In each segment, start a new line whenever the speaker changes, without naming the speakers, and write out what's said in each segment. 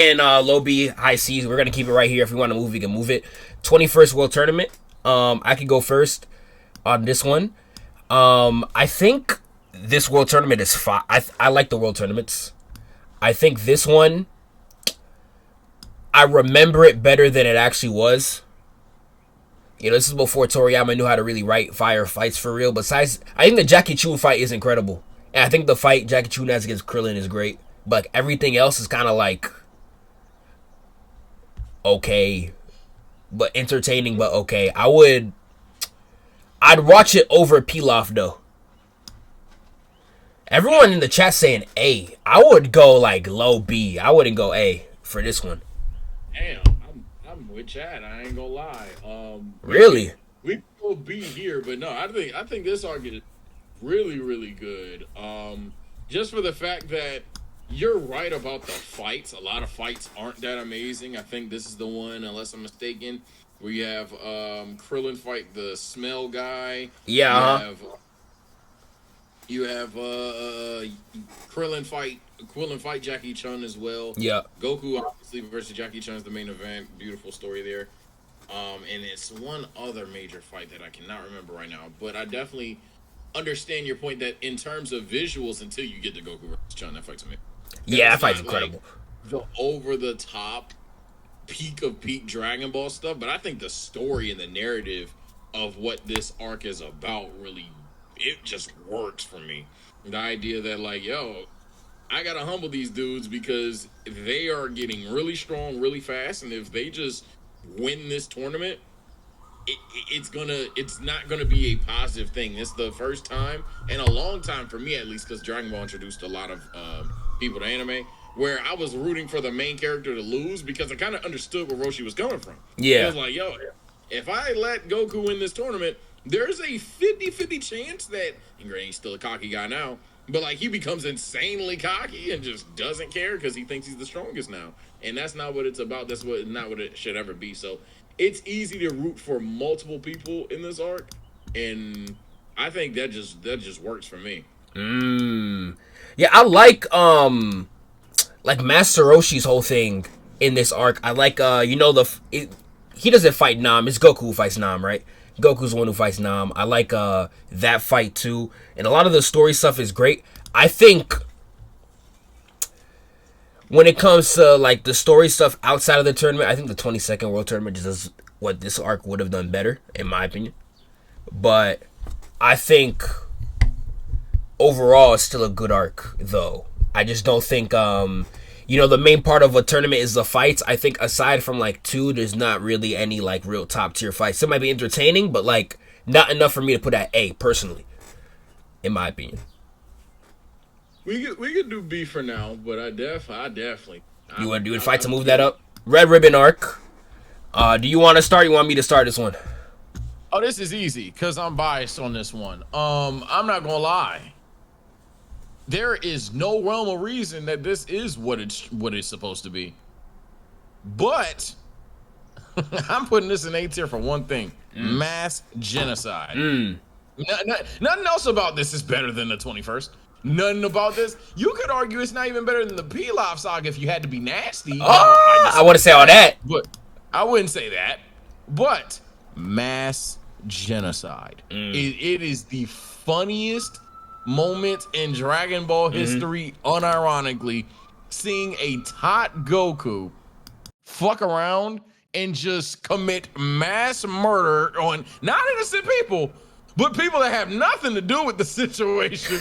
And low B, high C. We're gonna keep it right here. If we want to move, we can move it. 21st World Tournament. I could go first on this one. I think this World Tournament is fine. I like the World Tournaments. I think this one, I remember it better than it actually was. You know, this is before Toriyama knew how to really write fire fights for real. Besides, I think the Jackie Chun fight is incredible. And I think the fight Jackie Chun has against Krillin is great. But everything else is kind of like, okay, but entertaining, but okay. I'd watch it over Pilaf though. Everyone in the chat saying A. I would go like low B. I wouldn't go A for this one.
Damn, I'm with Chad. I ain't gonna lie.
Really?
We go B here, but no, I think this arc is really, really good. Just for the fact that you're right about the fights. A lot of fights aren't that amazing. I think this is the one, unless I'm mistaken, where you have Krillin fight the smell guy.
Yeah.
You have Krillin fight Jackie Chun as well.
Yeah.
Goku obviously versus Jackie Chun is the main event. Beautiful story there. And it's one other major fight that I cannot remember right now, but I definitely understand your point that in terms of visuals, until you get to Goku versus Chun, that fight's amazing.
Yeah, that fight's incredible.
Like the over the top peak of peak Dragon Ball stuff, but I think the story and the narrative of what this arc is about really, it just works for me. The idea that like, yo, I gotta humble these dudes because they are getting really strong really fast, and if they just win this tournament, it's not gonna be a positive thing. It's the first time in a long time for me, at least, because Dragon Ball introduced a lot of people to anime, where I was rooting for the main character to lose because I kind of understood where Roshi was coming from.
Yeah.
I was like, yo, if I let Goku win this tournament, there's a 50-50 chance that, and granted, he's still a cocky guy now, but like he becomes insanely cocky and just doesn't care because he thinks he's the strongest now. And that's not what it's about. That's not what it should ever be. So it's easy to root for multiple people in this arc, and I think that just works for me.
Yeah, I like Master Roshi's whole thing in this arc. I like he doesn't fight Nam. It's Goku who fights Nam, right? Goku's the one who fights Nam. I like that fight too, and a lot of the story stuff is great. I think when it comes to like the story stuff outside of the tournament, I think the 22nd World Tournament just does what this arc would have done better, in my opinion. But I think overall it's still a good arc, though. I just don't think the main part of a tournament is the fights. I think aside from like 2, there's not really any like real top tier fights. It might be entertaining, but like not enough for me to put at A personally, in my opinion.
We could do B for now, but I definitely.
You want to fight to move that up? Red Ribbon arc. Do you want to start? You want me to start this one?
Oh, this is easy because I'm biased on this one. I'm not gonna lie. There is no realm of reason that this is what it's supposed to be. But I'm putting this in A tier for one thing: mass genocide. Nothing else about this is better than the 21st. Nothing about this. You could argue it's not even better than the Pilaf Saga if you had to be nasty.
I want to say all that,
but I wouldn't say that. But mass genocide. It is the funniest moment in Dragon Ball history, unironically, seeing a tot Goku fuck around and just commit mass murder on not innocent people, but people that have nothing to do with the situation.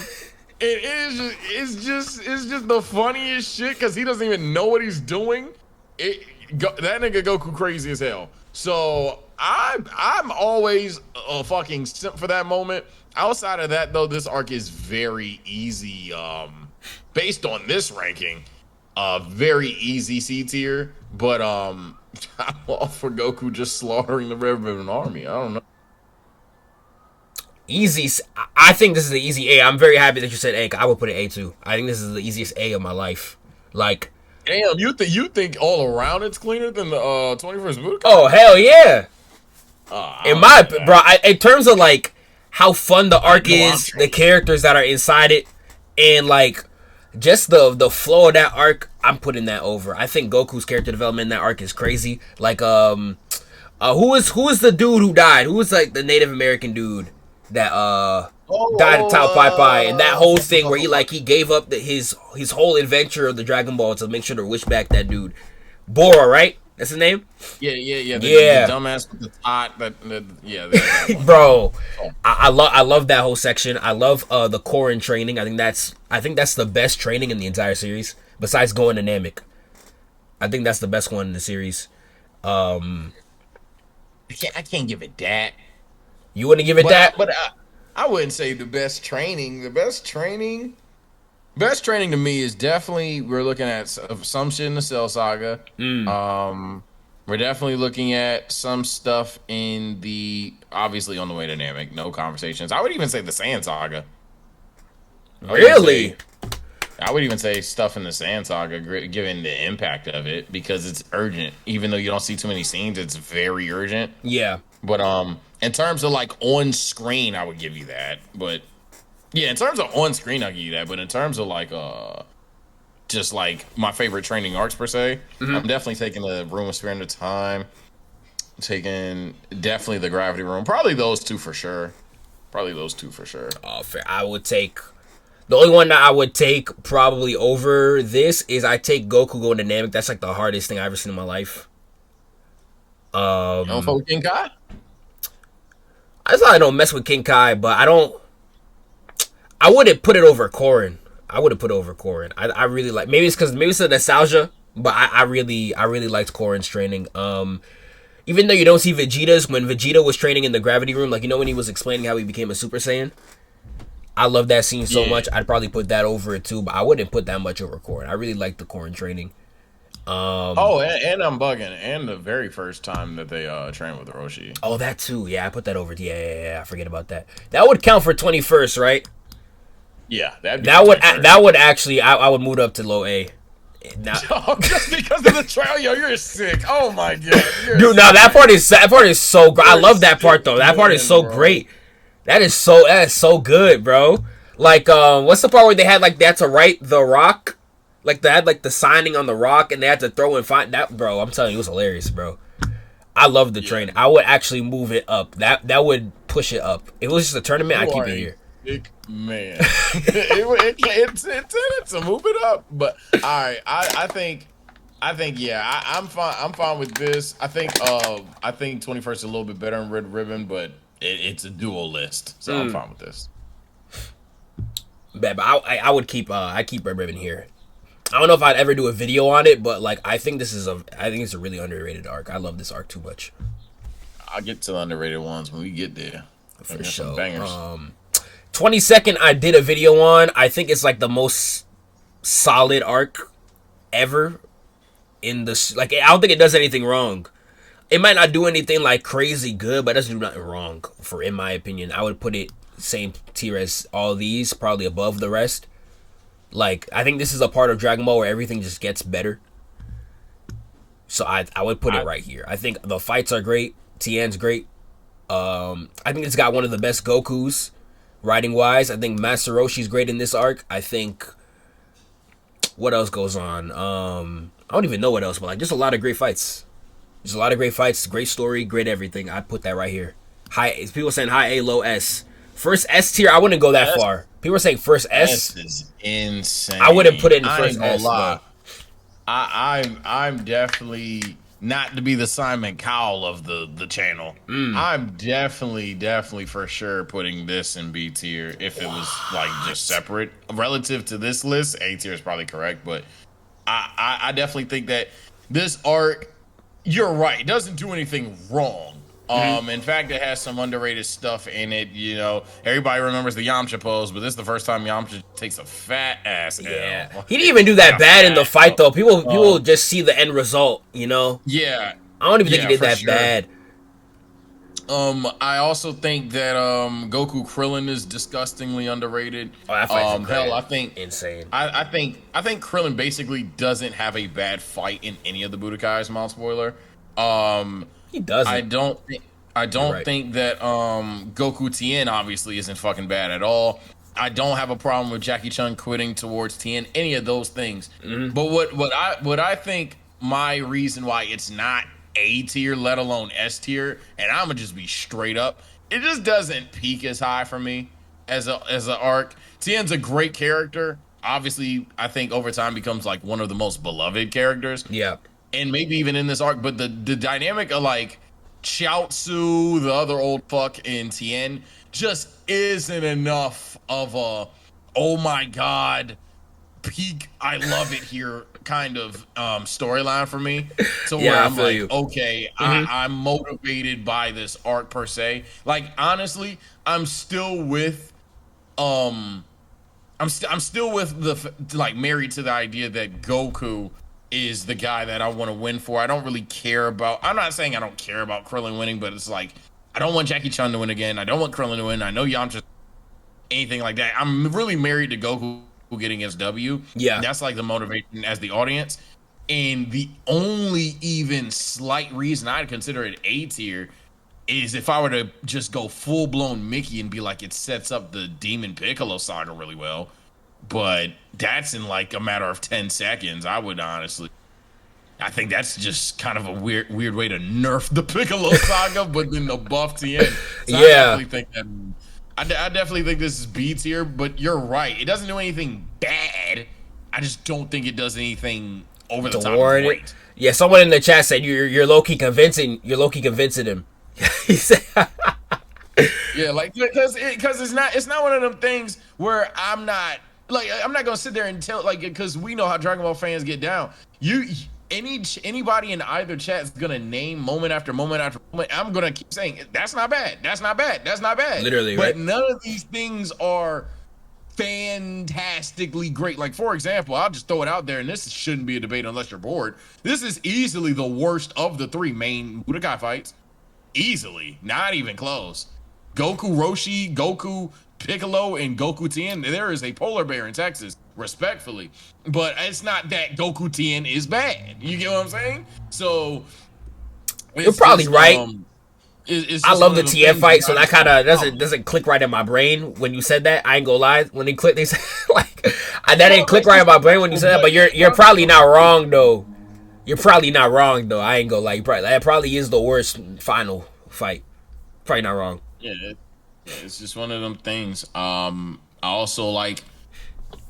It's just the funniest shit because he doesn't even know what he's doing. That nigga Goku crazy as hell. So I'm always a fucking simp for that moment. Outside of that, though, this arc is very easy. Based on this ranking, very easy C tier. But I'm all for Goku just slaughtering the Red Ribbon Army. I don't know.
Easy. I think this is the easy A. I'm very happy that you said A. I would put it A too. I think this is the easiest A of my life. Like,
damn, you think all around it's cleaner than the 21st Budokai?
Oh hell yeah! In terms of like how fun the arc is, the characters that are inside it, and like just the flow of that arc, I'm putting that over. I think Goku's character development in that arc is crazy. Like who is the dude who died? Who was like the Native American dude that died at Tao Pai Pai, and that whole thing where he gave up his whole adventure of the Dragon Ball to make sure to wish back that dude. Bora, right? That's his name?
Yeah. The dumbass with the tot.
Bro, I love that whole section. I love the Korin training. I think that's the best training in the entire series, besides going to Namek. I think that's the best one in the series.
I can't give it that.
You wouldn't give it that?
But I wouldn't say the best training. Best training to me is definitely, we're looking at some shit in the Cell Saga. We're definitely looking at some stuff in obviously on the way to Namek, no conversations. I would even say the Saiyan Saga.
Really?
I would even say stuff in the Saiyan Saga, given the impact of it, because it's urgent. Even though you don't see too many scenes, it's very urgent.
Yeah.
But in terms of like on screen, I would give you that. But yeah, in terms of on screen, I'll give you that. But in terms of like just like my favorite training arcs per se, I'm definitely taking the Room of Spirit and Time. Taking definitely the Gravity Room. Probably those two for sure.
Oh, fair. I would take the only one that I would take probably over this is I take Goku going to Namek. That's like the hardest thing I've ever seen in my life.
You don't fuck with King Kai?
I thought I don't mess with King Kai, but I wouldn't put it over Korin. I really like, maybe it's the nostalgia, but I really liked Korin's training. Even though you don't see Vegeta's, when Vegeta was training in the Gravity Room, like, when he was explaining how he became a Super Saiyan, I love that scene so much. I'd probably put that over it too, but I wouldn't put that much over Korin. I really like the Korin training.
And I'm bugging. And the very first time that they trained with Roshi.
Oh, that too. Yeah, I put that over. Yeah. I forget about that. That would count for 21st, right?
Yeah,
that would actually. I would move it up to low A. Now,
just because of the trial, you're sick. Oh my god,
dude. Now that part is so great. I love that part though. That part is so great. That is so good, bro. Like, what's the part where they had to write the rock? Like they had the signing on the rock, and they had to throw and find that, bro. I'm telling you, it was hilarious, bro. I love the training. I would actually move it up. That would push it up. If it was just a tournament, I'd keep it here.
Big man, it's a move it up. But all right, I think yeah, I'm fine. I'm fine with this. I think 21st is a little bit better in Red Ribbon, but it's a dual list, so I'm fine with this.
But I would keep I keep Red Ribbon here. I don't know if I'd ever do a video on it, but I think it's a really underrated arc. I love this arc too much.
I'll get to the underrated ones when we get there.
For sure.
Bangers.
22nd, I did a video on. I think it's the most solid arc ever in this. I don't think it does anything wrong. It might not do anything crazy good, but it doesn't do nothing wrong. In my opinion, I would put it same tier as all these, probably above the rest. I think this is a part of Dragon Ball where everything just gets better. So I would put it right here. I think the fights are great. Tien's great. I think it's got one of the best Gokus. Writing wise, I think Master Roshi's great in this arc. I think what else goes on? I don't even know what else, but just a lot of great fights. There's a lot of great fights, great story, great everything. I'd put that right here. People saying high A, low S. First S tier, I wouldn't go that far. People are saying first S.
S is insane.
I wouldn't put it in first S.
I'm definitely not to be the Simon Cowell of the channel. I'm definitely for sure putting this in B tier if it was just separate. Relative to this list, A tier is probably correct, but I definitely think that this arc, you're right, it doesn't do anything wrong. In fact, it has some underrated stuff in it. Everybody remembers the Yamcha pose, but this is the first time Yamcha takes a fat ass L.
Yeah, he didn't even do that bad in the fight though. People just see the end result.
Yeah,
I don't even think he did that bad.
I also think that Goku Krillin is disgustingly underrated.
Oh, that fight's
hell, I think
insane.
I think Krillin basically doesn't have a bad fight in any of the Budokais. Mild spoiler.
He doesn't.
I don't think that Goku Tien obviously isn't fucking bad at all. I don't have a problem with Jackie Chun quitting towards Tien, any of those things. But what I think my reason why it's not A tier, let alone S tier, and I'm gonna just be straight up, it just doesn't peak as high for me as an arc. Tien's a great character. Obviously, I think over time becomes like one of the most beloved characters.
Yeah.
And maybe even in this arc, but the dynamic of like Chiaotzu, the other old fuck in Tien, just isn't enough of a, oh my god, peak, I love it here kind of storyline for me. So where I'm like, okay, I'm motivated by this arc per se. Like honestly, I'm still with I'm still with the like married to the idea that Goku is the guy that I want to win for. I don't really care about, I'm not saying I don't care about Krillin winning, but it's like, I don't want Jackie Chun to win again. I don't want Krillin to win. I know Yamcha, anything like that. I'm really married to Goku getting his W.
Yeah.
That's like the motivation as the audience. And the only even slight reason I'd consider it A tier is if I were to just go full blown Mickey and be like, it sets up the Demon Piccolo saga really well. But that's in like a matter of 10 seconds. I would honestly, I think that's just kind of a weird way to nerf the Piccolo saga, but then the buff to the end. So
yeah.
I definitely think this is B tier, but you're right. It doesn't do anything bad. I just don't think it does anything over the top great.
Yeah, someone in the chat said you're low key convincing him. He said
yeah, like because it's not one of them things where I'm not gonna sit there and tell, like, because we know how Dragon Ball fans get down. Anybody in either chat is gonna name moment after moment after moment. I'm gonna keep saying that's not bad. That's not bad. That's not bad.
Literally,
but
right?
None of these things are fantastically great. Like for example, I'll just throw it out there, and this shouldn't be a debate unless you're bored. This is easily the worst of the three main Budokai fights. Easily, not even close. Goku Roshi, Goku Piccolo, and Goku Tien. There is a polar bear in Texas, respectfully, but it's not that Goku Tien is bad. You get what I'm saying? So
you're probably right. I love the Tien fight, so that kind of doesn't click right in my brain when you said that. I ain't gonna lie. When they click, they said like that didn't click right in my brain when you said that. But you're probably not wrong though. You're probably not wrong though. I ain't gonna lie. That probably is the worst final fight. Probably not wrong.
Yeah, it's just one of them things. I also like,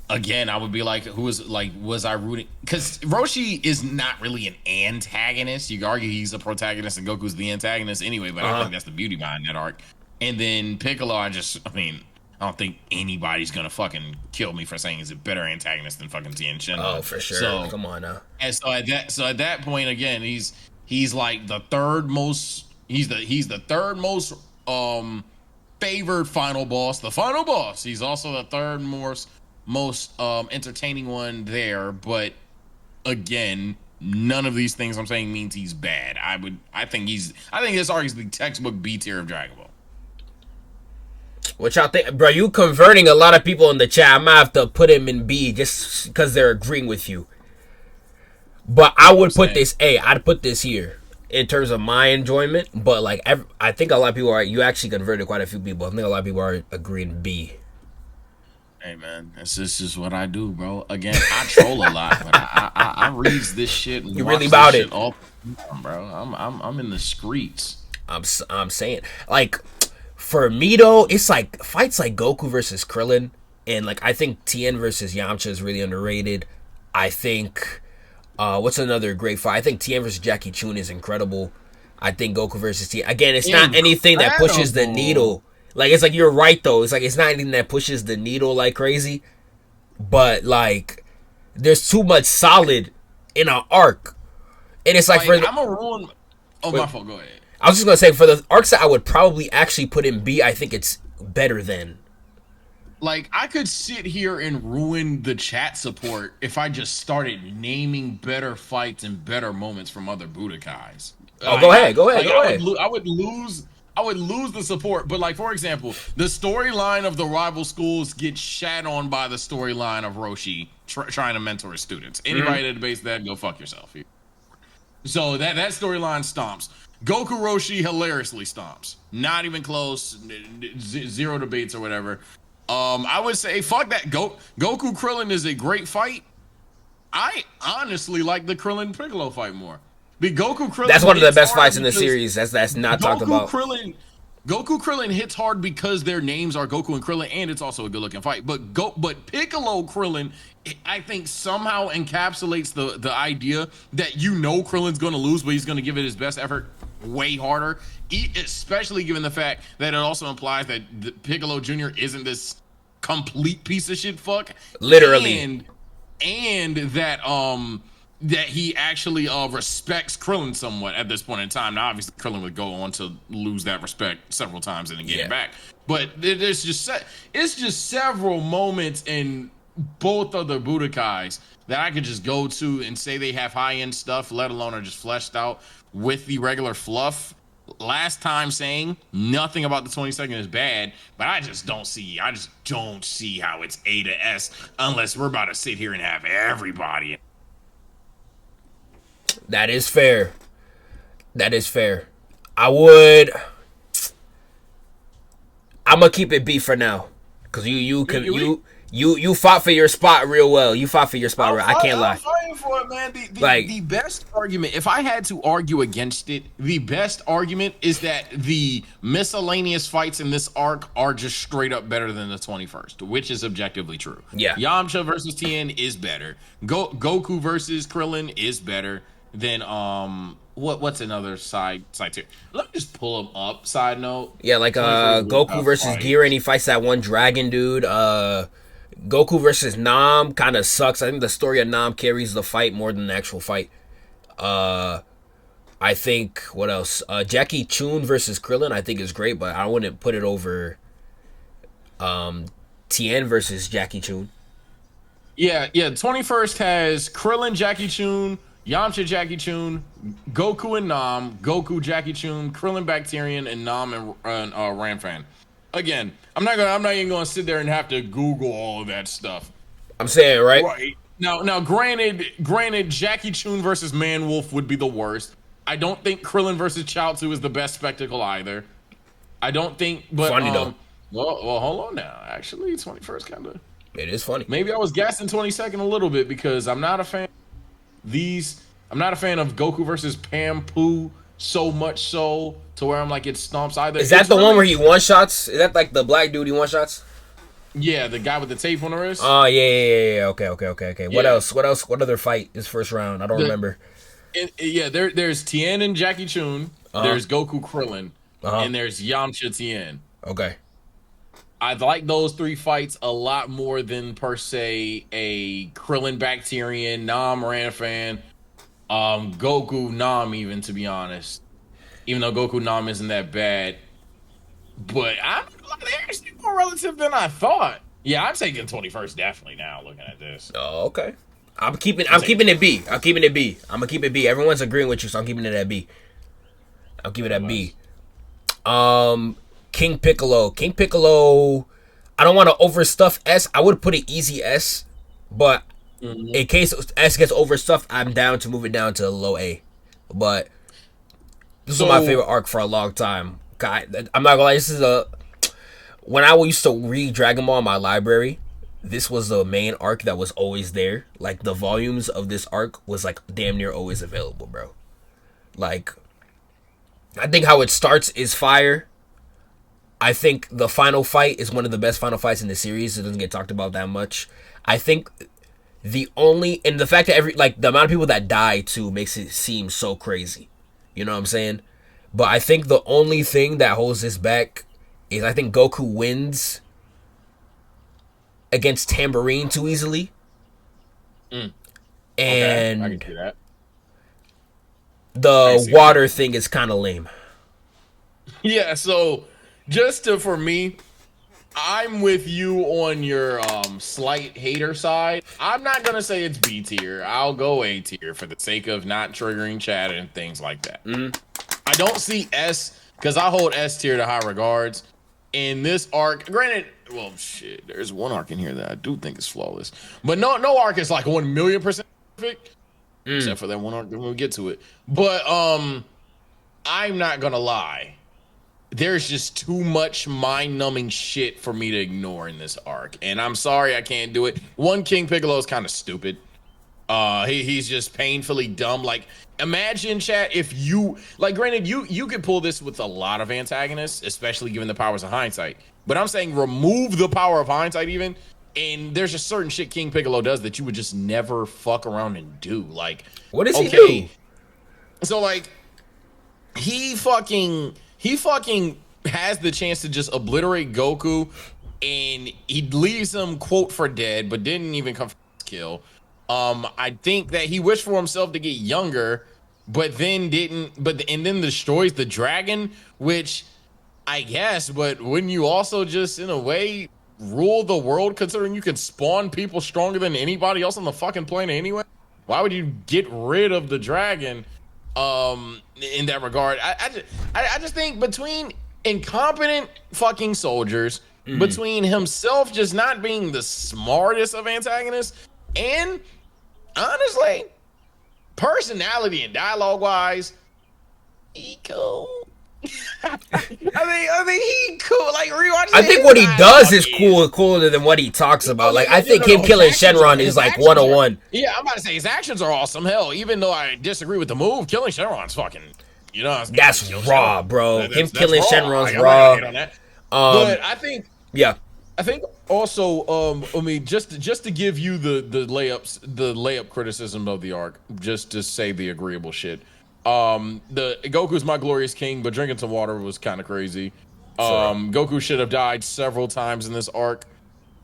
again, I would be like, was I rooting? Because Roshi is not really an antagonist. You could argue he's a protagonist and Goku's the antagonist anyway, but I think that's the beauty behind that arc. And then Piccolo, I don't think anybody's gonna fucking kill me for saying he's a better antagonist than fucking Tien Shin.
Oh, for sure.
So,
come on now.
And so at that point, again, he's like the third most. He's the third most favored final boss. The final boss. He's also the third most entertaining one there. But again, none of these things I'm saying means he's bad. I think this arc is the textbook B tier of Dragon Ball.
What y'all think, bro? You converting a lot of people in the chat. I might have to put him in B just because they're agreeing with you. But I would put this A. I'd put this here in terms of my enjoyment. But like, I think a lot of people are. You actually converted quite a few people. I think a lot of people are agreeing B.
Hey man, this is what I do, bro. Again, I troll a lot, but I read this shit. And
you really about it,
all the time, bro. I'm in the streets.
I'm saying, like, for me though, it's like fights like Goku versus Krillin, and like I think Tien versus Yamcha is really underrated. I think what's another great fight? I think Tien versus Jackie Chun is incredible. I think Goku versus Tien, again, it's not anything that pushes the needle. Like, it's like, you're right though. It's like, it's not anything that pushes the needle like crazy, but like there's too much solid in an arc, and it's like,
I'm a ruin. Oh, my fault. Go ahead.
I was just gonna say, for the arcs that I would probably actually put in B, I think it's better than.
Like, I could sit here and ruin the chat support if I just started naming better fights and better moments from other Budokais.
Oh, go ahead.
I would lose the support. But like, for example, the storyline of the rival schools gets shat on by the storyline of Roshi trying to mentor his students. Anybody that debates that, go fuck yourself. So that storyline stomps. Goku Roshi hilariously stomps. Not even close. Zero debates or whatever. I would say fuck that. Goku Krillin is a great fight. I honestly like the Krillin Piccolo fight more. The Goku Krillin.
That's one of the best fights in the series. That's not talked about.
Goku Krillin hits hard because their names are Goku and Krillin, and it's also a good looking fight. But Piccolo Krillin, I think somehow encapsulates the idea that Krillin's going to lose, but he's going to give it his best effort way harder. Especially given the fact that it also implies that Piccolo Jr. isn't this complete piece of shit fuck.
Literally.
And that he actually respects Krillin somewhat at this point in time. Now, obviously, Krillin would go on to lose that respect several times and then get it back. But it's just several moments in both of the Budokais that I could just go to and say they have high-end stuff, let alone are just fleshed out with the regular fluff. Last time saying nothing about the 22nd is bad, but I just don't see how it's A to S unless we're about to sit here and have everybody.
That is fair. I'm gonna keep it B for now, cause you fought for your spot real well. I can't lie.
I'm fighting for it, man. The best argument, if I had to argue against it, the best argument is that the miscellaneous fights in this arc are just straight up better than the 21st, which is objectively true.
Yeah.
Yamcha versus Tien is better. Goku versus Krillin is better than what's another side tier? Let me just pull them up. Side note.
Yeah, like Goku versus Gira, and he fights that one dragon dude. Goku versus Nam kind of sucks. I think the story of Nam carries the fight more than the actual fight. I think, what else? Jackie Chun versus Krillin I think is great, but I wouldn't put it over Tien versus Jackie Chun.
Yeah. 21st has Krillin, Jackie Chun, Yamcha, Jackie Chun, Goku and Nam, Goku, Jackie Chun, Krillin, Bacterian, and Nam and Ranfan. Again, I'm not even gonna sit there and have to Google all of that stuff.
I'm saying, right?
Right. Now, granted, Jackie Chun versus Man Wolf would be the worst. I don't think Krillin versus Chaozu is the best spectacle either. I don't think, but
funny though.
Well, hold on now. Actually, 21st kind of.
It is funny.
Maybe I was gassing 22nd a little bit because I'm not a fan. I'm not a fan of Goku versus Pampu so much so to where I'm like it stomps either.
Is that the one where he one shots? Is that like the black dude he one shots?
Yeah, the guy with the tape on the wrist.
Oh yeah. Okay.
Yeah.
What else? What other fight is first round? I don't remember.
There's Tien and Jackie Chun. There's Goku Krillin, and there's Yamcha Tien.
Okay.
I like those three fights a lot more than per se a Krillin Bacterian, Nam Ranfan, Goku Nam, even, to be honest. Even though Goku Nam isn't that bad. But they're actually more relative than I thought. Yeah, I'm taking 21st definitely now looking at this.
Oh, okay. I'm keeping it B. I'm gonna keep it B. Everyone's agreeing with you, so I'm keeping it at B. I'll keep it at B. King Piccolo, I don't want to overstuff S. I would put it easy S, but in case S gets overstuffed, I'm down to move it down to low A. But this is my favorite arc for a long time. God, I'm not gonna lie. When I used to read Dragon Ball in my library, this was the main arc that was always there. Like the volumes of this arc was like damn near always available, bro. Like, I think how it starts is fire. I think the final fight is one of the best final fights in the series. It doesn't get talked about that much. I think the fact that the amount of people that die too makes it seem so crazy. You know what I'm saying? But I think the only thing that holds this back is I think Goku wins against Tambourine too easily. And
okay, I can see that.
The water thing is kind of lame.
Yeah, so for me, I'm with you on your slight hater side. I'm not gonna say it's B tier. I'll go A tier for the sake of not triggering chat and things like that. I don't see S because I hold S tier to high regards. In this arc, granted, well, shit, there's one arc in here that I do think is flawless, but no arc is like 1,000,000% perfect, except for that one arc. We'll get to it, but I'm not gonna lie. there's just too much mind-numbing shit for me to ignore in this arc, and I'm sorry I can't do it. One, King Piccolo is kind of stupid. He's just painfully dumb. Like, imagine, chat, if you, like, granted, you could pull this with a lot of antagonists, especially given the powers of hindsight. But I'm saying remove the power of hindsight even, and there's just certain shit King Piccolo does that you would just never fuck around and do. Like,
what does he do?
So, like, he fucking has the chance to just obliterate Goku, and he leaves him, quote, for dead, but didn't even come for his kill. I think that he wished for himself to get younger, but then then destroys the dragon, which I guess, but wouldn't you also just in a way rule the world, considering you can spawn people stronger than anybody else on the fucking planet anyway? Why would you get rid of the dragon in that regard? I just think between incompetent fucking soldiers, between himself just not being the smartest of antagonists, and honestly, personality and dialogue wise, he cool. I think he cool. Like, rewatching.
I think what he does is cooler than what he talks about. Like, I think him killing Shenron is like 101.
Yeah, I'm about to say his actions are awesome. Hell, even though I disagree with the move, killing Shenron's fucking, you know,
that's raw, bro. Him killing Shenron's
like,
raw.
But I think,
yeah.
I think also, I mean, just to give you the layup criticism of the arc, just to say the agreeable shit. The Goku's my glorious king, but drinking some water was kind of crazy. Goku should have died several times in this arc.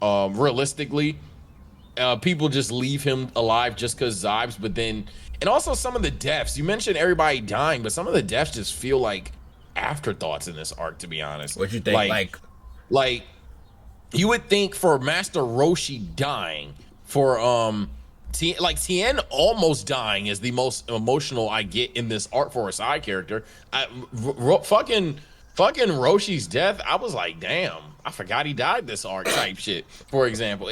Realistically, people just leave him alive just because Zybes, but then, and also some of the deaths. You mentioned everybody dying, but some of the deaths just feel like afterthoughts in this arc, to be honest.
What you think?
Like you would think for Master Roshi dying, for Tien almost dying is the most emotional I get in this arc for a side character. Fucking Roshi's death, I was like, damn, I forgot he died this arc type shit. For example,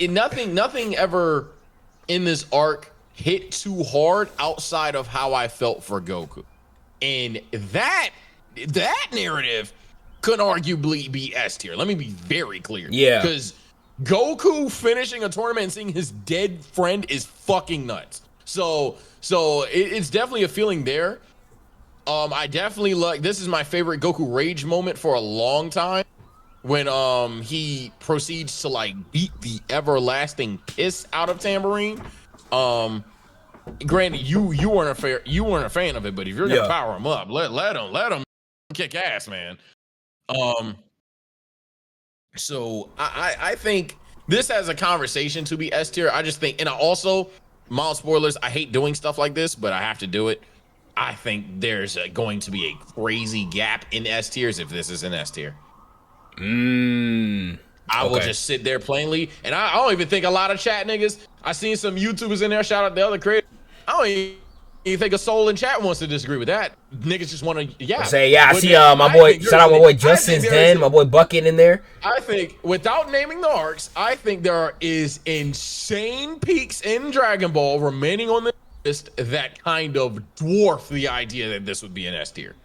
nothing ever in this arc hit too hard outside of how I felt for Goku, and that narrative could arguably be S tier. Let me be very clear.
Yeah,
because Goku finishing a tournament and seeing his dead friend is fucking nuts. So it's definitely a feeling there. I definitely like, this is my favorite Goku rage moment for a long time, when he proceeds to like beat the everlasting piss out of Tambourine. Granted, you weren't a fan of it, but if you're gonna power him up, let him kick ass, man. So I think this has a conversation to be S tier. I just think, and I also, mild spoilers, I hate doing stuff like this, but I have to do it. I think there's going to be a crazy gap in S tiers if this is an S tier. I will just sit there plainly, and I don't even think a lot of chat niggas, I seen some YouTubers in there, shout out the other creators, I don't even think a soul in chat wants to disagree with that. Niggas just want to, I
see my boy, shout out my boy Justin's Den, my boy Bucket in there.
I think, without naming the arcs, I think there is insane peaks in Dragon Ball remaining on the list that kind of dwarf the idea that this would be an S tier.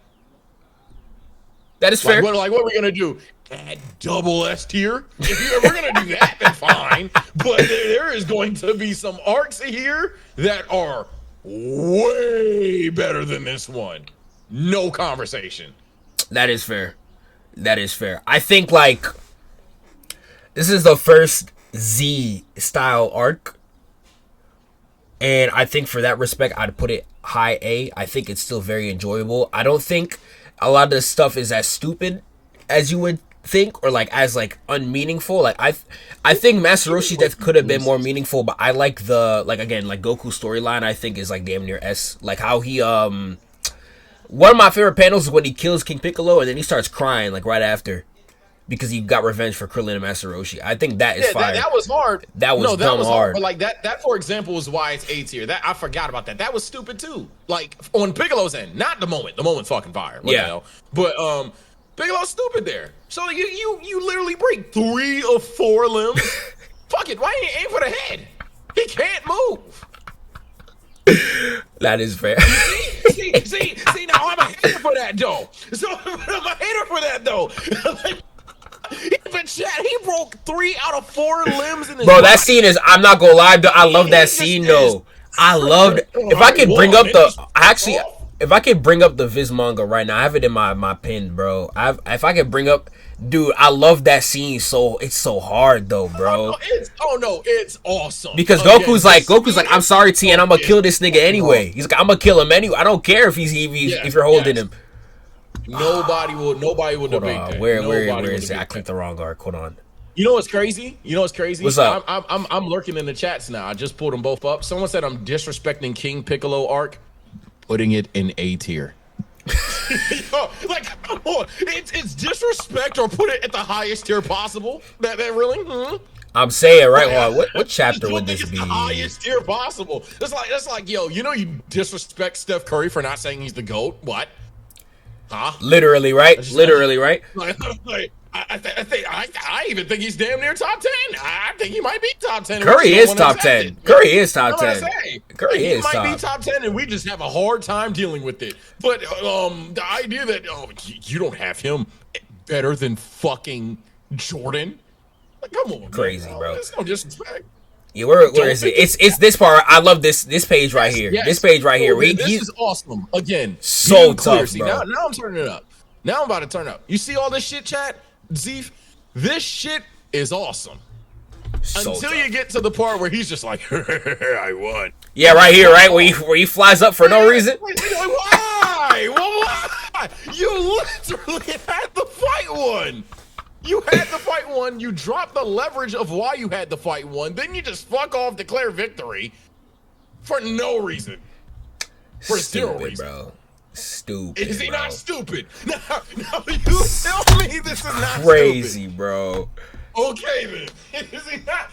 That is fair.
What are we gonna do? Add double S tier? If we're gonna do that, then fine. But there is going to be some arcs here that are way better than this one. No conversation.
That is fair. I think like this is the first Z style arc, and I think for that respect I'd put it high A. I think it's still very enjoyable. I don't think a lot of this stuff is as stupid as you would think, or like as like unmeaningful. Like I think Master Roshi's death could have been more meaningful, but I like the Goku storyline. I think is like damn near S. Like how he one of my favorite panels is when he kills King Piccolo and then he starts crying like right after because he got revenge for Krillin and Master Roshi. I think that is fire.
That was hard.
That was hard.
But like that for example is why it's A tier. That I forgot about that. That was stupid too. Like on Piccolo's end, not the moment. The moment's fucking fire. What the hell? But Piccolo's stupid there. So you literally break 3 of 4 limbs. Fuck it. Why ain't you aim for the head? He can't move.
That is fair.
See, now I'm a hater for that though. So I'm a hater for that though. Like, but chat, he broke 3 out of 4 limbs in his
Bro,
body.
that scene is, I'm not gonna lie, I love that scene though. I loved, if I could bring up the, actually, if I could bring up the Viz manga right now, I have it in my pin, bro. If I could bring up, dude, I love that scene. So it's so hard though, bro.
It's awesome.
Because Goku's like, I'm sorry, Tien, I'm gonna kill this nigga anyway. He's like, I'm gonna kill him anyway. I don't care if if you're holding him.
Nobody will debate that.
Where is it? I clicked the wrong arc. Hold on.
You know what's crazy?
What's up?
I'm lurking in the chats now. I just pulled them both up. Someone said I'm disrespecting King Piccolo arc, putting it in A tier. Yo, like, come on. It's disrespect or put it at the highest tier possible. That really?
I'm saying, right? Well, what chapter would this be?
The highest tier possible. That's like, yo, you disrespect Steph Curry for not saying he's the GOAT. What? Huh?
Literally, right? Literally, right?
I even think he's damn near top 10. I think he might be top 10.
Curry is top 10. Curry is top 10. Curry
is top 10. He might be top 10, and we just have a hard time dealing with it. But the idea that you don't have him better than fucking Jordan, like, come on,
crazy,
man,
bro.
It's no disrespect.
Yeah, where is it? It's this part. I love this page right here.
Yes.
This page right here.
This is awesome. Again,
so tough,
See,
bro.
Now I'm turning it up. Now I'm about to turn up. You see all this shit, chat? Zeef, this shit is awesome.
So
Until
tough.
you get to the part where he's just like, I won.
Yeah, right here, right? Where he flies up for no reason.
Why? Why? You literally had the fight one. You had the fight one. You dropped the leverage of why you had the fight one. Then you just fuck off, declare victory for no reason. For zero reason.
Bro. Stupid.
Is he
bro.
not stupid? No, you tell me this is not
crazy,
stupid.
Bro.
Okay, then. Is he not?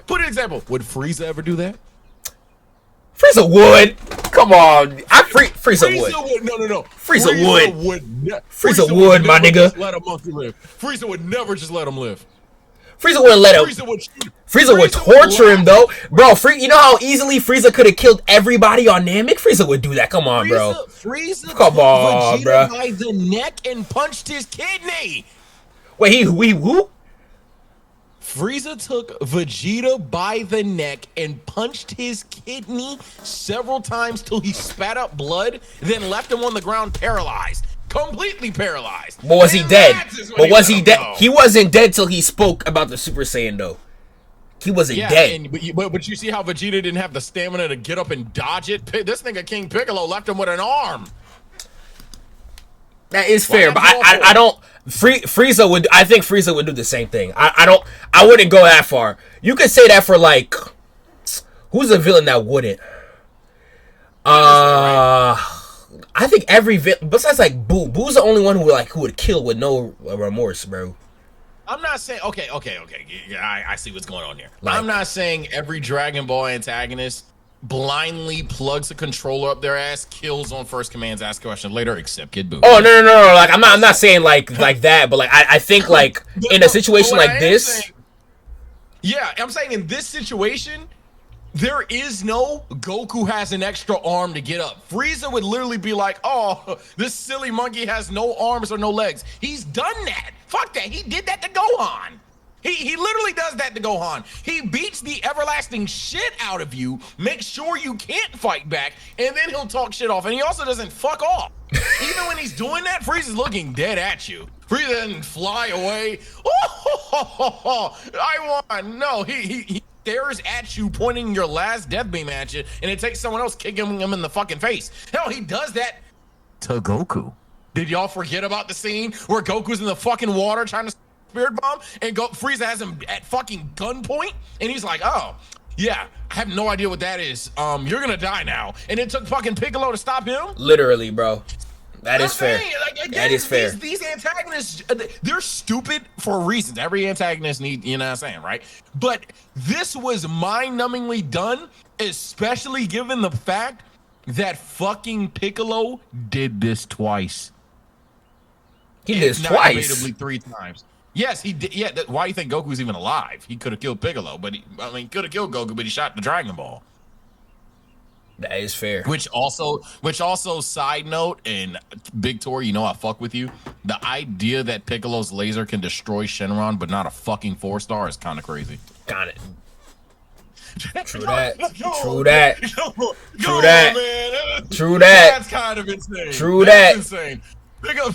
Put an example. Would Frieza ever do that?
Frieza would. Come on. Frieza would.
No.
Frieza would.
Frieza
would, my nigga.
Just let a monkey live. Frieza would never just let him live.
Frieza wouldn't let him. Frieza would torture him though, bro. You know how easily Frieza could have killed everybody on Namek? Frieza would do that. Come on, bro.
Frieza
come on,
Vegeta
bro.
By the neck and punched his kidney.
Wait, he who?
Frieza took Vegeta by the neck and punched his kidney several times till he spat up blood, then left him on the ground paralyzed. Completely paralyzed.
But was he dead? But was he dead? He wasn't dead till he spoke about the Super Saiyan though. He wasn't dead.
But you see how Vegeta didn't have the stamina to get up and dodge it? This nigga King Piccolo left him with an arm.
That is fair, but I don't. Frieza would. I think Frieza would do the same thing. I wouldn't go that far. You could say that for like, who's a villain that wouldn't? I think every villain besides like Buu. Buu's the only one who would kill with no remorse, bro.
I'm not saying okay. Yeah, I see what's going on here. I'm not saying every Dragon Ball antagonist blindly plugs a controller up their ass, kills on first commands, asks questions later, except Kid Buu.
Oh no! Like I'm not saying like that, but like I think like in a situation like this.
I'm saying in this situation, there is no Goku has an extra arm to get up. Frieza would literally be like, oh, this silly monkey has no arms or no legs. He's done that. Fuck that. He did that to Gohan. He literally does that to Gohan. He beats the everlasting shit out of you, makes sure you can't fight back, and then he'll talk shit off. And he also doesn't fuck off. Even when he's doing that, Frieza's looking dead at you. Frieza doesn't fly away. Oh, I won. No, he stares at you, pointing your last death beam at you, and it takes someone else kicking him in the fucking face. Hell, he does that to Goku. Did y'all forget about the scene where Goku's in the fucking water trying to spirit bomb and Frieza has him at fucking gunpoint, and he's like, oh, yeah, I have no idea what that is. You're gonna die now. And it took fucking Piccolo to stop him?
Literally, bro. That is fair. That is fair.
These antagonists, they're stupid for reasons. Every antagonist needs, you know what I'm saying, right? But this was mind-numbingly done, especially given the fact that fucking Piccolo did this twice.
He did this twice?
Debatably 3 times. Yes, he did. Yeah, why do you think Goku's even alive? He could have killed Piccolo, but he could have killed Goku, but he shot the Dragon Ball.
That is fair.
Which also, side note, and Big Tor, you know I fuck with you. The idea that Piccolo's laser can destroy Shenron, but not a fucking 4-star is kind of crazy.
Got it. True that. True that. True that.
Man.
True that.
That's kind of insane.
True
That's
that.
insane. Piccolo,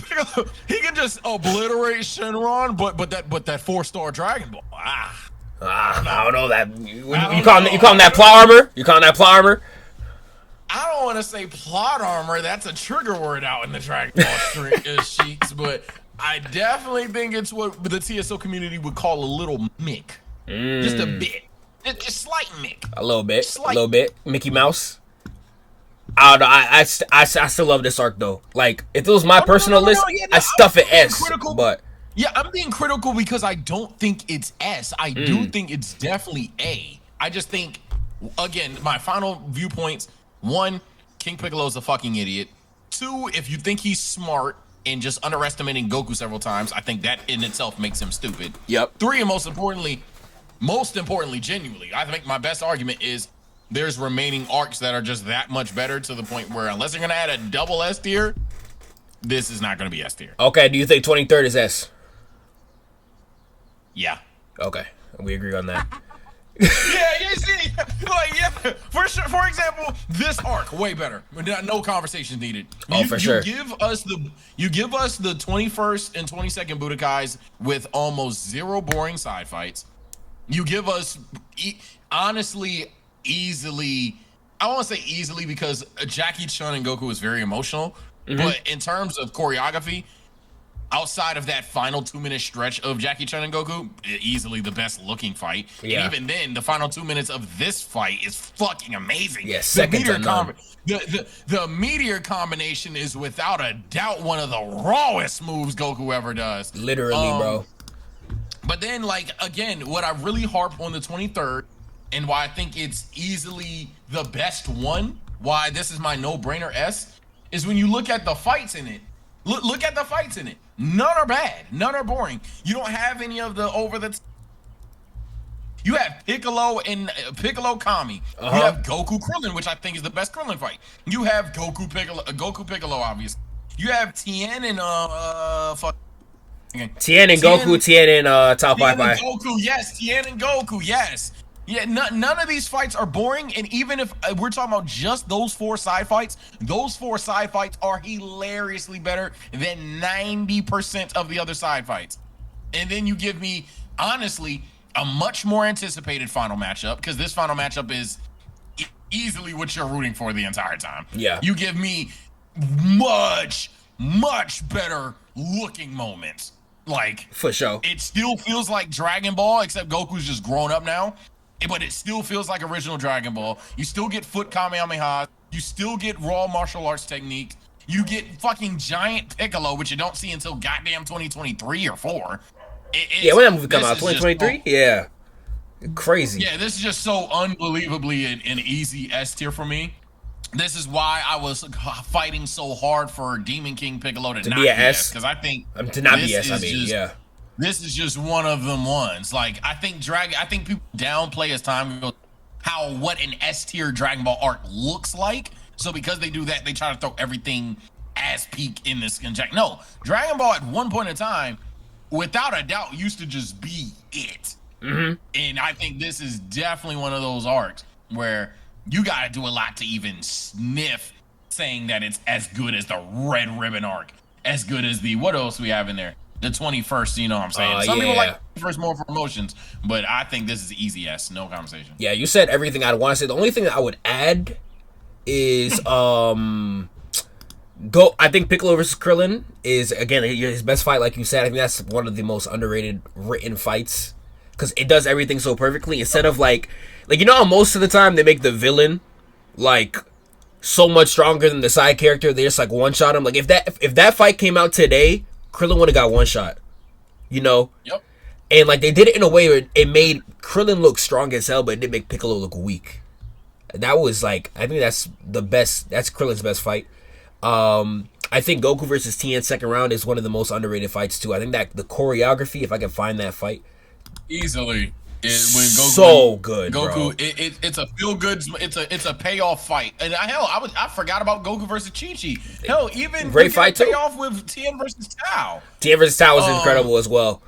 he can just obliterate Shenron, but that 4-star Dragon Ball.
I don't know that. You call him that plot armor? You call him that plot armor?
I don't want to say plot armor. That's a trigger word out in the Dragon Ball sheets, but I definitely think it's what the TSO community would call a little mick. Just a bit. Just slight mick.
A little bit. A little bit. Mickey Mouse. I don't know. I still love this arc though. Like, if it was my personal list, I'd stuff it S.
Critical,
but
yeah, I'm being critical because I don't think it's S. I do think it's definitely A. I just think, again, my final viewpoints. 1, King Piccolo's a fucking idiot. 2, if you think he's smart and just underestimating Goku several times, I think that in itself makes him stupid.
Yep.
3, and most importantly, genuinely, I think my best argument is there's remaining arcs that are just that much better to the point where unless you're gonna add a double S tier, this is not gonna be S tier.
Okay, do you think 23rd is S?
Yeah.
Okay, we agree on that.
Yeah, you see, like, yeah, for sure. For example, this arc way better. No conversation needed.
For sure.
You give us the 21st and 22nd Budokais with almost 0 boring side fights. You give us honestly, easily. I won't say easily because Jackie Chun and Goku is very emotional, but in terms of choreography, outside of that final 2-minute stretch of Jackie Chun and Goku, easily the best looking fight. Yeah. And even then, the final 2 minutes of this fight is fucking amazing.
Yeah, second to none.
The meteor combination is without a doubt one of the rawest moves Goku ever does.
Literally, bro.
But then, like, again, what I really harp on the 23rd and why I think it's easily the best one, why this is my no-brainer S, is when you look at the fights in it. Look at the fights in it. None are bad. None are boring. You don't have any of the You have Piccolo and Piccolo Kami. You have Goku Krillin, which I think is the best Krillin fight. You have Goku Piccolo, obviously. You have Tien and
Tien and Goku, Tien and Top Pai Pai.
Goku, yes. Tien and Goku, yes. Yeah, none of these fights are boring, and even if we're talking about just those 4 side fights, those 4 side fights are hilariously better than 90% of the other side fights. And then you give me, honestly, a much more anticipated final matchup, because this final matchup is easily what you're rooting for the entire time.
Yeah.
You give me much, much better looking moments. Like,
for sure.
It still feels like Dragon Ball, except Goku's just grown up now. But it still feels like original Dragon Ball. You still get foot Kamehameha. You still get raw martial arts techniques. You get fucking giant Piccolo, which you don't see until goddamn 2023 or 4.
Yeah, when that movie come out? 2023? Yeah. Crazy.
Yeah, this is just so unbelievably an easy S tier for me. This is why I was fighting so hard for Demon King Piccolo to not be an S. Because I think
to not be S, yeah.
This is just one of them ones. Like, I think people downplay as time goes what an S tier Dragon Ball arc looks like. So because they do that, they try to throw everything as peak in this conjecture. No, Dragon Ball at one point in time, without a doubt, used to just be it. And I think this is definitely one of those arcs where you got to do a lot to even sniff saying that it's as good as the Red Ribbon arc, as good as what else we have in there? The 21st, you know what I'm saying? Some people like the 21st more for emotions, but I think this is easy S, no conversation.
Yeah, you said everything I'd want to say. The only thing that I would add is I think Piccolo versus Krillin is, again, his best fight, like you said. I think that's one of the most underrated written fights because it does everything so perfectly. Instead of like you know how most of the time they make the villain like so much stronger than the side character, they just like one shot him. Like if that fight came out today, Krillin would have got one shot, you know?
Yep.
And like they did it in a way where it made Krillin look strong as hell, but it did make Piccolo look weak. That was like, I think that's the best. That's Krillin's best fight. I think Goku versus Tien second round is one of the most underrated fights too. I think that the choreography, if I can find that fight,
easily, When
So good, bro.
It's a feel good. It's a payoff fight. And I forgot about Goku versus Chi-Chi. Hell, even
Great fight too.
Payoff with Tien versus Tao.
Tien versus Tao was incredible as well.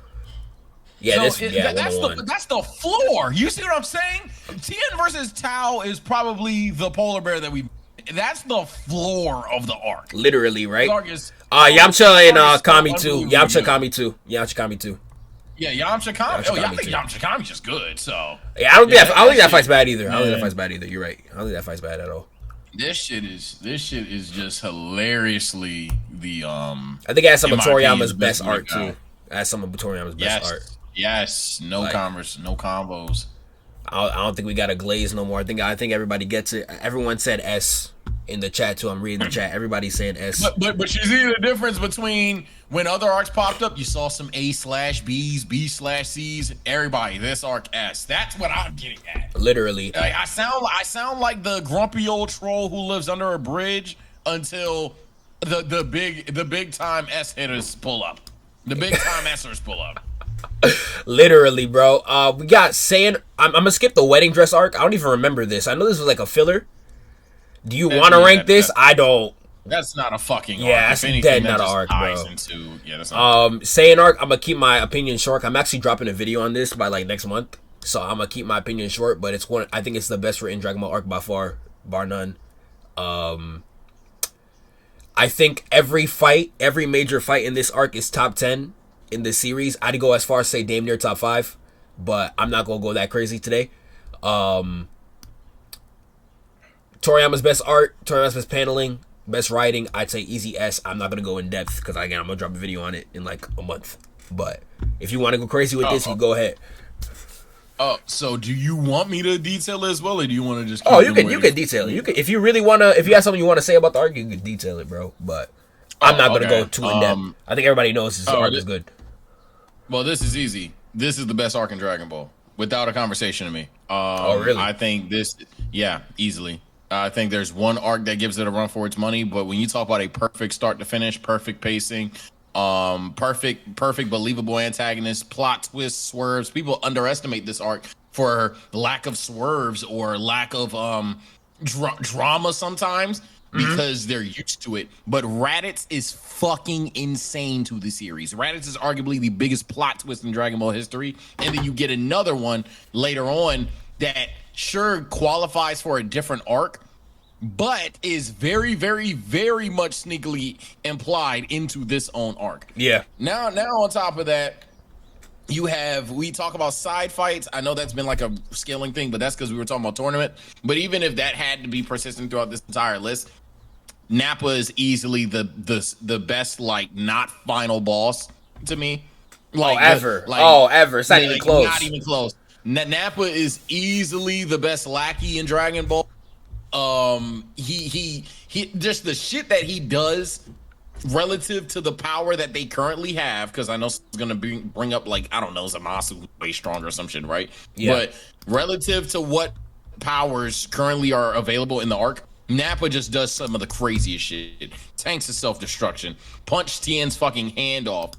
Yeah,
so that's the floor. You see what I'm saying? Tien versus Tao is probably the polar bear that we. That's the floor of the arc.
Literally, right?
Yamcha
and Kami too. Yamcha Kami too.
Yeah, Yamcha Kami. I think Yamcha Kami's just good. So
yeah, I don't think that fight's bad either. I don't think that fight's bad either. You're right. I don't think that fight's bad at all.
This shit is just hilariously the
I think it has some of Toriyama's best art too. It has some of Toriyama's best art.
Yes, no combos.
I don't think we got a glaze no more. I think everybody gets it. Everyone said S in the chat too. I'm reading the chat. Everybody's saying S.
But you see the difference between when other arcs popped up, you saw some A/Bs, B/Cs. Everybody, this arc S. That's what I'm getting at.
Literally.
Like, I sound like the grumpy old troll who lives under a bridge until the big time S hitters pull up. The big time Sers pull up.
Literally, bro. We got Saiyan. I'm gonna skip the wedding dress arc. I don't even remember this. I know this was like a filler. Do you want to rank this? I don't.
That's not a fucking arc.
Yeah, that's dead not an arc, bro.
That's
Saiyan arc. I'm gonna keep my opinion short. I'm actually dropping a video on this by like next month, so I'm gonna keep my opinion short. But it's one. I think it's the best written Dragon Ball arc by far, bar none. I think every major fight in this arc is top 10 in this series. I'd go as far as say damn near top 5, but I'm not gonna go that crazy today. Toriyama's best art, Toriyama's best paneling, best writing, I'd say easy S. I'm not gonna go in depth because again I'm gonna drop a video on it in like a month. But if you want to go crazy with this, you go ahead.
So do you want me to detail it as well, or do you want to just?
You can detail it. You can if you really wanna. If you have something you want to say about the arc, you can detail it, bro. But I'm not gonna go too in depth. I think everybody knows this arc is good.
Well, this is easy. This is the best arc in Dragon Ball, without a conversation to me.
Really?
I think this, easily. I think there's one arc that gives it a run for its money, but when you talk about a perfect start to finish, perfect pacing, perfect believable antagonist, plot twists, swerves, people underestimate this arc for lack of swerves or lack of drama sometimes. Because they're used to it. But Raditz is fucking insane to the series. Raditz is arguably the biggest plot twist in Dragon Ball history. And then you get another one later on that sure qualifies for a different arc, but is very, very, very much sneakily implied into this own arc.
Yeah.
Now on top of that, we talk about side fights. I know that's been like a scaling thing, but that's because we were talking about tournament. But even if that had to be persistent throughout this entire list, Nappa is easily the best, like, not final boss to me. Like,
ever. It's not even close.
Not even close. Nappa is easily the best lackey in Dragon Ball. He just the shit that he does relative to the power that they currently have, because I know it's gonna bring up, like, I don't know, Zamasu way stronger or some shit, right? Yeah. But relative to what powers currently are available in the arc, Nappa just does some of the craziest shit. Tanks his self-destruction, punch Tien's fucking hand off,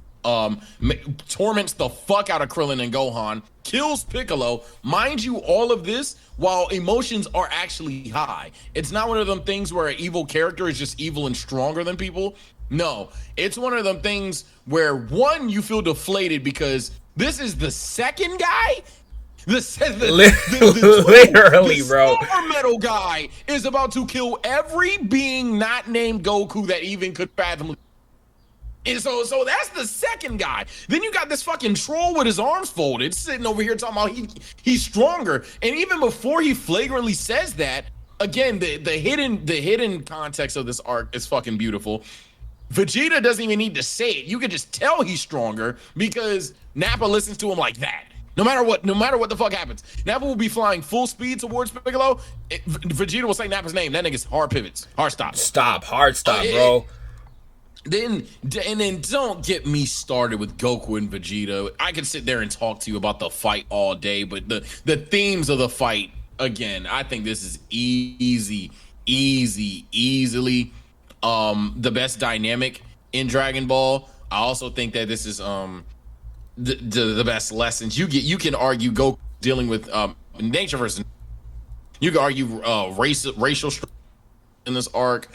torments the fuck out of Krillin and Gohan, kills Piccolo. Mind you, all of this while emotions are actually high. It's not one of them things where an evil character is just evil and stronger than people. No, it's one of them things where, one, you feel deflated because this is the second guy. Literally,
bro.
The silver medal guy is about to kill every being not named Goku that even could fathom. And so that's the second guy. Then you got this fucking troll with his arms folded, sitting over here talking about he's stronger. And even before he flagrantly says that, again, the hidden context of this arc is fucking beautiful. Vegeta doesn't even need to say it. You can just tell he's stronger because Nappa listens to him like that. No matter what the fuck happens, Nappa will be flying full speed towards Piccolo. Vegeta will say Nappa's name. That nigga's hard pivots, hard stops.
Hard stop, bro.
Then don't get me started with Goku and Vegeta. I could sit there and talk to you about the fight all day, but the themes of the fight, again, I think this is easily the best dynamic in Dragon Ball. I also think that this is the best lessons. You can argue Goku dealing with nature versus. You could argue racial in this arc.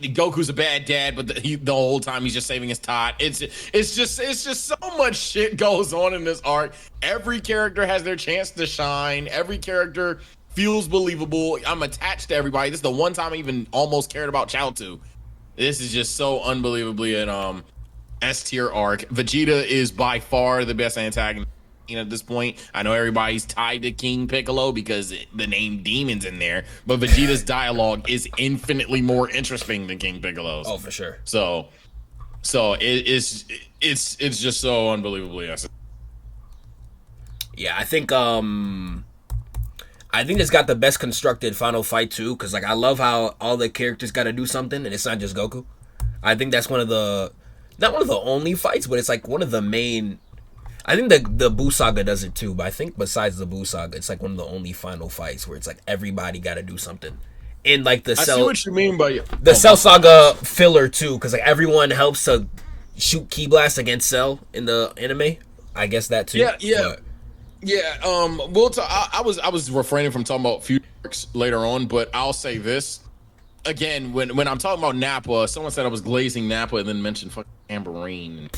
Goku's a bad dad, but the whole time he's just saving his tot. It's just so much shit goes on in this arc. Every character has their chance to shine. Every character feels believable. I'm attached to everybody. This is the one time I even almost cared about Chaozu. This is just so unbelievably an S tier arc. Vegeta is by far the best antagonist at this point. I know everybody's tied to King Piccolo because the name Demon's in there, but Vegeta's dialogue is infinitely more interesting than King Piccolo's.
Oh, for sure.
So it's just so unbelievably awesome.
Yeah, I think it's got the best constructed final fight too, because like I love how all the characters got to do something and it's not just Goku. I think that's not one of the only fights, but it's like one of the main. I think the Buu Saga does it too, but I think besides the Buu Saga, it's like one of the only final fights where it's like everybody got to do something. In like the
see what you mean by
the Cell Saga filler too, because like everyone helps to shoot Ki Blast against Cell in the anime. I guess that too.
Yeah. We'll talk. I was refraining from talking about future arcs later on, but I'll say this again. When I'm talking about Nappa, someone said I was glazing Nappa and then mentioned fucking Tambourine.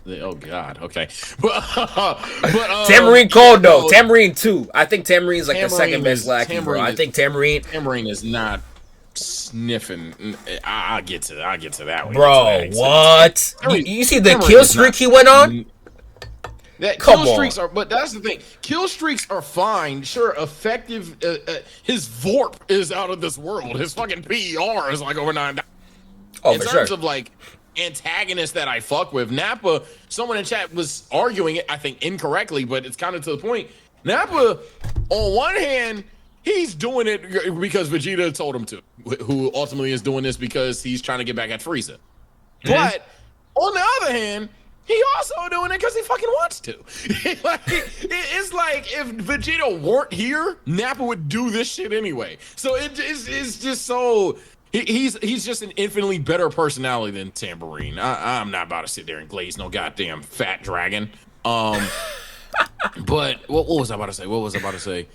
Oh God. Okay. But
Tambourine cold though. Tambourine too. I think Tambourine is like the second best lacking, bro. I think Tambourine
is not sniffing. I'll get to that one.
Bro, what? You see the kill streak he went on?
That kill streaks are, but that's the thing. Kill streaks are fine, sure, effective. His VORP is out of this world. His fucking PER is like over 9. In terms of like antagonists that I fuck with, Nappa. Someone in chat was arguing it, I think incorrectly, but it's kind of to the point. Nappa, on one hand, he's doing it because Vegeta told him to. Who ultimately is doing this because he's trying to get back at Frieza. Mm-hmm. But on the other hand, he also doing it because he fucking wants to. It's like if Vegeta weren't here, Nappa would do this shit anyway. So it's just so he's just an infinitely better personality than Tambourine. I'm not about to sit there and glaze no goddamn fat dragon. But what was I about to say?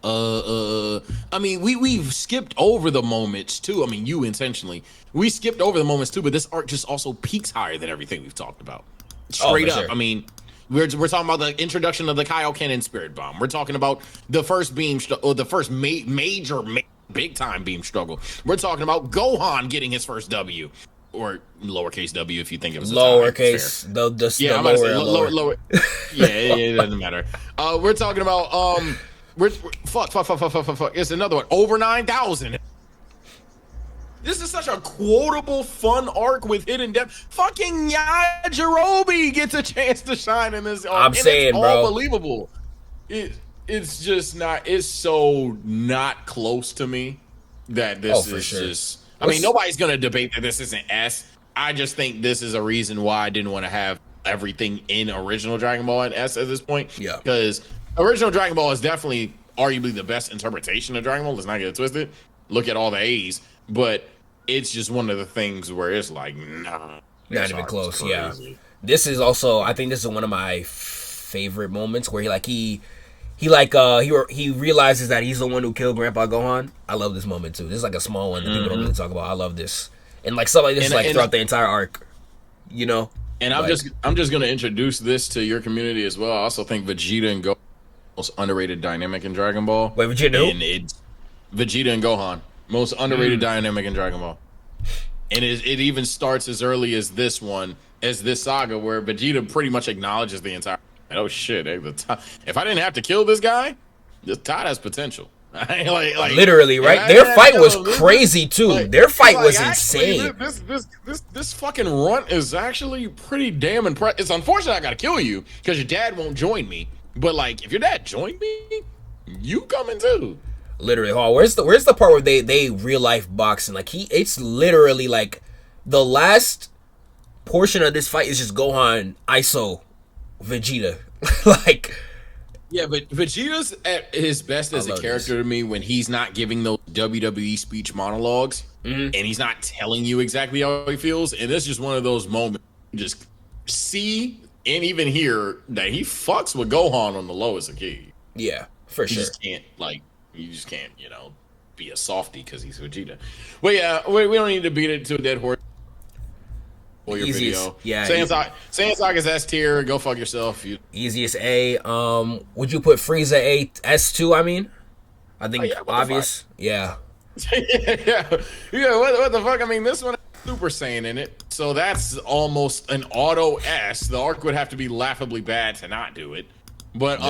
I mean, we've skipped over the moments too. I mean, you intentionally. We skipped over the moments too, but this arc just also peaks higher than everything we've talked about. Straight up. Sure. I mean, we're talking about the introduction of the Kaioken Spirit Bomb. We're talking about the first the first major big time beam struggle. We're talking about Gohan getting his first W, or lowercase w if you think it was
lowercase.
Lower. Yeah, it doesn't matter. We're talking about fuck. It's another one. Over 9,000. This is such a quotable, fun arc with hidden depth. Fucking Yajirobe gets a chance to shine in this arc.
I'm saying,
it's
bro,
unbelievable. It's just not. It's so not close to me that this is just. I mean, nobody's gonna debate that this isn't S. I just think this is a reason why I didn't want to have everything in original Dragon Ball in S at this point.
Yeah,
because original Dragon Ball is definitely arguably the best interpretation of Dragon Ball. Let's not get it twisted. Look at all the A's. But it's just one of the things where it's like, nah.
Not even close, yeah. This is also, I think this is one of my favorite moments where he realizes that he's the one who killed Grandpa Gohan. I love this moment too. This is like a small one that people don't really talk about. I love this. And like stuff like this is like throughout the entire arc. You know?
And I'm just gonna introduce this to your community as well. I also think Vegeta and Gohan are the most underrated dynamic in Dragon Ball.
Wait, Vegeta?
And it's Vegeta and Gohan. Most underrated dynamic in Dragon Ball. And it even starts as early as this saga, where Vegeta pretty much acknowledges the entire. Oh shit! If I didn't have to kill this guy, this Todd has potential. like
literally, right? Their fight was crazy too. Their fight was insane.
This fucking runt is actually pretty damn impressive. It's unfortunate I gotta kill you because your dad won't join me. But like, if your dad joined me, you coming too.
Literally, where's the part where they real life boxing? Like it's literally like the last portion of this fight is just Gohan ISO Vegeta. Like,
yeah, but Vegeta's at his best as a character to me when he's not giving those WWE speech monologues and he's not telling you exactly how he feels. And this is just one of those moments you just see
and even here that he fucks with Gohan on the lowest of key.
Yeah, for sure.
You just can't, be a softie because he's Vegeta. But yeah, we don't need to beat it to a dead horse. For your video.
Yeah.
Saiyan Saga's S tier. Go fuck yourself.
Easiest A. Would you put Frieza A S2? I mean, I think obvious. Yeah.
yeah. What the fuck? I mean, this one has Super Saiyan in it, so that's almost an auto S. The arc would have to be laughably bad to not do it. But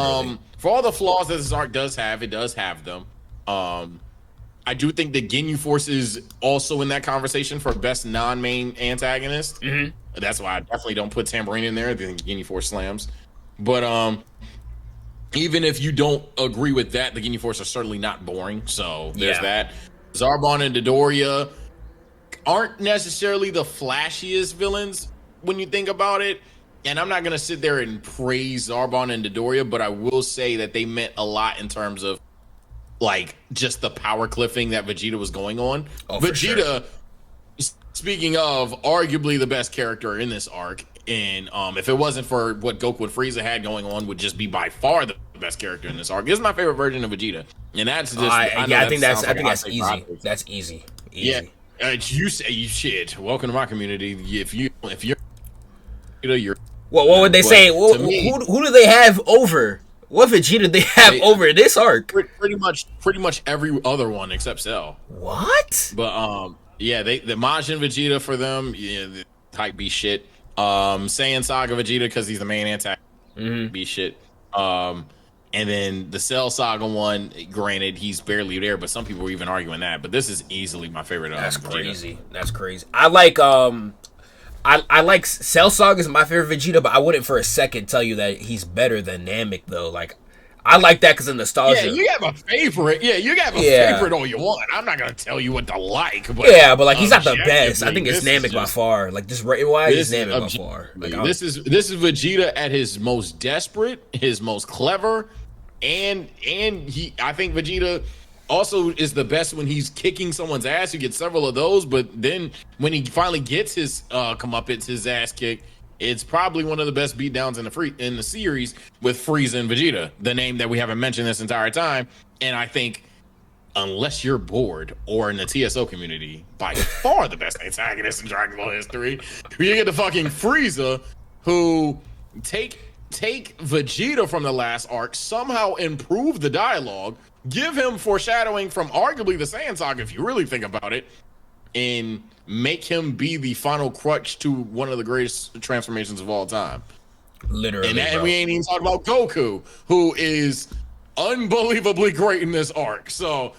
for all the flaws that this arc does have, it does have them. I do think the Ginyu Force is also in that conversation for best non-main antagonist.
Mm-hmm.
That's why I definitely don't put Tambourine in there. I think Ginyu Force slams. But even if you don't agree with that, the Ginyu Force are certainly not boring. So there's that. Zarbon and Dodoria aren't necessarily the flashiest villains when you think about it. And I'm not going to sit there and praise Zarbon and Dodoria, but I will say that they meant a lot in terms of like just the power cliffing that Vegeta was going on. Vegeta, speaking of, arguably the best character in this arc. And if it wasn't for what Goku and Frieza had going on, would just be by far the best character in this arc. This is my favorite version of Vegeta, and that's just.
I think that's easy. That's easy.
Yeah, you say shit. Welcome to my community. If you're, you're.
Well, what would they say? Well, who do they have over? What Vegeta do they have over this arc?
Pretty much every other one except Cell.
What?
But the Majin Vegeta for them, the type B shit. Saiyan Saga Vegeta because he's the main antagonist. B shit. And then the Cell Saga one, granted, he's barely there, but some people were even arguing that. But this is easily my favorite.
That's
Vegeta.
crazy. That's crazy. I like I like Cell Saga is my favorite Vegeta, but I wouldn't for a second tell you that he's better than Namek though. Like, I like that because of nostalgia.
Yeah, you have a favorite. Yeah, you have a favorite all you want. I'm not gonna tell you what to like, but
but like he's not the best. I think it's Namek by far. Like just rating wise, it's Namek by far. Like
this is Vegeta at his most desperate, his most clever, and I think Vegeta also is the best when he's kicking someone's ass. You get several of those, but then when he finally gets his comeuppance, his ass kicked, it's probably one of the best beatdowns in the series with Frieza and Vegeta, the name that we haven't mentioned this entire time. And I think, unless you're bored or in the TSO community, by far the best antagonist in Dragon Ball history, you get the fucking Frieza, who take Vegeta from the last arc, somehow improve the dialogue, give him foreshadowing from arguably the Saiyan Saga, if you really think about it, and make him be the final crutch to one of the greatest transformations of all time.
Literally,
and we ain't even talking about Goku, who is unbelievably great in this arc. So,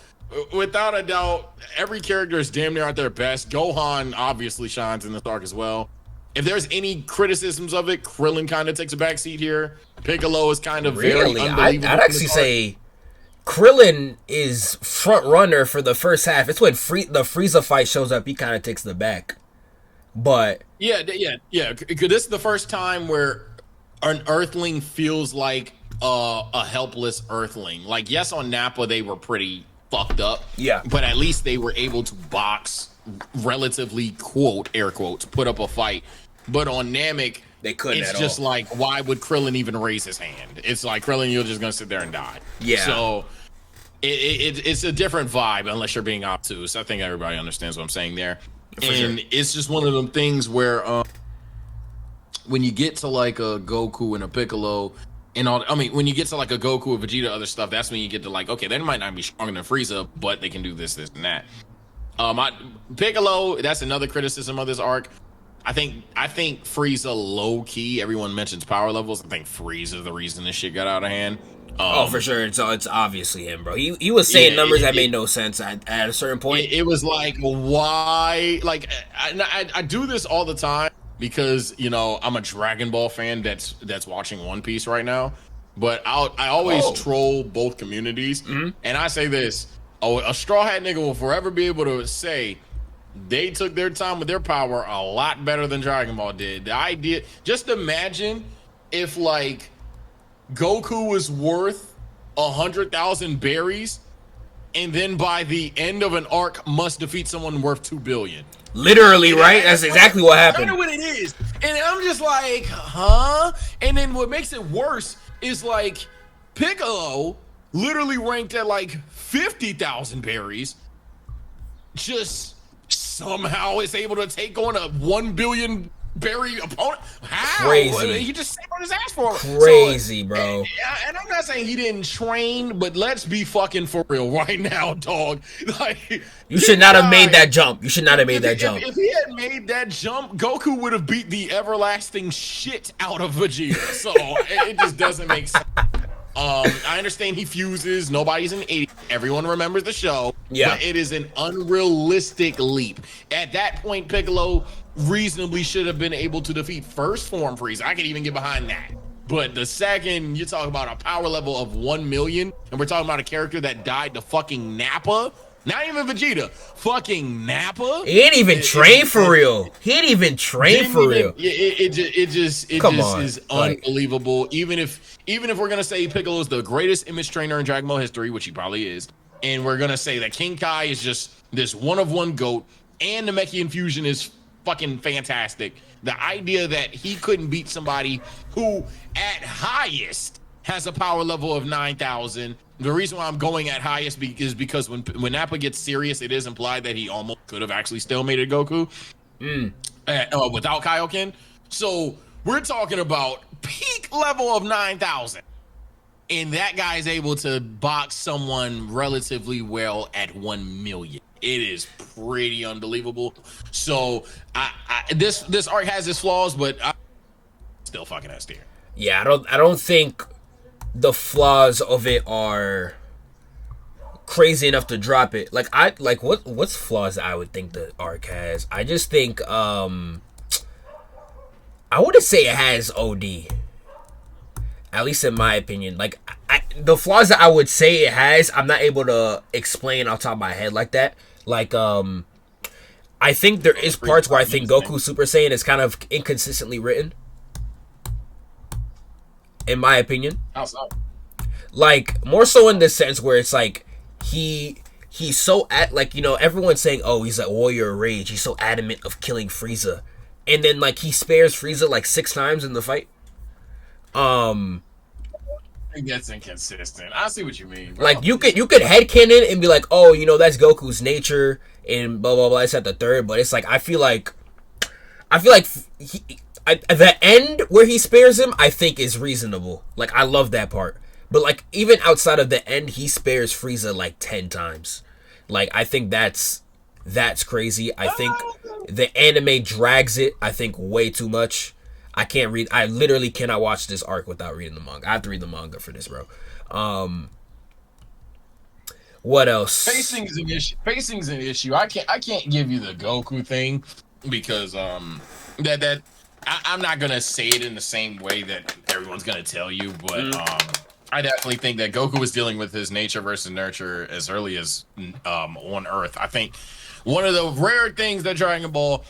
without a doubt, every character is damn near at their best. Gohan obviously shines in this arc as well. If there's any criticisms of it, Krillin kind of takes a backseat here. Piccolo is kind of very unbelievable.
I'd actually say Krillin is front runner for the first half. It's when the Frieza fight shows up, he kind of takes the back. But
yeah. This is the first time where an Earthling feels like a helpless Earthling. Like, yes, on Nappa they were pretty fucked up.
Yeah,
but at least they were able to box, relatively air quotes, put up a fight. But on Namek,
they couldn't.
It's just like, why would Krillin even raise his hand? It's like, Krillin, you're just gonna sit there and die.
Yeah.
So it's a different vibe unless you're being obtuse. I think everybody understands what I'm saying there. It's just one of them things where when you get to like a Goku and a Piccolo and all, I mean, when you get to like a Goku, a Vegeta, other stuff, that's when you get to like, okay, they might not be stronger than Frieza, but they can do this, and that. Piccolo, that's another criticism of this arc. I think Frieza low key. Everyone mentions power levels. I think Frieza the reason this shit got out of hand.
For sure, it's obviously him, bro. He was saying numbers that made no sense at a certain point.
It was like, why? Like, I do this all the time because I'm a Dragon Ball fan that's watching One Piece right now. But I always troll both communities, and I say this: a straw hat nigga will forever be able to say they took their time with their power a lot better than Dragon Ball did. The idea, just imagine if like Goku was worth 100,000 berries
and then by the end of an arc must defeat someone worth 2 billion.
Literally, right? That's exactly what happened.
Kind of what it is. And I'm just like, huh? And then what makes it worse is like Piccolo, literally ranked at like 50,000 berries, just somehow is able to take on a 1 billion berry opponent. How?
Crazy.
He just sat on his ass for
Crazy, bro.
And I'm not saying he didn't train, but let's be fucking for real right now, dog. Like,
you should not have made that jump. You should not have made that jump.
If he had made that jump, Goku would have beat the everlasting shit out of Vegeta. So it just doesn't make sense. I understand he fuses. Nobody's an idiot. Everyone remembers the show.
Yeah.
But it is an unrealistic leap. At that point, Piccolo reasonably should have been able to defeat first form Frieza. I can even get behind that. But the second you talk about a power level of 1 million, and we're talking about a character that died to fucking Nappa, not even Vegeta, fucking Nappa.
He ain't even train for real. He ain't even train for real.
It just is unbelievable. Even if we're gonna say Piccolo is the greatest image trainer in Dragon Ball history, which he probably is, and we're gonna say that King Kai is just this one-of-one GOAT, and the Namekian fusion is fucking fantastic. The idea that he couldn't beat somebody who at highest has a power level of 9,000. The reason why I'm going at highest is because when Nappa gets serious, it is implied that he almost could have actually stalemated Goku without Kaioken. So we're talking about peak level of 9,000. And that guy is able to box someone relatively well at 1 million. It is pretty unbelievable. So this arc has its flaws, but I still fucking S tier.
Yeah, I don't think the flaws of it are crazy enough to drop it. What's flaws I would think the arc has? I just think I wouldn't say it has OD. At least in my opinion. Like the flaws that I would say it has, I'm not able to explain off the top of my head like that. Like I think there is parts where I think Goku Super Saiyan is kind of inconsistently written. In my opinion. Like more so in the sense where it's like he's so everyone's saying, oh, he's like warrior of rage, he's so adamant of killing Frieza, and then like he spares Frieza like 6 times in the fight.
I think that's inconsistent. I see what you mean, bro.
Like you could headcanon and be like, oh, that's Goku's nature and blah blah blah. It's at the third, but it's like I feel like the end where he spares him, I think is reasonable. Like I love that part. But like even outside of the end, he spares Frieza like 10 times. Like I think that's crazy. I think the anime drags it, I think, way too much. I literally cannot watch this arc without reading the manga. I have to read the manga for this, bro. What else?
Pacing's an issue. I can't give you the Goku thing because I'm not gonna say it in the same way that everyone's gonna tell you, but I definitely think that Goku was dealing with his nature versus nurture as early as on Earth. I think one of the rare things that Dragon Ball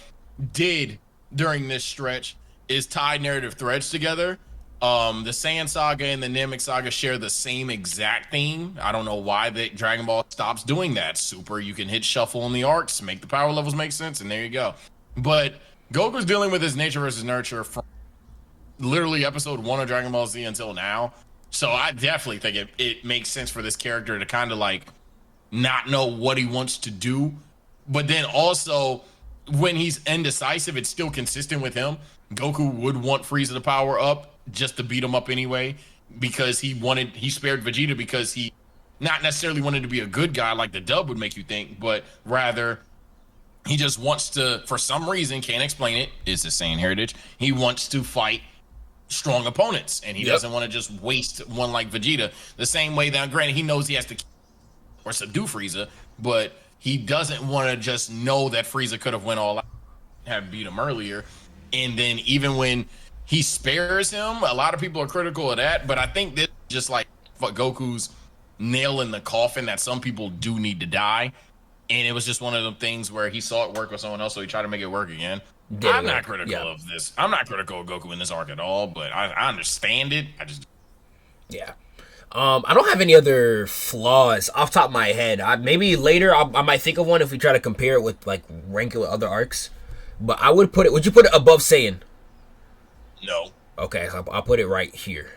did during this stretch is tie narrative threads together. The Saiyan Saga and the Namek Saga share the same exact theme. I don't know why Dragon Ball stops doing that. Super, you can hit shuffle on the arcs, make the power levels make sense, and there you go. But Goku's dealing with his nature versus nurture from literally episode 1 of Dragon Ball Z until now. So I definitely think it makes sense for this character to kind of like not know what he wants to do. But then also when he's indecisive, it's still consistent with him. Goku would want Frieza to power up just to beat him up anyway, because he spared Vegeta because he not necessarily wanted to be a good guy like the dub would make you think, but rather he just wants to, for some reason, can't explain it, it's the Saiyan heritage, he wants to fight strong opponents, and he doesn't want to just waste one like Vegeta. The same way that, granted, he knows he has to or subdue Frieza, but he doesn't want to just know that Frieza could have went all out, have beat him earlier. And then even when he spares him, a lot of people are critical of that, but I think this is just like Goku's nail in the coffin that some people do need to die. And it was just one of them things where he saw it work with someone else, so he tried to make it work again. I'm not critical of this. I'm not critical of Goku in this arc at all, but I understand it.
I don't have any other flaws off top of my head. Maybe later I might think of one if we try to compare it with like rank it with other arcs. But I would put it. Would you put it above Saiyan?
No.
Okay, so I'll put it right here.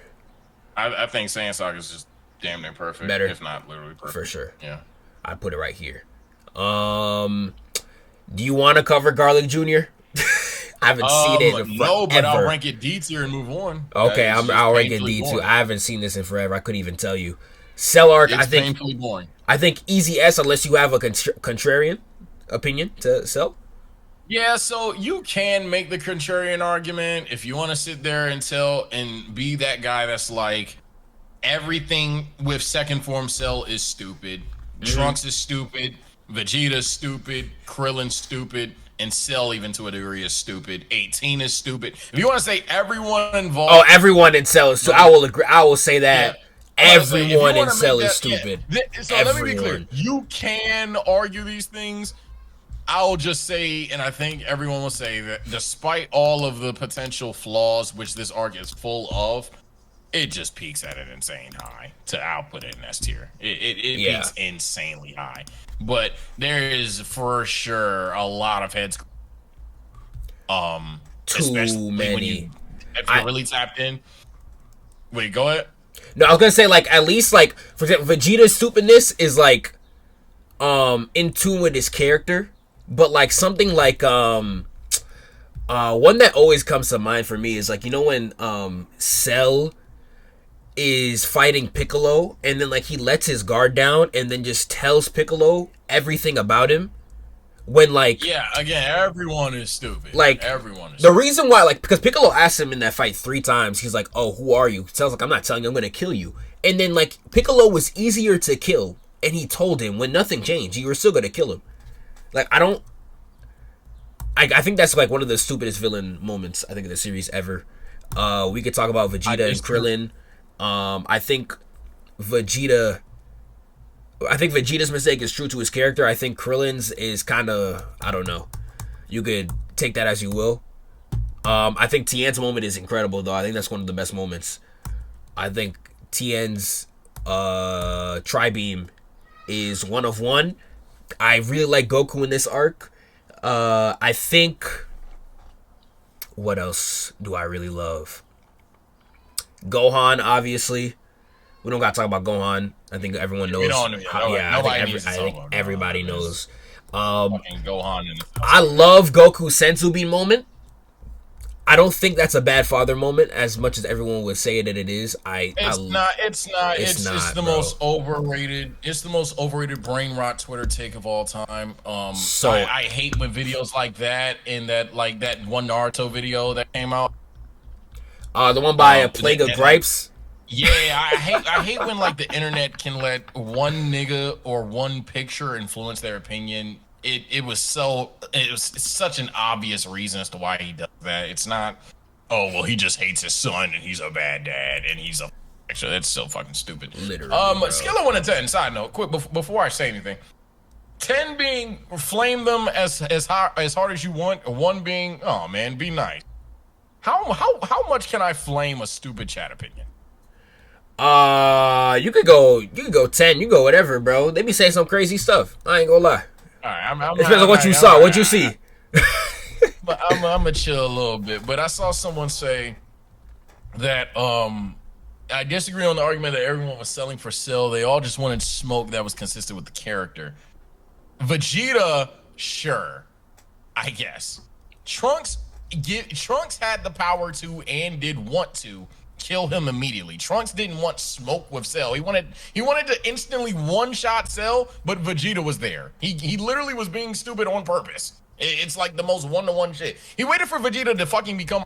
I think Saiyan Saga is just damn near perfect.
Better,
if not literally perfect.
For sure.
Yeah.
I'd put it right here. Do you want to cover Garlic Jr.? I haven't seen it in forever.
No, but I'll rank it D tier and move on.
Okay, I'll rank it D tier. I haven't seen this in forever. I couldn't even tell you. Cell arc,
I think painfully boring.
I think easy S unless you have a contrarian opinion to Cell.
Yeah, so you can make the contrarian argument if you want to sit there and be that guy that's like everything with second form Cell is stupid. Trunks is stupid. Vegeta's stupid. Krillin's stupid. And Cell, even to a degree, is stupid. 18 is stupid. If you want to say everyone involved...
Oh, everyone in Cell is stupid. I will agree. I will say that. Yeah. Everyone in Cell is stupid.
Yeah. So let me be clear. You can argue these things. I'll just say, and I think everyone will say that despite all of the potential flaws which this arc is full of, it just peaks at an insane high. I'll put it in S tier. It peaks insanely high. But there is for sure a lot of heads.
Too many.
If you're really tapped in. Wait, go ahead.
No, I was gonna say like at least like for example, Vegeta's stupidness is like in tune with his character, but like something like one that always comes to mind for me is like when Cell is fighting Piccolo and then like he lets his guard down and then just tells Piccolo everything about him when like
again everyone is stupid.
Like
everyone is
the reason why like because Piccolo asked him in that fight 3 times, he's like, oh, who are you? Cell's like, I'm not telling you, I'm gonna kill you. And then like Piccolo was easier to kill and he told him when nothing changed you were still gonna kill him. Like I think that's like one of the stupidest villain moments I think of the series ever. We could talk about Vegeta and Krillin. I think Vegeta's mistake is true to his character. I think Krillin's is kind of, I don't know. You could take that as you will. I think Tien's moment is incredible, though. I think that's one of the best moments. I think Tien's Tri-Beam is one of one. I really like Goku in this arc. I think... What else do I really love? Gohan, obviously. We don't gotta talk about Gohan. I think everyone knows. I think everybody knows.
Gohan.
I love Goku's Senzu Bean moment. I don't think that's a bad father moment as much as everyone would say that it is. It's the most overrated. It's the most overrated brain rot Twitter take of all time. I hate when videos like that and that one Naruto video that came out. The one by a Plague of Gripes.
Yeah, I hate when like the internet can let one nigga or one picture influence their opinion. It was such an obvious reason as to why he does that. It's not, oh well, he just hates his son and he's a bad dad and he's a. Actually, that's so fucking stupid.
Literally.
Scale of 1 to 10. Side note, quick before I say anything. 10 being flame them as hard as you want. 1 being, oh man, be nice. How much can I flame a stupid chat opinion?
You could go 10. You go whatever, bro. They be saying some crazy stuff. I ain't gonna lie.
All right,
it depends on what you saw. What'd you see?
But I'm gonna chill a little bit. But I saw someone say that I disagree on the argument that everyone was selling for Cell. They all just wanted smoke that was consistent with the character. Vegeta, sure, I guess. Trunks had the power to and did want to kill him immediately. Trunks didn't want smoke with Cell. He wanted to instantly one-shot Cell, but Vegeta was there. He literally was being stupid on purpose. It's like the most one-to-one shit. He waited for Vegeta to fucking become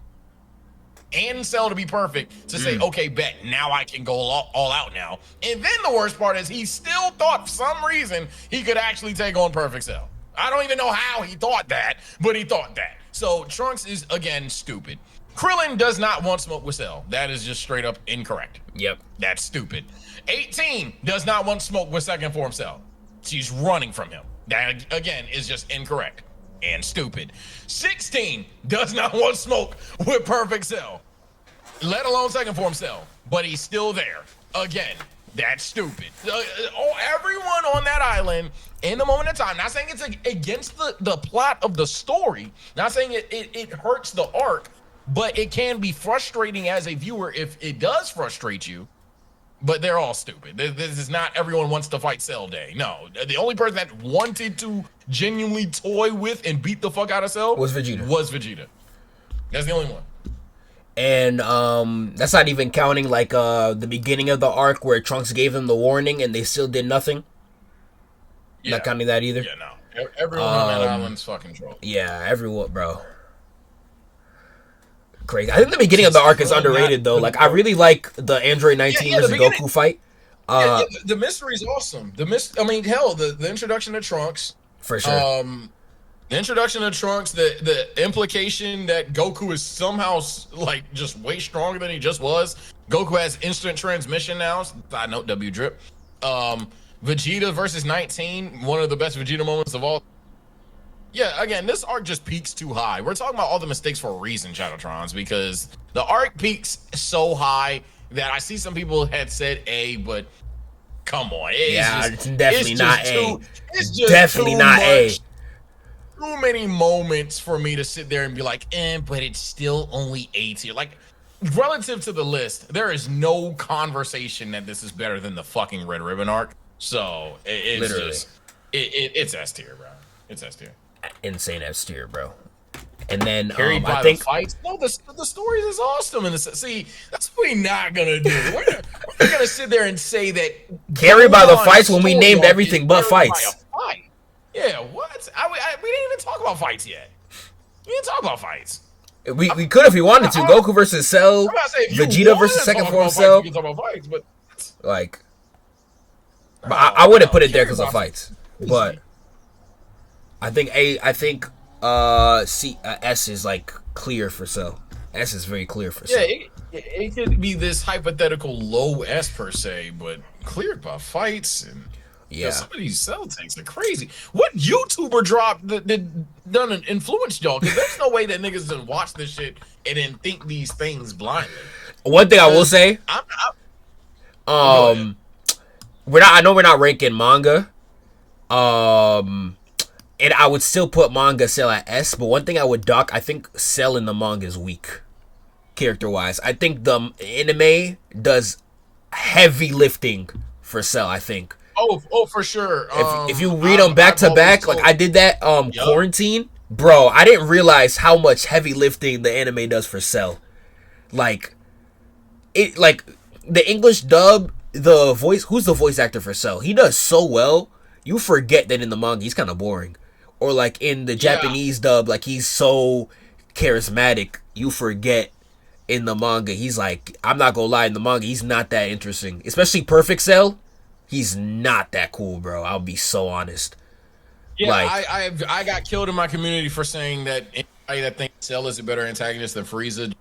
and Cell to be perfect to say, okay, bet, now I can go all out now. And then the worst part is he still thought for some reason he could actually take on perfect Cell. I don't even know how he thought that, but he thought that. So Trunks is, again, stupid. Krillin does not want smoke with Cell. That is just straight up incorrect.
Yep.
That's stupid. 18 does not want smoke with second form Cell. She's running from him. That, again, is just incorrect and stupid. 16 does not want smoke with perfect Cell, let alone second form Cell, but he's still there. Again, That's stupid. Everyone on that island in the moment of time, not saying it's against the plot of the story, not saying it hurts the arc, but it can be frustrating as a viewer if it does frustrate you. But they're all stupid. This is not everyone wants to fight Cell Day. No, the only person that wanted to genuinely toy with and beat the fuck out of Cell
was Vegeta.
That's the only one.
And that's not even counting like the beginning of the arc where Trunks gave them the warning and they still did nothing. Yeah. Not counting that either.
Yeah, no. Everyone on that island's fucking troll.
Yeah, everyone, bro. Crazy. I think the beginning of the arc is underrated though. Like I really like the Android 19 versus Goku fight.
The mystery is awesome. I mean, hell, the introduction to Trunks.
For sure.
The introduction of Trunks, the implication that Goku is somehow like just way stronger than he just was. Goku has instant transmission now. Side note, W drip. Vegeta versus 19, one of the best Vegeta moments of all. Yeah, again, this arc just peaks too high. We're talking about all the mistakes for a reason, Shadowtrons, because the arc peaks so high that I see some people had said A, but come on.
It's definitely not A. It's just definitely not A.
Too many moments for me to sit there and be like, but it's still only A tier. Like, relative to the list, there is no conversation that this is better than the fucking Red Ribbon arc. So it's literally just it's S tier, bro. It's S tier.
Insane S tier, bro. And then
I think the fights. No, the stories is awesome. And see, that's what we're not gonna do. We're not gonna sit there and say that
carried by the fights when we named everything but fights.
Yeah, what? We didn't even talk about fights yet. We didn't talk about fights.
We could if we wanted to. Goku versus Cell, Vegeta versus second form Cell.
We can talk about fights, but
like, but I wouldn't put it there because of fights. But I think S is like clear for Cell. S is very clear for Cell.
Yeah, it could be this hypothetical low S per se, but cleared by fights and. Yeah, some of these Cell takes are crazy. What YouTuber dropped that done an influence y'all? Because there's no way that niggas done watch this shit and then think these things blindly.
One thing I will say, I know we're not ranking manga, and I would still put manga Cell at S. But one thing I would dock, I think Cell in the manga is weak, character wise. I think the anime does heavy lifting for Cell. I think.
Oh, for sure.
If you read them back to back, like I did that quarantine, bro, I didn't realize how much heavy lifting the anime does for Cell. Like the English dub, the voice, who's the voice actor for Cell? He does so well, you forget that in the manga he's kind of boring. Or like in the Japanese dub, like he's so charismatic, you forget in the manga he's like, I'm not gonna lie, in the manga he's not that interesting. Especially Perfect Cell. He's not that cool, bro. I'll be so honest.
Yeah, like, I got killed in my community for saying that anybody that thinks Cell is a better antagonist than Frieza,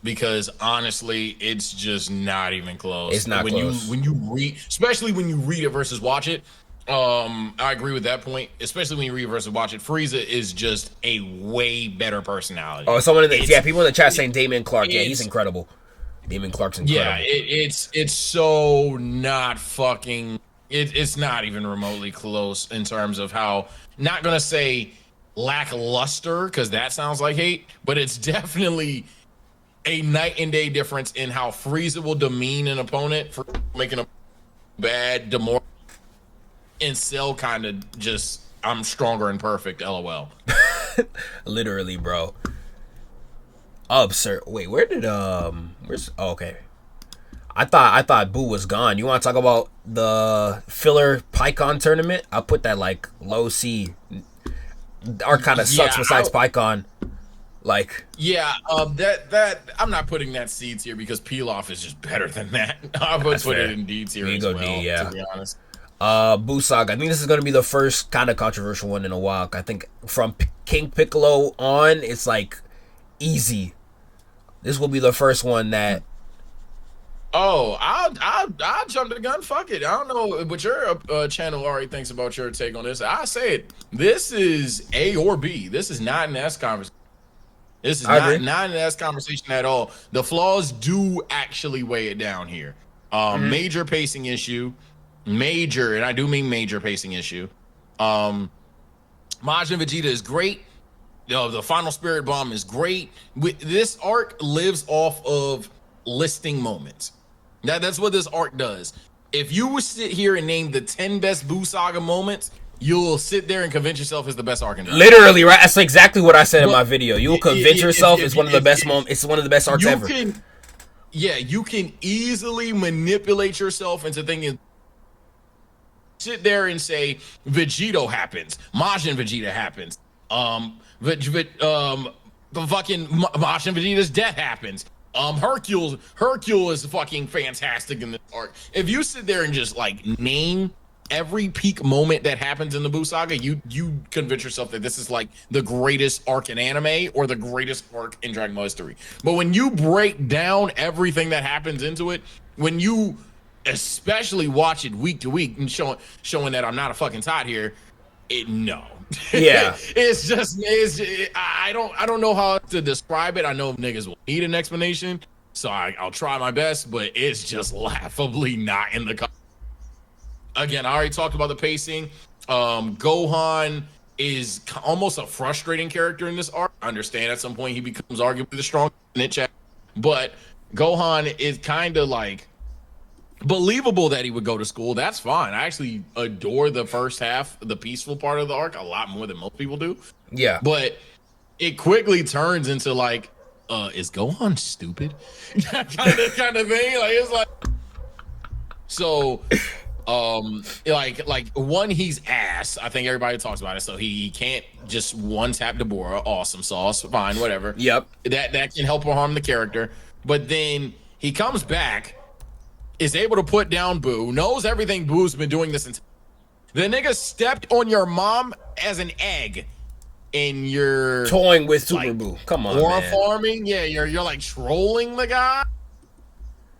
because honestly, it's just not even close.
It's not close.
When you read, especially when you read it versus watch it. I agree with that point. Especially when you read it versus watch it. Frieza is just a way better personality.
Oh, someone in the people in the chat saying Damon Clark. Yeah, he's incredible. Damon Clark's incredible.
Yeah, it's so not fucking. It's not even remotely close in terms of how. Not gonna say lackluster because that sounds like hate, but it's definitely a night and day difference in how Frieza will demean an opponent for making a bad demoralize, and Cell kind of just I'm stronger and perfect. LOL.
Literally, bro. Absurd. Wait, where did where's okay. I thought Buu was gone. You want to talk about the filler PyCon tournament? I'll put that like low C. Our kind of sucks besides PyCon. Like
that I'm not putting that C tier because Pilaf is just better than that. I would put it in D tier as well. D, to be honest.
Buu Saga. I think this is gonna be the first kind of controversial one in a while. I think from King Piccolo on, it's like easy. This will be the first one that.
Oh, I'll jump the gun. Fuck it. I don't know what your channel already thinks about your take on this. I say it. This is A or B. This is not an S conversation. This is
I
not
agree.
an ass conversation at all. The flaws do actually weigh it down here. Major pacing issue, major, and I do mean major pacing issue. Majin Vegeta is great. The final spirit bomb is great. This arc lives off of listing moments. That's what this arc does. If you would sit here and name the 10 best Buu Saga moments, you'll sit there and convince yourself it's the best arc in Dragon Ball.
Literally, right? That's exactly what I said in my video. You will convince yourself it's one of the best moments. It's one of the best arcs ever.
You can easily manipulate yourself into thinking. Sit there and say Vegito happens, Majin Vegeta happens, the fucking Majin Vegeta's death happens. Hercule is fucking fantastic in this arc. If you sit there and just like name every peak moment that happens in the Buu Saga, you convince yourself that this is like the greatest arc in anime or the greatest arc in Dragon Ball history. But when you break down everything that happens into it, when you especially watch it week to week and showing that I'm not a fucking tot here, no.
Yeah.
I don't know how to describe it. I know niggas will need an explanation, so I'll try my best, but it's just laughably not in the. Again, I already talked about the pacing. Gohan is almost a frustrating character in this arc. I understand at some point he becomes arguably the strongest in it chat, but Gohan is kind of like believable that he would go to school. That's fine. I actually adore the first half, the peaceful part of the arc, a lot more than most people do.
Yeah.
But it quickly turns into like, is Gohan stupid? kind of thing. Like it's like so like one, he's ass. I think everybody talks about it. So he can't just one tap Deborah. Awesome sauce. Fine, whatever.
Yep.
That can help or harm the character. But then he comes back, is able to put down Buu, knows everything Boo's been doing this entire. The nigga stepped on your mom as an egg, and you're
toying with Super
like,
Buu. Come on,
or
man.
farming. Yeah, you're like trolling the guy.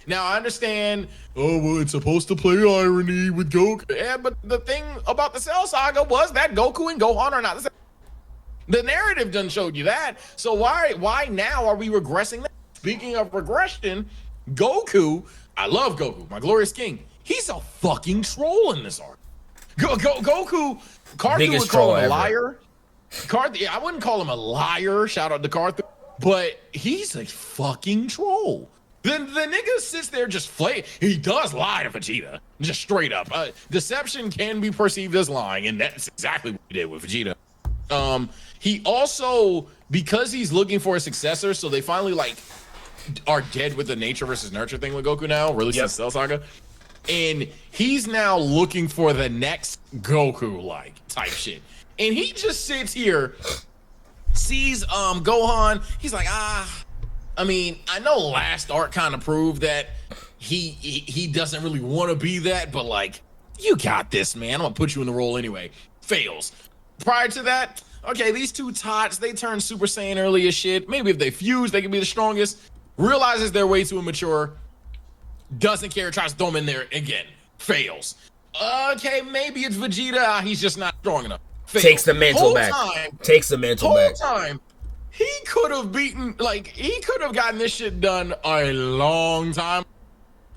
Now I understand. Oh well, it's supposed to play irony with Goku. Yeah, but the thing about the Cell Saga was that Goku and Gohan are not the same. The narrative done showed you that. So why now are we regressing that? Speaking of regression, Goku. I love Goku, my glorious king. He's a fucking troll in this arc. Goku, Carthu would call him a liar. I wouldn't call him a liar. Shout out to Carthu, but he's a fucking troll. Then the nigga sits there just he does lie to Vegeta, just straight up. Deception can be perceived as lying, and that's exactly what he did with Vegeta. He also, because he's looking for a successor, so they finally like are dead with the nature versus nurture thing with Goku now, really since Cell Saga. And he's now looking for the next Goku-like type shit. And he just sits here, sees Gohan, he's like, I mean, I know last arc kind of proved that he doesn't really want to be that, but like, you got this, man. I'm gonna put you in the role anyway. Fails. Prior to that, okay, these two tots, they turn Super Saiyan early as shit. Maybe if they fuse, they can be the strongest. Realizes they're way too immature, doesn't care, tries to throw him in there again, fails. Okay, maybe it's Vegeta, he's just not strong enough. Fails.
Takes the mantle back. Takes the mantle back.
Whole time, he could have gotten this shit done a long time.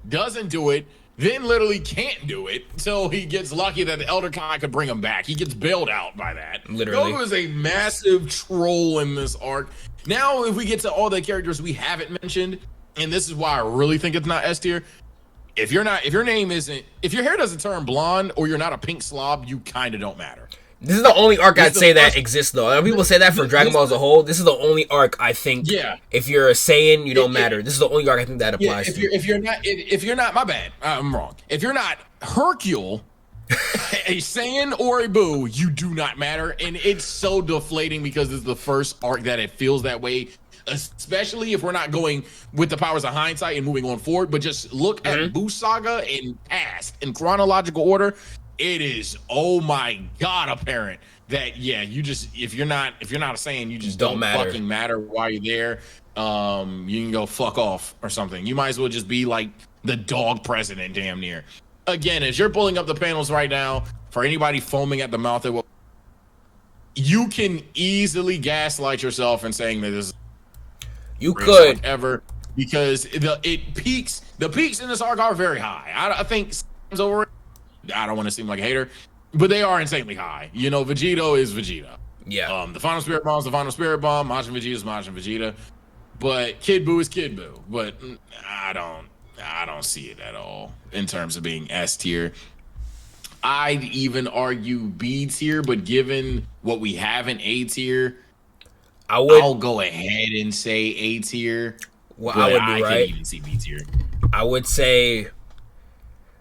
Doesn't do it, then literally can't do it until he gets lucky that the Elder Kai could bring him back. He gets bailed out by that.
Literally.
Goku is a massive troll in this arc. Now, if we get to all the characters we haven't mentioned, and this is why I really think it's not S tier. If your hair doesn't turn blonde or you're not a pink slob, you kind of don't matter.
This is the only arc I'd say that exists, though. Other people say that for Dragon Ball as a whole. This is the only arc I think.
Yeah. If
you're a Saiyan, you don't matter. This is the only arc I think that applies to.
If you're not, my bad, I'm wrong. If you're not Hercule, a Saiyan or a Buu, you do not matter, and it's so deflating because it's the first arc that it feels that way. Especially if we're not going with the powers of hindsight and moving on forward, but just look at Buu Saga in past in chronological order. It is, oh my god, apparent that you just if you're not a Saiyan, you just don't fucking matter while you're there. You can go fuck off or something. You might as well just be like the dog president, damn near. Again, as you're pulling up the panels right now, for anybody foaming at the mouth, you can easily gaslight yourself and saying that this is
You could
ever, because the peaks in this arc are very high. I think over. I don't want to seem like a hater, but they are insanely high. You know, Vegito is Vegeta.
Yeah.
The final Spirit Bomb is the final Spirit Bomb. Majin Vegeta is Majin Vegeta. But Kid Buu is Kid Buu. But I don't see it at all in terms of being S tier. I'd even argue B tier, but given what we have in A tier, I'll go ahead and say A tier.
Well, I would be right.
Could even see B tier.
I would say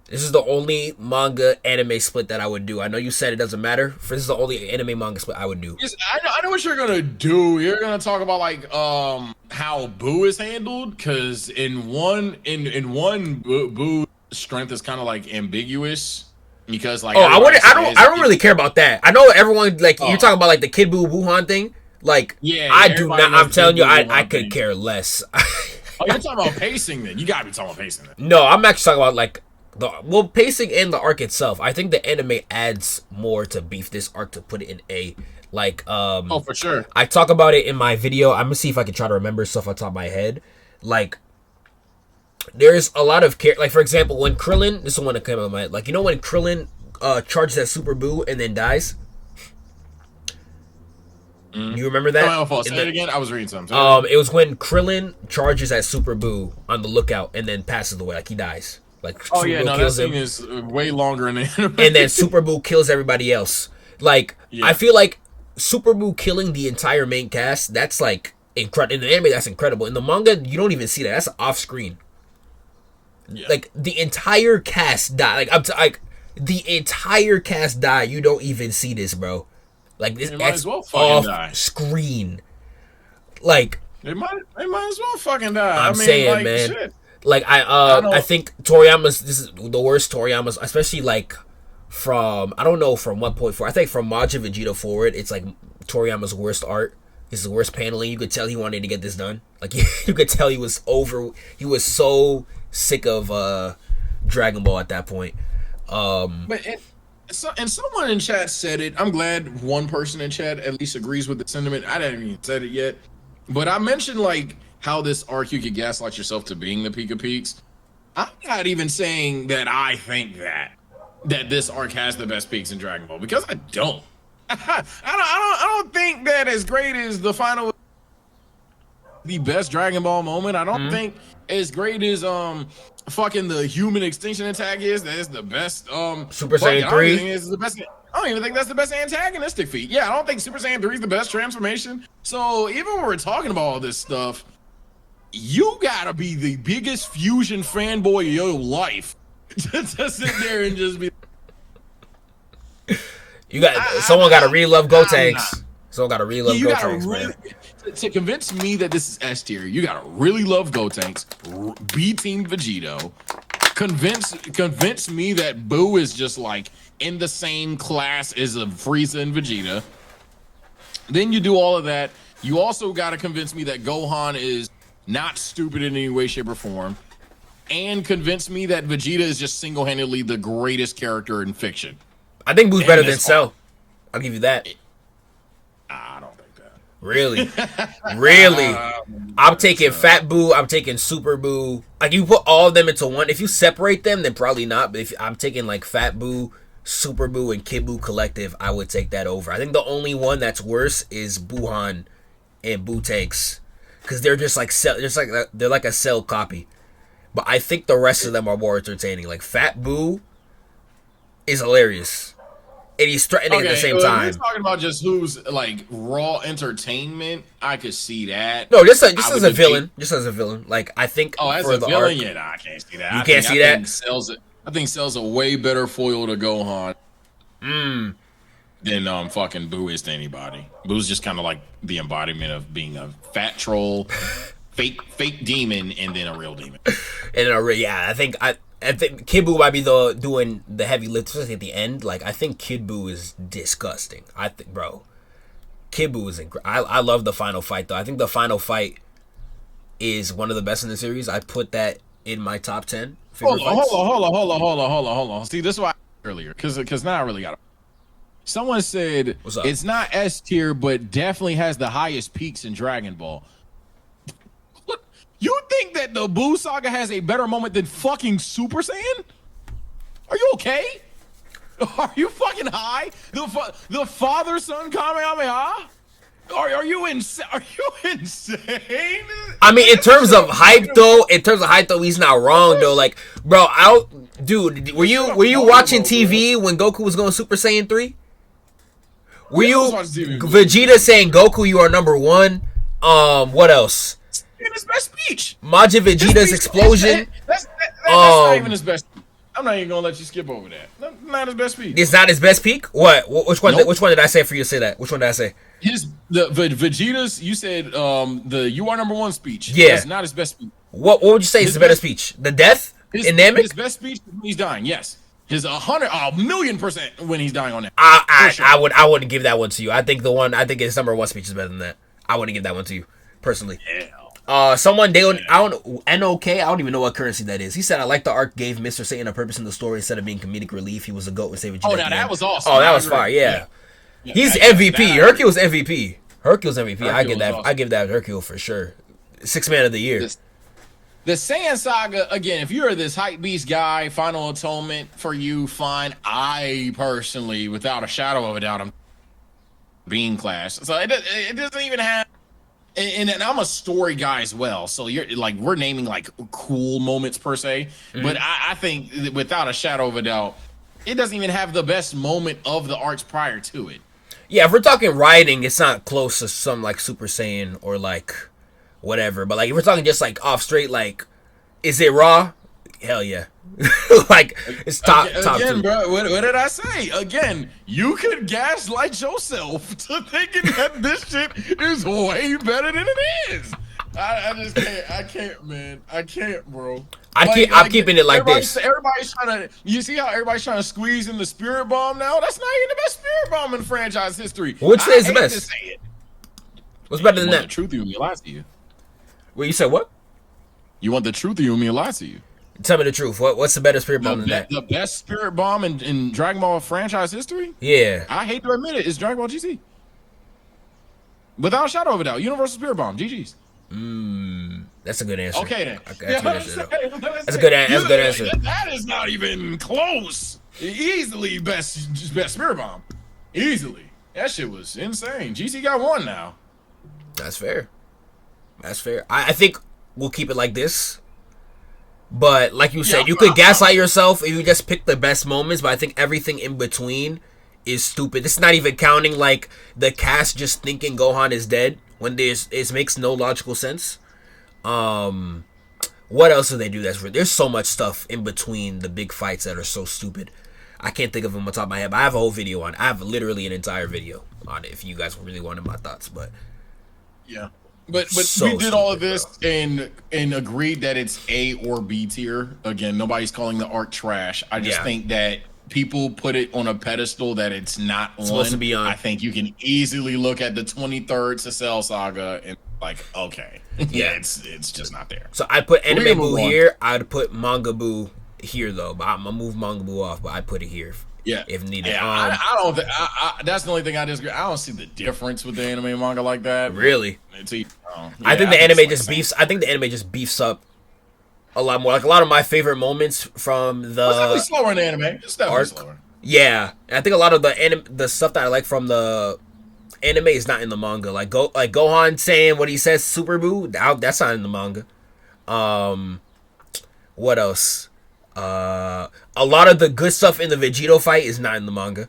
this is the only manga anime split that I would do. I know you said it doesn't matter. This is the only anime manga split I would do.
Yes, I know what you're gonna do. You're gonna talk about like how Buu is handled, because in one Buu's strength is kind of like ambiguous. Because like
I don't really care about that. I know everyone like you're talking about like the Kid Buu Wuhan thing. Like I do not. I'm telling you, I could care less.
Oh, you're talking about pacing then? You gotta be talking about pacing then.
No, I'm actually talking about like pacing and the arc itself. I think the anime adds more to beef this arc to put it in A. Like
oh, for sure.
I talk about it in my video. I'm gonna see if I can try to remember stuff on top of my head. Like there's a lot of like for example when Krillin, this is the one that came out of my head. Like you know when Krillin charges at Super Buu and then dies. You remember that?
Say it again. I was reading something.
It was when Krillin charges at Super Buu on the lookout and then passes away, like he dies. Like
Super Buu kills him. Is way longer in the anime.
And then Super Buu kills everybody else. Like I feel like Super Buu killing the entire main cast, that's like incredible. In the anime, that's incredible. In the manga, you don't even see that. That's off screen. Yeah. Like the entire cast die. Like the entire cast die. You don't even see this, bro. Like this,
might as well
off
die.
Screen. Like
they might as well fucking die.
I'm saying, like, man. Shit. Like I think Toriyama's. This is the worst Toriyama's, especially like from I don't know from what point forward. I think from Majin Vegeta forward, it's like Toriyama's worst art. His worst paneling. You could tell he wanted to get this done. Like you could tell he was over. He was so sick of Dragon Ball at that point.
And someone in chat said it. I'm glad one person in chat at least agrees with the sentiment. I didn't even said it yet, but I mentioned like how this arc you could gaslight yourself to being the peak of peaks. I'm not even saying that I think that this arc has the best peaks in Dragon Ball, because I don't. I don't think that as great as the final, the best Dragon Ball moment. I don't think as great as fucking the human extinction attack is. That is the best.
Super Saiyan 3
is the best. I don't even think that's the best antagonistic feat. Yeah, I don't think Super Saiyan 3 is the best transformation. So even when we're talking about all this stuff, you gotta be the biggest fusion fanboy of your life to sit there and just be.
You got someone got to really love Gotenks. Someone got to really love Gotenks, man.
To convince me that this is S tier, you gotta really love Gotenks, be Team Vegito, convince me that Buu is just like in the same class as a Frieza and Vegeta. Then you do all of that. You also gotta convince me that Gohan is not stupid in any way, shape, or form, and convince me that Vegeta is just single-handedly the greatest character in fiction.
I think Buu's better than Cell. I'll give you that.
I don't think that.
Really? Really? I'm taking Fat Buu. I'm taking Super Buu. Like, you put all of them into one. If you separate them, then probably not. But if I'm taking, like, Fat Buu, Super Buu, and Kid Buu Collective, I would take that over. I think the only one that's worse is Buuhan and Buu Tanks. Because they're just like Cell. They're like a Cell copy. But I think the rest of them are more entertaining. Like, Fat Buu is hilarious. And he's threatening at the same time.
If you're talking about just who's like raw entertainment, I could see that.
No, just as a villain. Just as a villain. Like I think
as
for
a
the
villain,
arc,
yeah, nah, I can't see that.
You can't see that?
I think Cell's a way better foil to Gohan than fucking Buu is to anybody. Buu's just kind of like the embodiment of being a fat troll, fake demon, and then a real demon.
I think Kid Buu might be doing the heavy lift, especially at the end. Like, I think Kid Buu is disgusting. I think, bro, Kid Buu is incredible. I love the final fight, though. I think the final fight is one of the best in the series. I put that in my top 10 favorite fights.
Hold on. See, this is why I said earlier, because now I really got it. Someone said it's not S tier, but definitely has the highest peaks in Dragon Ball. You think that the Buu Saga has a better moment than fucking Super Saiyan? Are you okay? Are you fucking high? The father-son Kamehameha? Are you insane? Are you insane?
I mean, in terms of hype though, he's not wrong though. Like, bro, dude, were you watching TV when Goku was going Super Saiyan 3? Were you Vegeta saying, Goku, you are number one? What else?
In his best speech.
Majin Vegeta's explosion.
That's not even his best speech. I'm not even gonna let you skip over that. Not his best speech.
It's not his best peak? What? Which one?
Nope.
Which one did I say for you to say that? Which one did I say?
Vegeta's. You said the "You Are Number One" speech.
Yeah,
that's not his best speech.
What would you say is the better speech? The death in Namek?
His best speech is when he's dying. Yes, his 100,000,000% when he's dying on that.
I wouldn't give that one to you. I think his number one speech is better than that. I wouldn't give that one to you personally. Someone NOK, I don't even know what currency that is. He said, I like the arc gave Mr. Satan a purpose in the story instead of being comedic relief. He was a goat and saved Vegeta.
Oh, now that was awesome.
Oh, that was fire. Yeah. He's MVP. Hercule's MVP. I give that Hercule for sure. 6th man of the year.
The Saiyan Saga, again, if you're this hype beast guy, Final Atonement for you, fine. I personally, without a shadow of a doubt, I'm Beam Clash. So it doesn't even have. And I'm a story guy as well, so you're like we're naming like cool moments per se, but I think without a shadow of a doubt, it doesn't even have the best moment of the arcs prior to it.
Yeah, if we're talking writing, it's not close to some like Super Saiyan or like whatever. But like if we're talking just like off straight, like is it raw? Hell yeah. Like it's top
again,
two.
Bro, what did I say? Again, you could gaslight yourself to thinking that this shit is way better than it is. I just can't. I can't, man. I can't, bro.
I'm keeping it like this.
Everybody's trying to. You see how everybody's trying to squeeze in the Spirit Bomb now? That's not even the best Spirit Bomb in franchise history.
Which is the best? What's better than that?
The truth, you want me to lie to you?
Wait, you said what?
You want the truth, or you want me to lie to you?
Tell me the truth. What's the better Spirit Bomb than that?
The best Spirit Bomb in Dragon Ball franchise history?
Yeah.
I hate to admit it, it's Dragon Ball GT. Without a shadow of a doubt, Universal Spirit Bomb, GG's.
That's a good answer.
Okay then.
That's a good answer.
That is not even close. Easily best Spirit Bomb. Easily. That shit was insane. GT got one now.
That's fair. I think we'll keep it like this. But like you said, you could gaslight yourself if you just pick the best moments, but I think everything in between is stupid. It's not even counting like the cast just thinking Gohan is dead when it makes no logical sense. What else do they do there's so much stuff in between the big fights that are so stupid. I can't think of them on top of my head, but I have a whole video on it. I have literally an entire video on it if you guys really wanted my thoughts, but
yeah. But
so
we did all of this and agreed that it's A or B tier. Again, nobody's calling the arc trash. I just think that people put it on a pedestal that it's not
supposed to be on.
I think you can easily look at the 23rd Cell Saga and like, okay, yeah, it's just not there.
So I put Anime Buu here. I'd put Manga Buu here though, but I'm gonna move Manga Buu off. But I put it here.
Yeah,
if needed.
Yeah, I don't think that's the only thing I disagree. I don't see the difference with the anime and manga like that.
Really?
I
think the anime just beefs. I think the anime just beefs up a lot more. Like a lot of my favorite moments from the.
It's definitely slower in the anime. It's definitely slower.
Yeah, I think a lot of the stuff that I like from the anime is not in the manga. Like Gohan saying what he says, Super Buu. That's not in the manga. What else? A lot of the good stuff in the Vegito fight is not in the manga.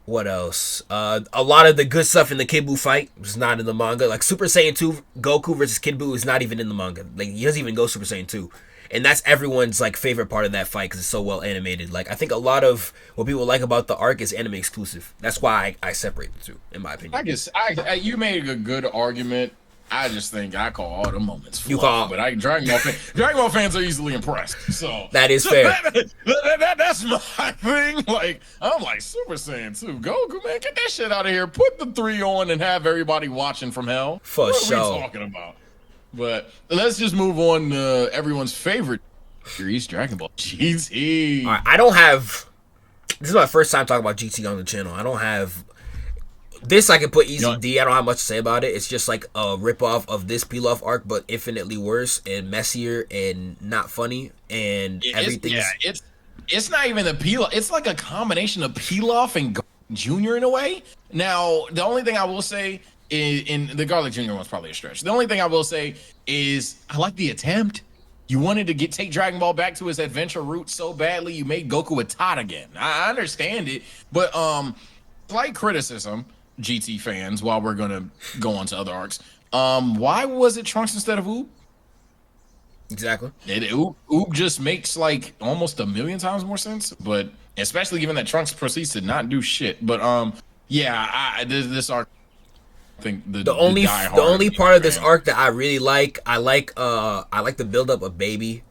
What else? A lot of the good stuff in the Kid Buu fight is not in the manga. Like Super Saiyan 2 Goku versus Kid Buu is not even in the manga. Like he doesn't even go Super Saiyan 2. And that's everyone's like favorite part of that fight because it's so well animated. Like I think a lot of what people like about the arc is anime exclusive. That's why I separate the two, in my opinion.
I guess you made a good argument. I just think I call all the moments fluff,
you call,
but Dragon Ball fans are easily impressed. So
that is fair.
That's my thing. Like I'm like Super Saiyan 2, Goku, man, get that shit out of here. Put the 3 on and have everybody watching from hell.
For sure.
What are we talking about? But let's just move on to everyone's favorite series, Dragon Ball GT.
All right, I don't have. This is my first time talking about GT on the channel. I don't have This I can put easy
You know,
D. I don't have much to say about it. It's just like a ripoff of this Pilaf arc, but infinitely worse and messier and not funny and everything.
Yeah, it's not even the Pilaf. It's like a combination of Pilaf and Junior in a way. Now, the only thing I will say is, in the Garlic Junior one's probably a stretch. The only thing I will say is I like the attempt. You wanted to take Dragon Ball back to his adventure route so badly, you made Goku a tot again. I understand it, but slight criticism, GT fans, while we're gonna go on to other arcs. Why was it Trunks instead of Oob?
Exactly.
Oob just makes like almost 1,000,000 times more sense, but especially given that Trunks proceeds to not do shit. But yeah, this arc. I think the
only part of this arc that I really like, I like the build up of Baby.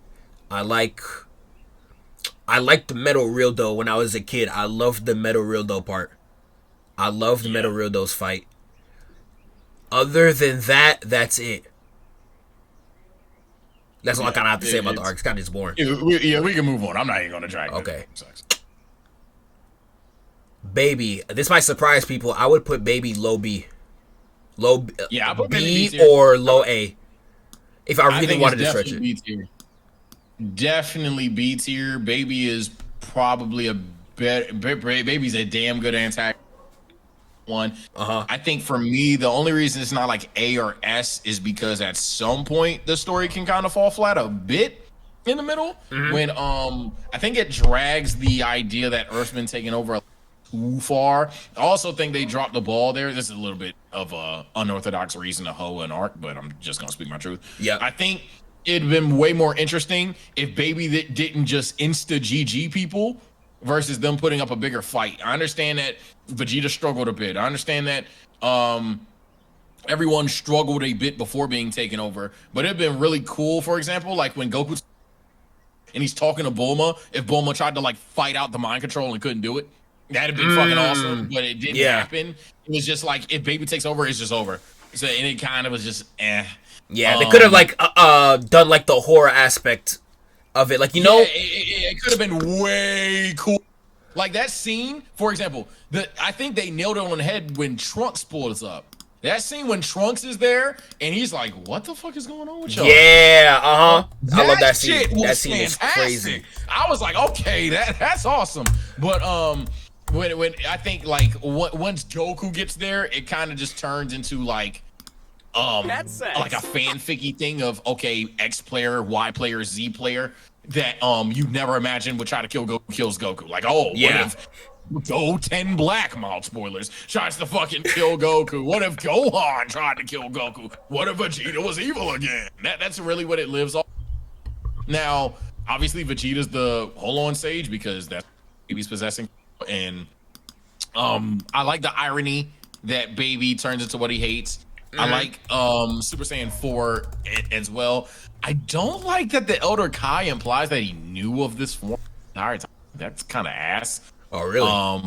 I like the Metal Rildo when I was a kid. I loved the Metal Rildo part. I love the Metal Rildo's fight. Other than that, that's it. That's all I kind of have to say about the arc. It's kind of just boring.
We can move on. I'm not even going to drag it.
Okay. Baby. This might surprise people. I would put Baby low B. Low
I put
B or low A. If I really wanted to stretch it.
B-tier. Definitely B tier. Baby is probably a better. Baby's a damn good antagonist. One. I think for me, the only reason it's not like A or S is because at some point the story can kind of fall flat a bit in the middle when I think it drags the idea that Earth's been taken over too far. I also think they dropped the ball there. This is a little bit of a unorthodox reason to hoe an arc, but I'm just gonna speak my truth.
Yeah,
I think it'd been way more interesting if Baby that didn't just insta GG people versus them putting up a bigger fight. I understand that Vegeta struggled a bit. I understand that everyone struggled a bit before being taken over, but it'd been really cool, for example, like when Goku and he's talking to Bulma, if Bulma tried to like fight out the mind control and couldn't do it, that'd have been fucking awesome, but it didn't happen. It was just like, if Baby takes over, it's just over. So, and it kind of was just
Yeah, they could have like done like the horror aspect of it, like, you know,
it could have been way cool. Like that scene, for example, I think they nailed it on the head when Trunks pulled us up. That scene when Trunks is there and he's like, "What the fuck is going on with y'all?"
Yeah, I love that scene. That scene is
fantastic.
crazy.
I was like, "Okay, that's awesome." But when I think like once Goku gets there, it kind of just turns into like like a fanficky thing of, okay, X player, Y player, Z player that you never imagined would try to kill Goku kills Goku. Like, what if Goten Black, mild spoilers, tries to fucking kill Goku? What if Gohan tried to kill Goku? What if Vegeta was evil again? That's really what it lives on. Now, obviously Vegeta's the hold on sage because that's Baby's possessing, and I like the irony that Baby turns into what he hates. I like Super Saiyan 4 as well. I don't like that the Elder Kai implies that he knew of this form the entire time. That's kind of ass.
Oh, really?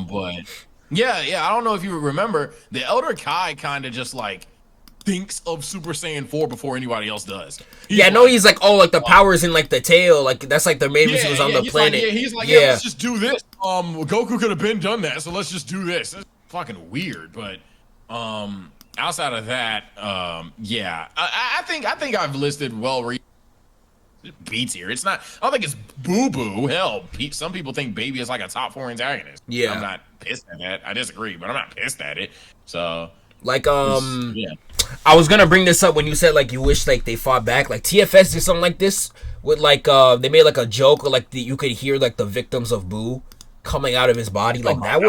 But yeah, I don't know if you remember, the Elder Kai kind of just like thinks of Super Saiyan 4 before anybody else does.
I know he's like, like the power's in like the tail, like that's like the main reason he was on the planet.
He's like, let's just do this. Goku could have been done that, so let's just do this. It's fucking weird, but outside of that, I think I've listed B tier. It's not. I don't think it's Boo Boo. Hell, some people think Baby is like a top 4 antagonist.
Yeah,
I'm not pissed at that. I disagree, but I'm not pissed at it. So
like, I was gonna bring this up when you said like you wish like they fought back. Like TFS did something like this with like they made like a joke or like you could hear like the victims of Boo coming out of his body. Like that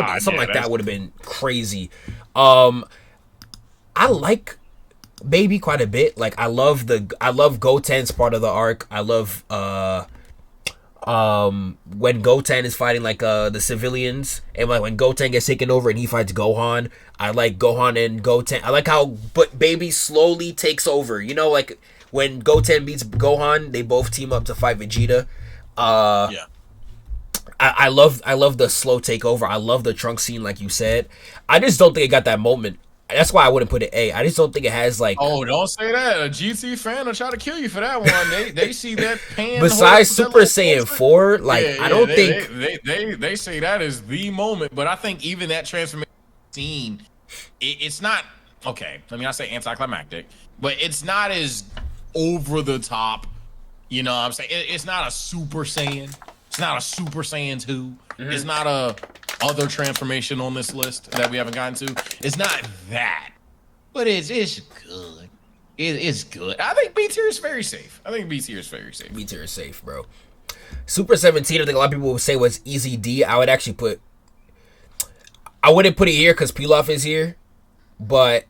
would have been crazy. I like Baby quite a bit. Like I love Goten's part of the arc. I love when Goten is fighting like the civilians, and like when Goten gets taken over and he fights Gohan. I like Gohan and Goten. I like how Baby slowly takes over. You know, like when Goten beats Gohan, they both team up to fight Vegeta. I love the slow takeover. I love the Trunks scene, like you said. I just don't think it got that moment. That's why I wouldn't put it A. I just don't think it has like.
Oh, don't say that. A GT fan will try to kill you for that one. They see that pan.
Besides Super Saiyan 4, like I don't think
they say that is the moment. But I think even that transformation scene it's not okay. Let me not say anticlimactic, but it's not as over the top. You know what I'm saying? It's not a Super Saiyan. It's not a Super Saiyan 2. It's not a other transformation on this list that we haven't gotten to. It's not that, but it's good. It's good. I think B tier is very safe. B tier is
safe, bro. Super 17, I think a lot of people would say was easy D. I wouldn't put it here because Pilaf is here, but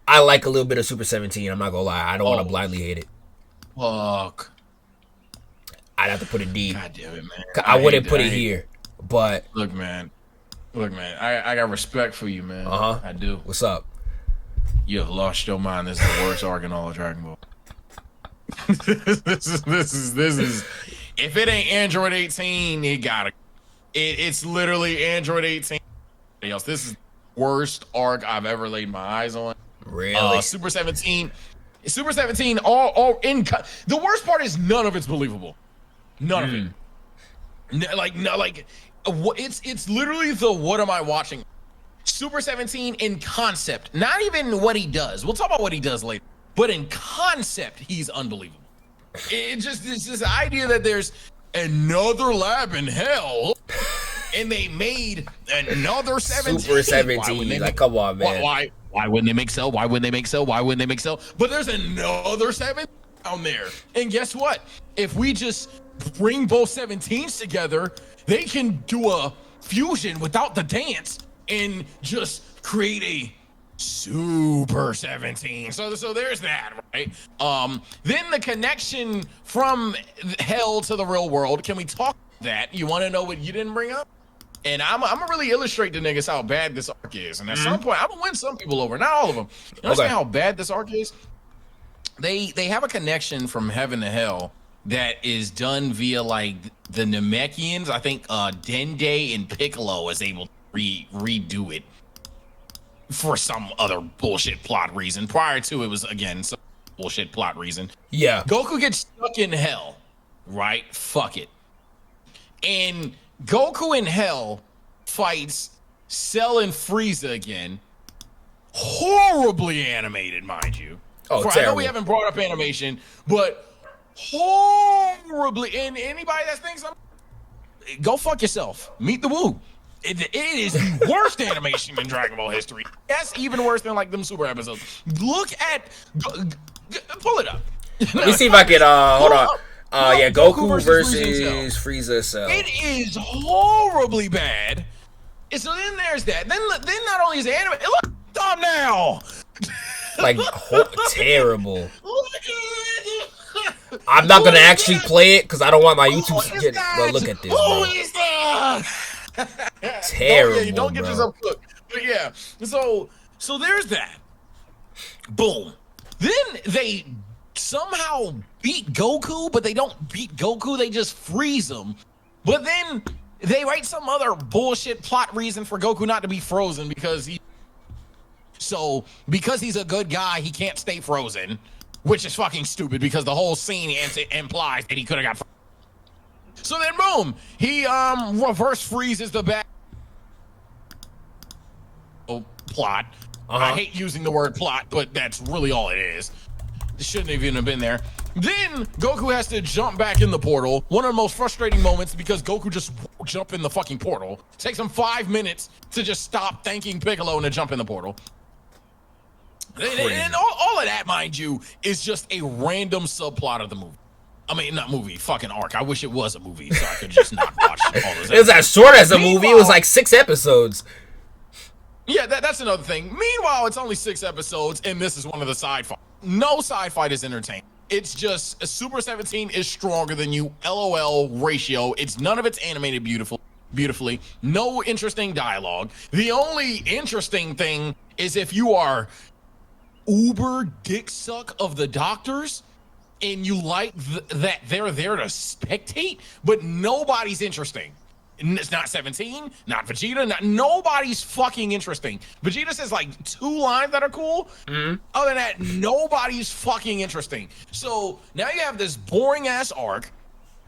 I like a little bit of Super 17. I'm not gonna lie. I don't want to blindly hate it.
Fuck.
I'd have to put it D.
God damn it, man.
I wouldn't put it here, but
look, man. I got respect for you, man. I do.
What's up?
You have lost your mind. This is the worst arc in all of Dragon Ball. this is. If it ain't Android 18, it gotta. It's literally Android 18. Else, this is the worst arc I've ever laid my eyes on.
Really?
Super 17. Super 17. All in. The worst part is none of it's believable. None of it. It's literally the what am I watching? Super 17 in concept, not even what he does. We'll talk about what he does later. But in concept, he's unbelievable. It's this idea that there's another lab in hell, and they made another 17.
Super 17. Like, come on, man.
Why wouldn't they make Cell? Why wouldn't they make Cell? Why wouldn't they make Cell? But there's another 7 down there. And guess what? If we just bring both 17s together, they can do a fusion without the dance and just create a Super 17. So there's that, right? Then the connection from hell to the real world. Can we talk about that? You want to know what you didn't bring up? And I'm gonna really illustrate to niggas how bad this arc is. And at some point, I'm gonna win some people over, not all of them. You understand how bad this arc is? They have a connection from heaven to hell that is done via like the Namekians. I think Dende and Piccolo is able to redo it for some other bullshit plot reason. Prior to it was again some bullshit plot reason.
Yeah.
Goku gets stuck in hell, right? Fuck it. And Goku in hell fights Cell and Frieza again. Horribly animated, mind you.
Oh, terrible.
I know we haven't brought up animation, but horribly. And anybody that thinks go fuck yourself. Meet the Woo. It is the worst animation in Dragon Ball history. That's even worse than like them Super episodes. Look at, pull it up.
Let me see if I can. Hold on. Yeah, Goku versus Frieza Cell.
It is horribly bad. And so then there's that. Then not only is it animated, look at now.
Like terrible. I'm not gonna actually play it because I don't want my YouTube to get. Well, look at this.
Who is that?
Terrible.
Don't get yourself cooked. But yeah, so there's that. Boom. Then they somehow beat Goku, but they don't beat Goku. They just freeze him. But then they write some other bullshit plot reason for Goku not to be frozen because he's a good guy, he can't stay frozen, which is fucking stupid because the whole scene implies that he could have got frozen. So then, boom, he reverse freezes the bad plot. I hate using the word plot, but that's really all it is. It shouldn't have even been there. Then Goku has to jump back in the portal. One of the most frustrating moments because Goku just won't jump in the fucking portal. It takes him 5 minutes to just stop thanking Piccolo and to jump in the portal. And all of that, mind you, is just a random subplot of the movie. I mean, not movie, fucking arc. I wish it was a movie so I could just not watch all those episodes.
It was as short as a movie. It was like 6 episodes.
Yeah, that's another thing. Meanwhile, it's only 6 episodes, and this is one of the side fights. No side fight is entertaining. It's just Super 17 is stronger than you. LOL ratio. It's none of it's animated beautifully. No interesting dialogue. The only interesting thing is if you are uber dick suck of the doctors and you like that they're there to spectate, but nobody's interesting. It's not 17, not Vegeta, nobody's fucking interesting. Vegeta says like 2 lines that are cool. Other than that, nobody's fucking interesting. So now you have this boring ass arc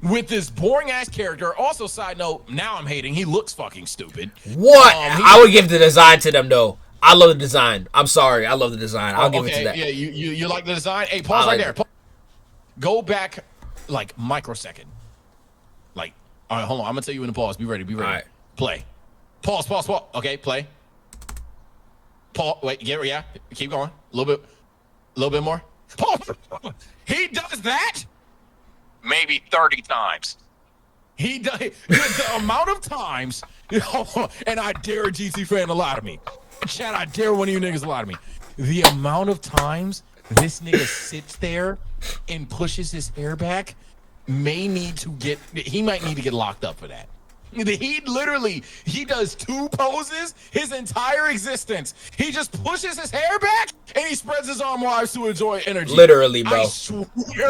with this boring ass character. Also, side note, now I'm hating. He looks fucking stupid.
What? I would give the design to them though. I love the design. I'm sorry, I love the design. I'll give it to that.
Yeah, you like the design? Hey, pause right there. Go back like microsecond. Like, all right, hold on. I'm gonna tell you when to pause. Be ready. Be ready.
All right.
Play. Pause. Okay, play. Pause. Wait. Yeah. Keep going. A little bit more. Pause. He does that maybe 30 times. He does the amount of times. And I dare a GT fan to lie to me. Chad, I dare one of you niggas to lie to me. The amount of times this nigga sits there and pushes his hair back he might need to get locked up for that. He does 2 poses his entire existence. He just pushes his hair back and he spreads his arm wide to enjoy energy.
Literally, bro.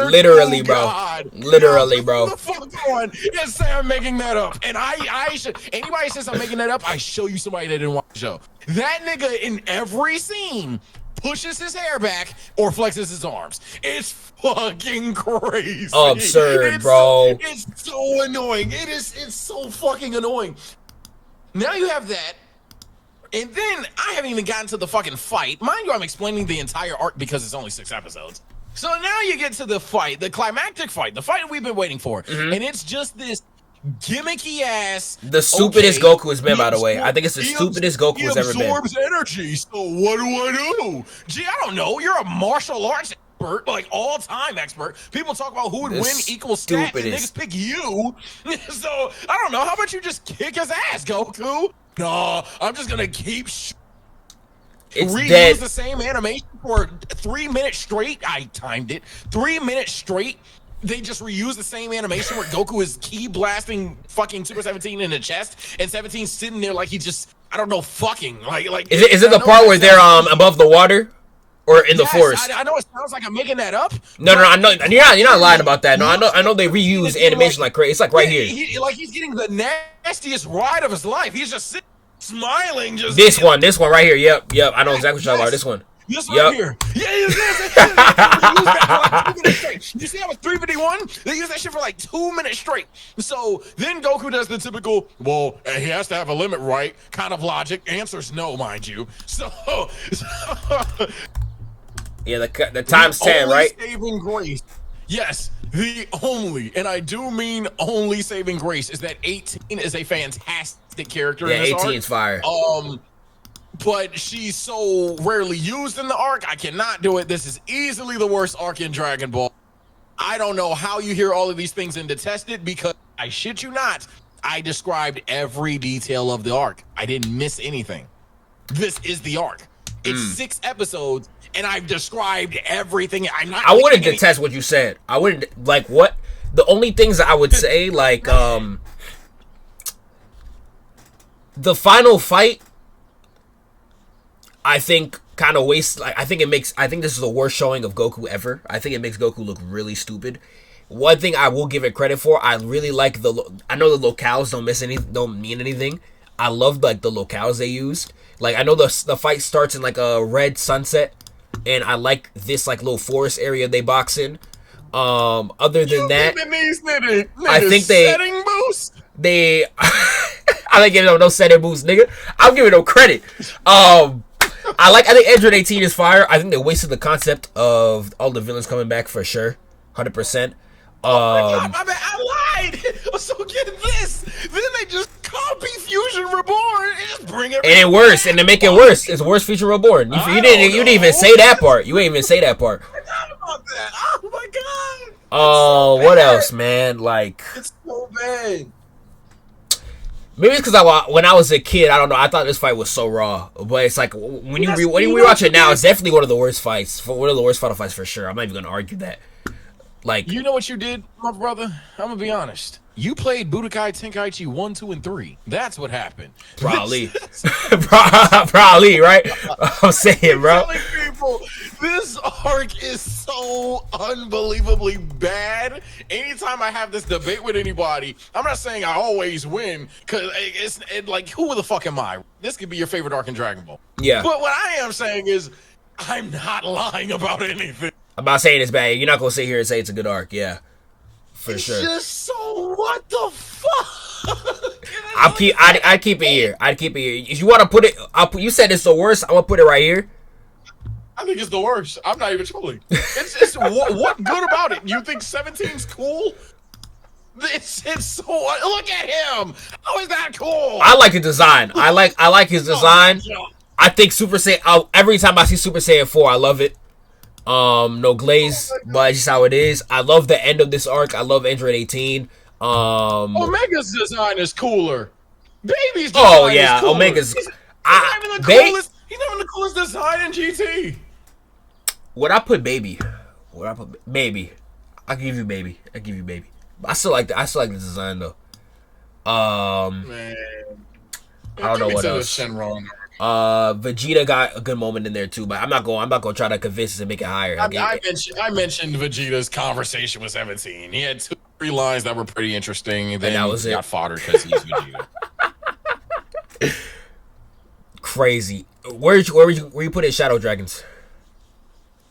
Literally, bro. Literally, bro.
What the fuck on? Yes, sir, I'm making that up. And I should. Anybody says I'm making that up, I show you somebody that didn't watch the show. That nigga in every scene pushes his hair back or flexes his arms. It's fucking crazy.
Absurd, bro.
It's so annoying. It's so fucking annoying. Now you have that. And then I haven't even gotten to the fucking fight. Mind you, I'm explaining the entire arc because it's only 6 episodes. So now you get to the fight, the climactic fight, the fight we've been waiting for. Mm-hmm. And it's just this gimmicky ass.
The stupidest Goku has been, by the way. I think it's the stupidest Goku has ever been.
He absorbs energy, so what do I do? Gee, I don't know. You're a martial arts expert, like all-time expert. People talk about who would win equals stats, and niggas pick you. So, I don't know. How about you just kick his ass, Goku? No, I'm just gonna keep reuse the same animation for 3 minutes straight. I timed it. 3 minutes straight. They just reuse the same animation where Goku is key blasting fucking Super 17 in the chest, and 17's sitting there like he just, I don't know, fucking like.
Is it the part where they're above the water, or in the forest?
I know it sounds like I'm making that up.
No, I know you're not lying about that. No, I know they reuse animation like crazy. It's like right here.
He's getting the nastiest ride of his life. He's just sitting, smiling. Just
this one right here. Yep. I know exactly what you're talking about. This one.
This right here. Yeah. You see how it's 351? They use that shit for like 2 minutes straight. So then Goku does the typical, well, he has to have a limit, right? Kind of logic. Answer's no, mind you. So
yeah, the times 10, right?
Saving grace. Yes, the only, and I do mean only saving grace, is that 18 is a fantastic character.
Yeah,
in this
18 is fire.
But she's so rarely used in the arc, I cannot do it. This is easily the worst arc in Dragon Ball. I don't know how you hear all of these things and detest it, because I shit you not, I described every detail of the arc. I didn't miss anything. This is the arc. It's 6 episodes, and I've described everything.
I wouldn't detest what you said. I wouldn't, like, what? The only things I would say, like, the final fight, I think kind of wastes. Like, I think this is the worst showing of Goku ever. I think it makes Goku look really stupid. One thing I will give it credit for, I really like I know the locales don't mean anything. I love like the locales they used. Like, I know the fight starts in like a red sunset, and I like this like little forest area they box in. Other than that, I think setting boost. I ain't giving no setting boost, nigga. I'm giving no credit. I think Android 18 is fire. I think they wasted the concept of all the villains coming back for sure, 100%.
Oh my God, my bad, I lied. So get this. Then they just copy Fusion Reborn and just bring it.
And it worse, and they make it worse. It's worse Fusion Reborn. You didn't even say that part. You ain't even say that part.
I forgot about that. Oh my God.
Oh, what else, man? Like,
it's so bad.
Maybe it's because when I was a kid, I don't know, I thought this fight was so raw. But it's like, when you rewatch it now, it's definitely one of the worst fights. One of the worst final fights for sure. I'm not even going to argue that. Like,
you know what you did, my brother? I'm going to be honest. You played Budokai Tenkaichi 1, 2, and 3. That's what happened.
Probably. Probably, right? I'm saying, bro.
I'm telling people, this arc is so unbelievably bad. Anytime I have this debate with anybody, I'm not saying I always win, because it's like, who the fuck am I? This could be your favorite arc in Dragon Ball.
Yeah.
But what I am saying is, I'm not lying about anything.
I'm not saying it's bad. You're not going to sit here and say it's a good arc. Yeah. For
it's
sure.
just so what the fuck?
I'd keep it here. I'd keep it here. If you want to put it, you said it's the worst. I'm gonna put it right here.
I think it's the worst. I'm not even trolling. It's what good about it? You think 17's cool? It's so look at him. How is that cool?
I like the design. I like his design. I think Super Saiyan. Every time I see Super Saiyan 4, I love it. No glaze, but it's just how it is. I love the end of this arc. I love Android 18.
Omega's design is cooler. Baby's design is cooler.
Omega's.
He's not even the coolest design in GT.
Would I put Baby? Baby? I give you Baby. I still like the design though.
Man.
I don't know what else. Vegeta got a good moment in there too, but I'm not gonna try to convince us and make it higher.
I mentioned Vegeta's conversation with 17. He had 2-3 lines that were pretty interesting, and then that was got fodder because he's Vegeta.
Crazy. Where you put in Shadow Dragons?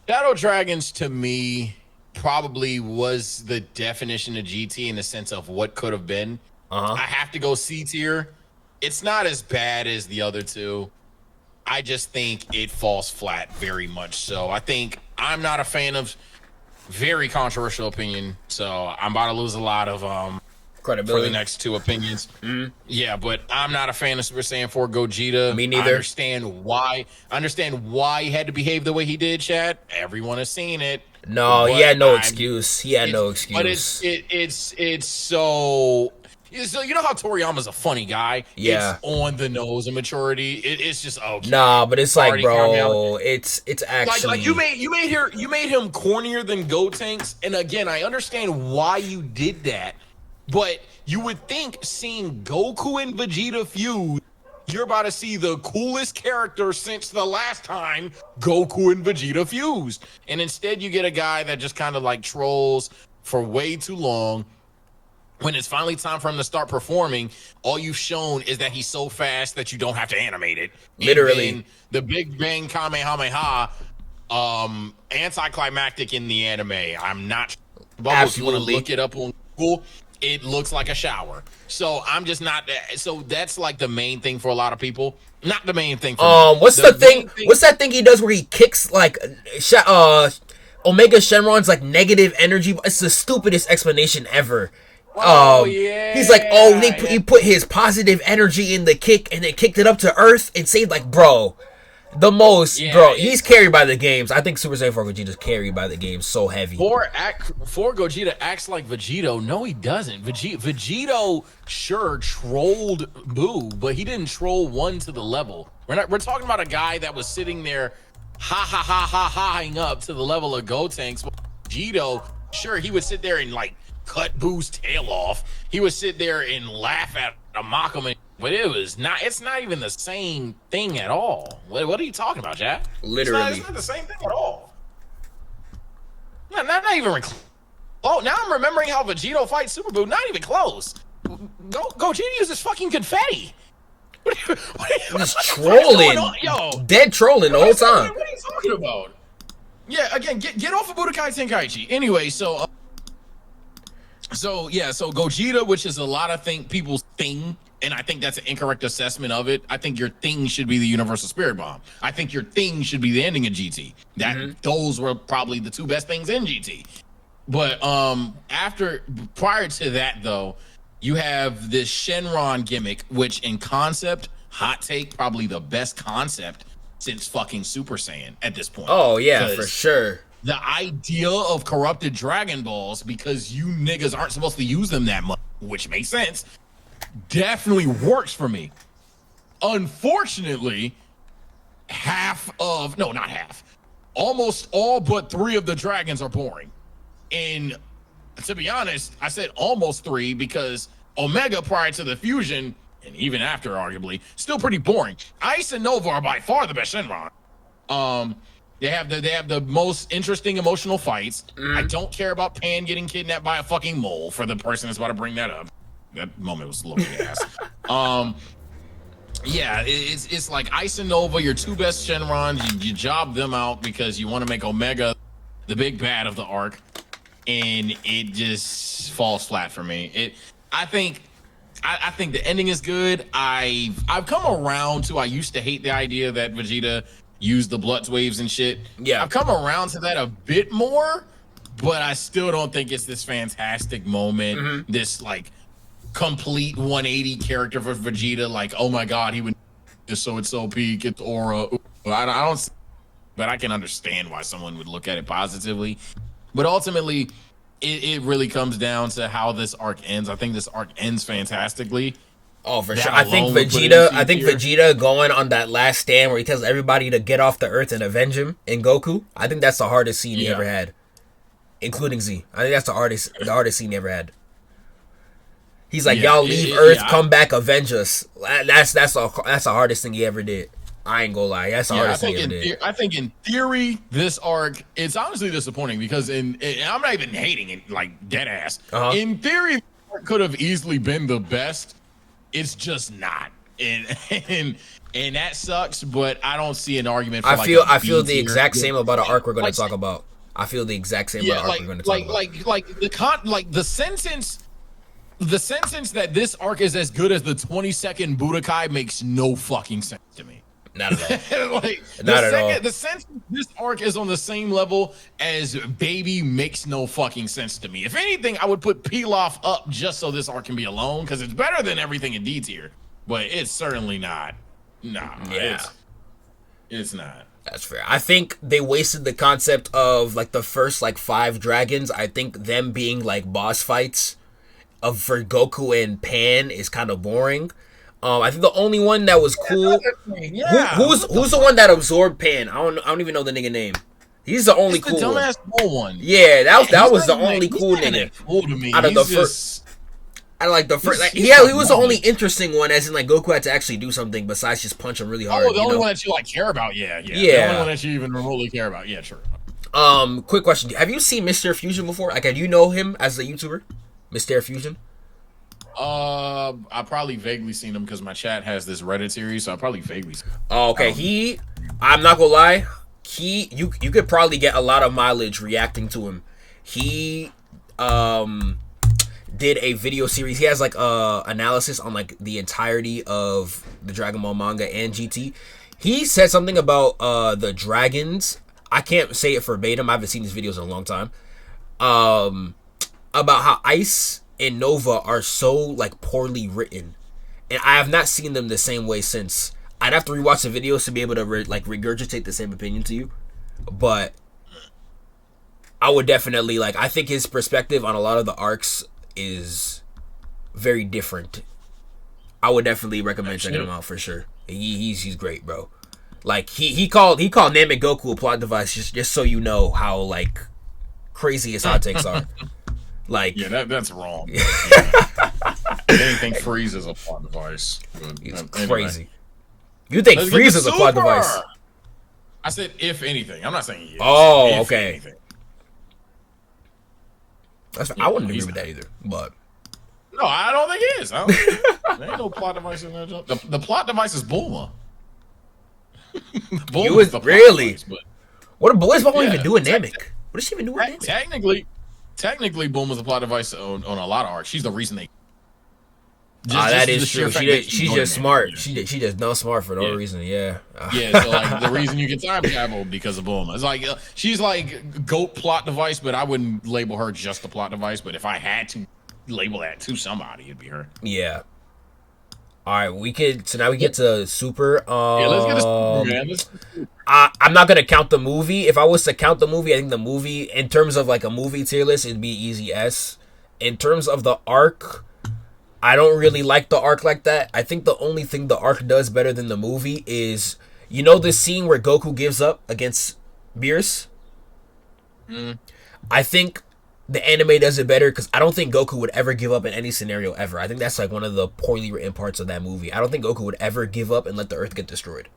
Shadow Dragons to me probably was the definition of GT in the sense of what could have been. I have to go C tier. It's not as bad as the other two. I just think it falls flat very much so. I think I'm not a fan of very controversial opinion, so I'm about to lose a lot of
credibility
for the next two opinions. Yeah, but I'm not a fan of Super Saiyan 4 Gogeta.
Me neither.
I understand why he had to behave the way he did, Chad. Everyone has seen it.
No, he had no excuse.
But it's so you know how Toriyama's a funny guy?
Yeah.
It's on the nose of maturity. It's just okay.
Nah, but it's like, bro, it's actually
like you made him cornier than Gotenks, and again, I understand why you did that, but you would think seeing Goku and Vegeta fuse, you're about to see the coolest character since the last time Goku and Vegeta fused, and instead you get a guy that just kind of like trolls for way too long. When it's finally time for him to start performing, all you've shown is that he's so fast that you don't have to animate it.
Literally.
The Big Bang Kamehameha, anticlimactic in the anime. I'm not sure. If you want to look it up on Google, it looks like a shower. So I'm just not. So that's like the main thing for a lot of people. Not the main thing for me.
What's the thing? What's that thing he does where he kicks like Omega Shenron's like negative energy? It's the stupidest explanation ever. He's like, he put his positive energy in the kick and then kicked it up to Earth and saved, like, bro, the most, bro. He's carried by the games. I think Super Saiyan 4 Vegeta's carried by the games so heavy. 4
Gogeta acts like Vegito. No, he doesn't. Vegito sure trolled Buu, but he didn't troll one to the level. We're talking about a guy that was sitting there, ha-ing up to the level of Gotenks. Vegito, sure, he would sit there and like cut Boo's tail off. He would sit there and laugh at him, mock him, but it's not even the same thing at all. What are you talking about, Jack?
Literally.
It's not the same thing at all. Not even oh, now I'm remembering how Vegito fights Super Buu. Not even close. Gogeta uses fucking confetti.
He's trolling.
Yo,
dead trolling the whole time.
What are you talking about? Yeah, again, get off of Budokai Tenkaichi. Anyway, so Gogeta, which is a lot of people's thing, and I think that's an incorrect assessment of it. I think your thing should be the Universal Spirit Bomb. I think your thing should be the ending of GT. Those were probably the two best things in GT. But prior to that though, you have this Shenron gimmick, which in concept, hot take, probably the best concept since fucking Super Saiyan at this point.
Oh yeah, for sure.
The idea of corrupted Dragon Balls, because you niggas aren't supposed to use them that much, which makes sense, definitely works for me. Unfortunately, almost all but 3 of the dragons are boring. And to be honest, I said almost 3 because Omega prior to the fusion, and even after arguably, still pretty boring. Ice and Nova are by far the best Shenron. They have the most interesting emotional fights. I don't care about Pan getting kidnapped by a fucking mole, for the person that's about to bring that up. That moment was a little ass. Yeah, it's like Ice and Nova, your 2 best Shenrons. You job them out because you want to make Omega the big bad of the arc. and it just falls flat for me. I think the ending is good. I've come around to, I used to hate the idea that Vegeta used the blood waves and shit.
Yeah.
I've come around to that a bit more, but I still don't think it's this fantastic moment, this like complete 180 character for Vegeta. Like, oh my god, he would so it's OP, get the aura. I don't, but I can understand why someone would look at it positively. But ultimately, it really comes down to how this arc ends. I think this arc ends fantastically.
Oh, for
That
sure. I think
alone would put it in C tier.
Vegeta going on that last stand where he tells everybody to get off the Earth and avenge him in Goku. I think that's the hardest scene he ever had, including Z. I think that's the hardest scene he ever had. He's like, y'all leave Earth, come back, avenge us. That's the hardest thing he ever did. I ain't gonna lie, that's the hardest thing he ever did.
I think in theory, this arc, it's honestly disappointing because I'm not even hating it, like dead ass. In theory, the arc could have easily been the best. It's just not, and that sucks. But I don't see an argument for
I feel the exact same about an arc we're going to talk about. I feel the exact same about an arc we're going to talk about. The sentence that this arc is as good as the 22nd Budokai makes no fucking sense to me. Not at all.
Not at all. The sense this arc is on the same level as Baby makes no fucking sense to me. If anything, I would put Pilaf up just so this arc can be alone, because it's better than everything in D tier. But it's certainly not. Nah. Yeah. It's not.
That's fair. I think they wasted the concept of like the first like 5 dragons. I think them being like boss fights for Goku and Pan is kind of boring. I think the only one that was cool. Who's the one that absorbed Pan? I don't even know the nigga name. He's the only cool one.
Dumbass bull one.
Yeah, that was the only cool nigga.
Cool to me.
Out of the first. I like the first. He was the only interesting one, as in like Goku had to actually do something besides just punch him really hard.
Oh, the only one that you like care about. Yeah. The only one that you even remotely care about. Yeah, sure.
Quick question: have you seen Mr. Fusion before? Like, do you know him as a YouTuber, Mr. Fusion?
I probably vaguely seen him because my chat has this Reddit series, so I probably vaguely seen him.
Oh, okay. I'm not gonna lie. You could probably get a lot of mileage reacting to him. He did a video series. He has like analysis on like the entirety of the Dragon Ball manga and GT. He said something about the dragons. I can't say it verbatim. I haven't seen his videos in a long time. About how Ice and Nova are so like poorly written, and I have not seen them the same way since. I'd have to rewatch the videos to be able to regurgitate the same opinion to you, but I would definitely I think his perspective on a lot of the arcs is very different. I would definitely recommend checking him out for sure. He's great, bro. Like he called Namek Goku a plot device just so you know how like crazy his hot takes are. Like,
yeah, that's wrong. I didn't think Frieza's a plot device.
It's crazy. You think Frieza's a plot device?
I said if anything. I'm not saying he is.
Oh, okay. I wouldn't agree with that either. But
no, I don't think he is. There ain't no plot device in there. The plot device is Bulma.
Bulma's the really? Device, but what did Boys Bubble even do in Namek? What does she even do in Namek?
Technically, Bulma's a plot device on a lot of arcs. She's the reason they.
That is true. She's just smart. She just dumb smart for no reason. Yeah.
So like the reason you can time travel because of Bulma. It's like she's like GOAT plot device, but I wouldn't label her just a plot device. But if I had to label that to somebody, it'd be her.
Yeah. All right, so now we get to Super.
Let's get to Super, man.
I'm not gonna count the movie. If I was to count the movie, I think the movie, in terms of like a movie tier list, it'd be easy S. In terms of the arc, I don't really like the arc like that. I think the only thing the arc does better than the movie is, you know, the scene where Goku gives up against Beerus? I think the anime does it better because I don't think Goku would ever give up in any scenario ever. I think that's like one of the poorly written parts of that movie. I don't think Goku would ever give up and let the Earth get destroyed.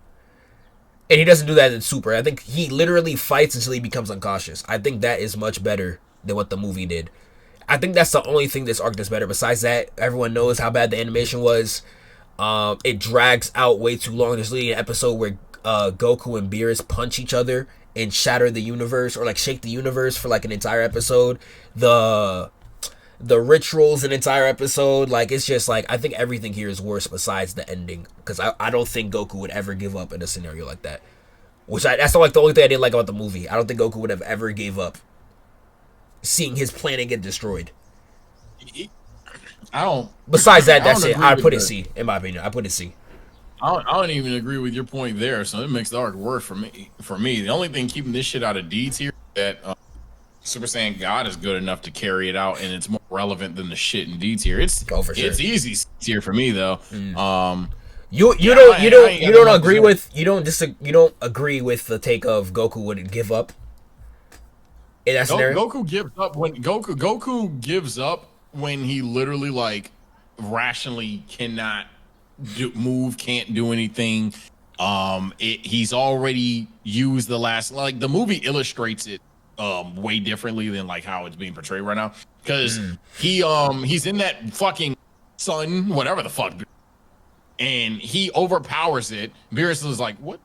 And he doesn't do that in Super. I think he literally fights until he becomes unconscious. I think that is much better than what the movie did. I think that's the only thing this arc does better. Besides that, everyone knows how bad the animation was. It drags out way too long. There's literally an episode where Goku and Beerus punch each other and shatter the universe, or like shake the universe for like an entire episode. The rituals an entire episode. Like, it's just like, I think everything here is worse besides the ending, because I don't think Goku would ever give up in a scenario like that. That's like the only thing I didn't like about the movie. I don't think Goku would have ever gave up seeing his planet get destroyed. Besides that, that's it. I put it C, in my opinion. I put it C.
I don't even agree with your point there, so it makes the arc worse for me. The only thing keeping this shit out of D tier is that Super Saiyan God is good enough to carry it out, and it's more relevant than the shit in D tier. It's easy C tier for me though. You don't agree with the take of Goku would give up in that scenario? Goku gives up when he literally like rationally cannot move, can't do anything. He's already used the last, like, the movie illustrates it way differently than like how it's being portrayed right now, because he's in that fucking sun, whatever the fuck, and he overpowers it. Beerus is like, what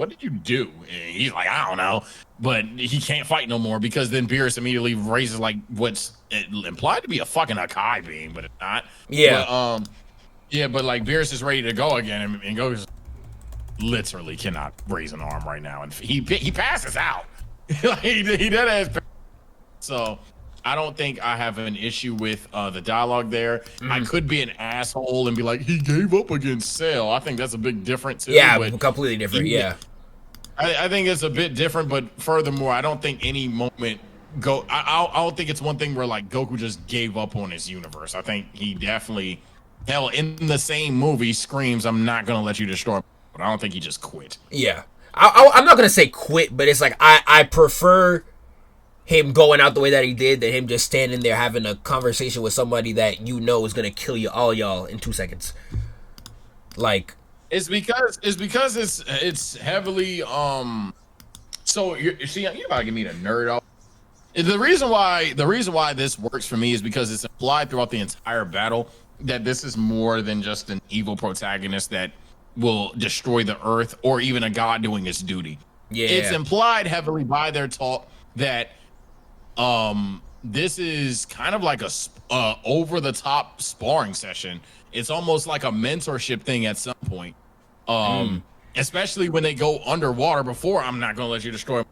did you do? And he's like, I don't know, but he can't fight no more, because then Beerus immediately raises like what's implied to be a fucking Akai beam, but it's not. But like Beerus is ready to go again, and Goku's literally cannot raise an arm right now, and he passes out. he dead ass. So I don't think I have an issue with the dialogue there. I could be an asshole and be like, he gave up against Cell. I think that's a big difference too.
Yeah, completely different.
I think it's a bit different, but furthermore, I don't think any moment I don't think it's one thing where like Goku just gave up on his universe. I think he definitely, hell, in the same movie, screams, "I'm not gonna let you destroy me," but I don't think he just quit.
Yeah, I'm not gonna say quit, but it's like I prefer him going out the way that he did than him just standing there having a conversation with somebody that you know is gonna kill you, all y'all, in 2 seconds. Like,
it's because it's heavily So you gotta give me the nerd off. The reason why this works for me is because it's implied throughout the entire battle that this is more than just an evil protagonist that will destroy the earth, or even a god doing his duty. Yeah, it's implied heavily by their talk that this is kind of like a over the top sparring session. It's almost like a mentorship thing at some point. Especially when they go underwater before "I'm not gonna let you destroy me."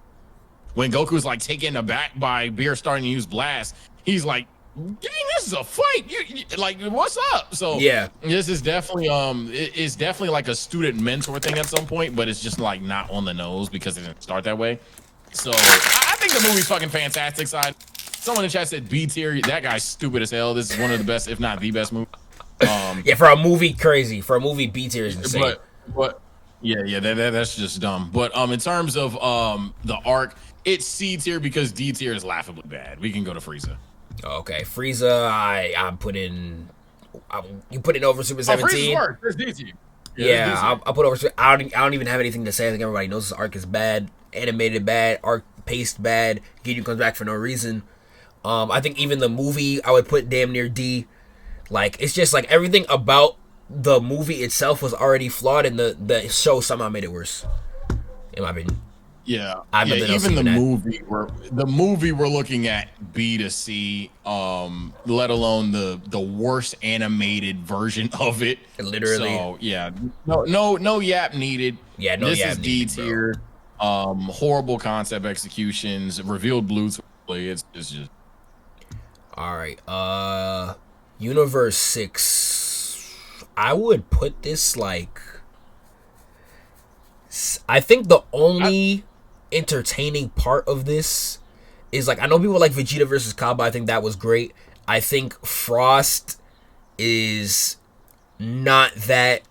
When Goku's like taken aback by Beer starting to use blast, he's like, "Dang, this is a fight! You like, what's up?" So yeah, this is definitely it's definitely like a student mentor thing at some point, but it's just like not on the nose because it didn't start that way. So I think the movie's fucking fantastic. Side, someone in the chat said B tier. That guy's stupid as hell. This is one of the best, if not the best movie.
Yeah, for a movie, crazy. For a movie, B tier is insane.
But that's just dumb. But in terms of the arc, it's C tier because D tier is laughably bad. We can go to Frieza.
Okay, Frieza, I'm putting. You put it over Super 17.
Frieza's worse. That's D tier.
Yeah, I'll put over. I don't even have anything to say. I think everybody knows this arc is bad, animated bad, arc paced bad. Ginyu comes back for no reason. I think even the movie I would put damn near D. Like, it's just like everything about the movie itself was already flawed, and the show somehow made it worse, in my opinion.
Yeah, even the movie we're looking at B to C, let alone the worst animated version of it.
Literally.
So yeah, no yap needed.
Yeah, no
this
yap
is D
needed,
tier. Horrible concept executions, revealed blues. It's just.
All right. Universe 6. I would put this like. I think the only entertaining part of this is like, I know people like Vegeta versus Kaba. I think that was great. I think Frost is not that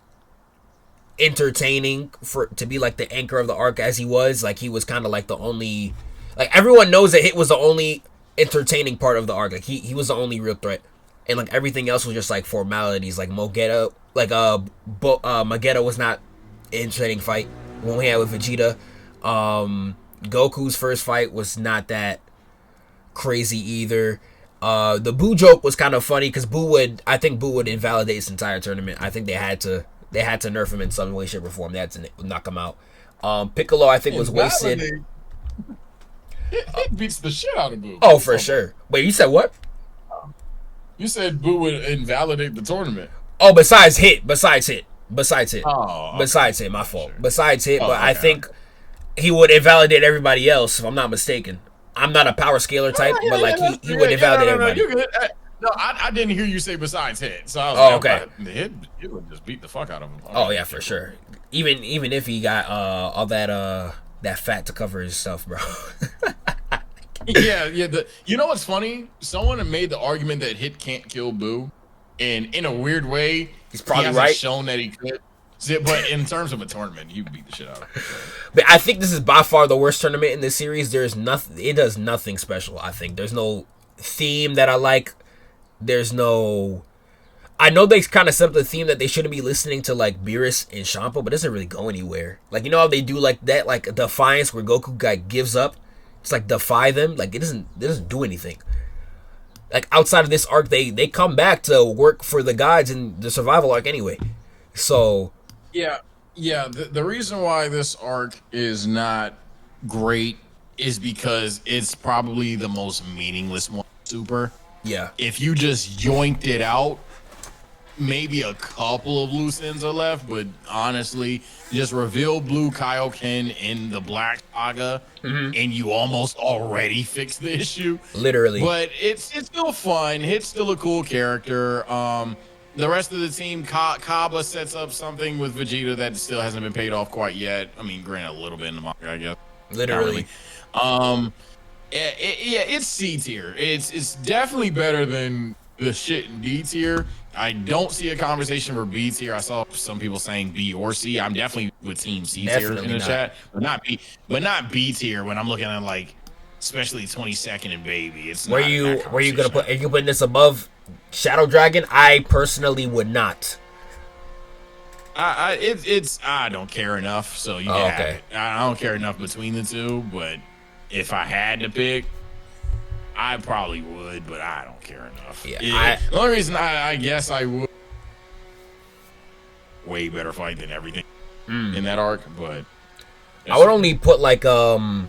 entertaining to be like the anchor of the arc as he was. Like, he was kind of like the only, like, everyone knows that it was the only entertaining part of the arc. Like, he was the only real threat, and like everything else was just like formalities. Like Mogeta, like Magetta was not an entertaining fight when we had with Vegeta. Goku's first fight was not that crazy either. The Buu joke was kind of funny because I think Buu would invalidate this entire tournament. I think they had to nerf him in some way, shape, or form. They had to knock him out. Piccolo, I think, was wasted.
It beats the shit out of Buu.
Oh, for sure. Wait, you said what?
You said Buu would invalidate the tournament.
Oh, besides hit. Oh, okay. Besides hit, my fault. Sure. Besides hit, but okay. I think he would invalidate everybody else, if I'm not mistaken. I'm not a power scaler type, but like he would invalidate everybody.
No, I didn't hear you say besides hit. So I was
okay.
The hit would just beat the fuck out of him.
Oh yeah, for sure. Even if he got all that fat to cover his stuff, bro.
yeah. You know what's funny? Someone had made the argument that hit can't kill Buu, and in a weird way,
he's probably right.
Shown that he could. But in terms of a tournament, you beat the shit out of him.
But I think this is by far the worst tournament in this series. There's nothing. It does nothing special. I think there's no theme that I like. There's no. I know they kind of set up the theme that they shouldn't be listening to like Beerus and Champa, but it doesn't really go anywhere. Like, you know how they do like that, like Defiance, where Goku like gives up. It's like defy them. Like it doesn't do anything. Like outside of this arc, they come back to work for the gods in the survival arc anyway. So
yeah. The reason why this arc is not great is because it's probably the most meaningless one. Super.
Yeah.
If you just yoinked it out, maybe a couple of loose ends are left, but honestly, just reveal Blue Kaioken in the Black Saga, and you almost already fixed the issue.
Literally.
But it's still fun. Hit's still a cool character. The rest of the team, Kaba sets up something with Vegeta that still hasn't been paid off quite yet. I mean, granted, a little bit in the manga, I guess.
Literally.
It's C tier. It's definitely better than the shit in D tier. I don't see a conversation for B tier. I saw some people saying B or C. I'm definitely with Team C tier in the chat, but not B tier when I'm looking at like, especially 22nd and Baby. It's
where you gonna put? Are you putting this above Shadow Dragon? I personally would not.
I don't care enough, so you can have it. I don't care enough between the two, but if I had to pick, I probably would, but I don't care enough.
Yeah,
the only reason I guess I would, way better fight than everything in that arc, but
I would only put like the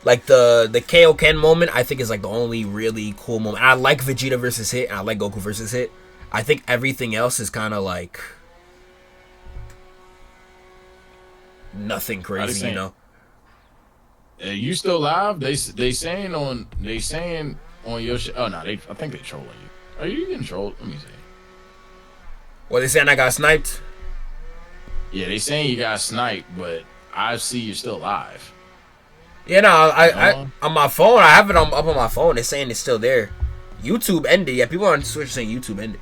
Kaioken moment. I think is like the only really cool moment. I like Vegeta versus Hit, and I like Goku versus Hit. I think everything else is kind of like nothing crazy, you know.
You still live? They saying on your shit. Oh no, I think they trolling you. Are you getting trolled? Let me see.
What, they saying I got sniped?
Yeah, they saying you got sniped, but I see you're still live.
Yeah, no, I on my phone, I have it up on my phone. They're saying it's still there. YouTube ended. Yeah, people on Twitch saying YouTube ended.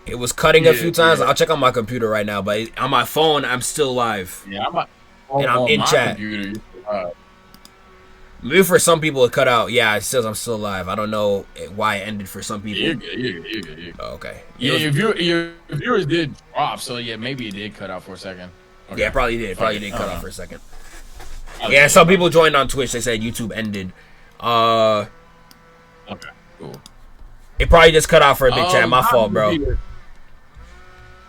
It was cutting a few times. Yeah. I'll check on my computer right now, but on my phone, I'm still live.
Yeah,
I'm in chat.
Computer,
maybe for some people it cut out. Yeah, it says I'm still live. I don't know why it ended for some people.
You're good.
Oh, okay.
Yeah, your viewers did drop, so yeah, maybe it did cut out for a second.
Okay. Yeah, it probably did. Probably did cut out for a second. Yeah, some people joined on Twitch. They said YouTube ended.
Okay, cool.
It probably just cut out for a big chat. My fault, bro.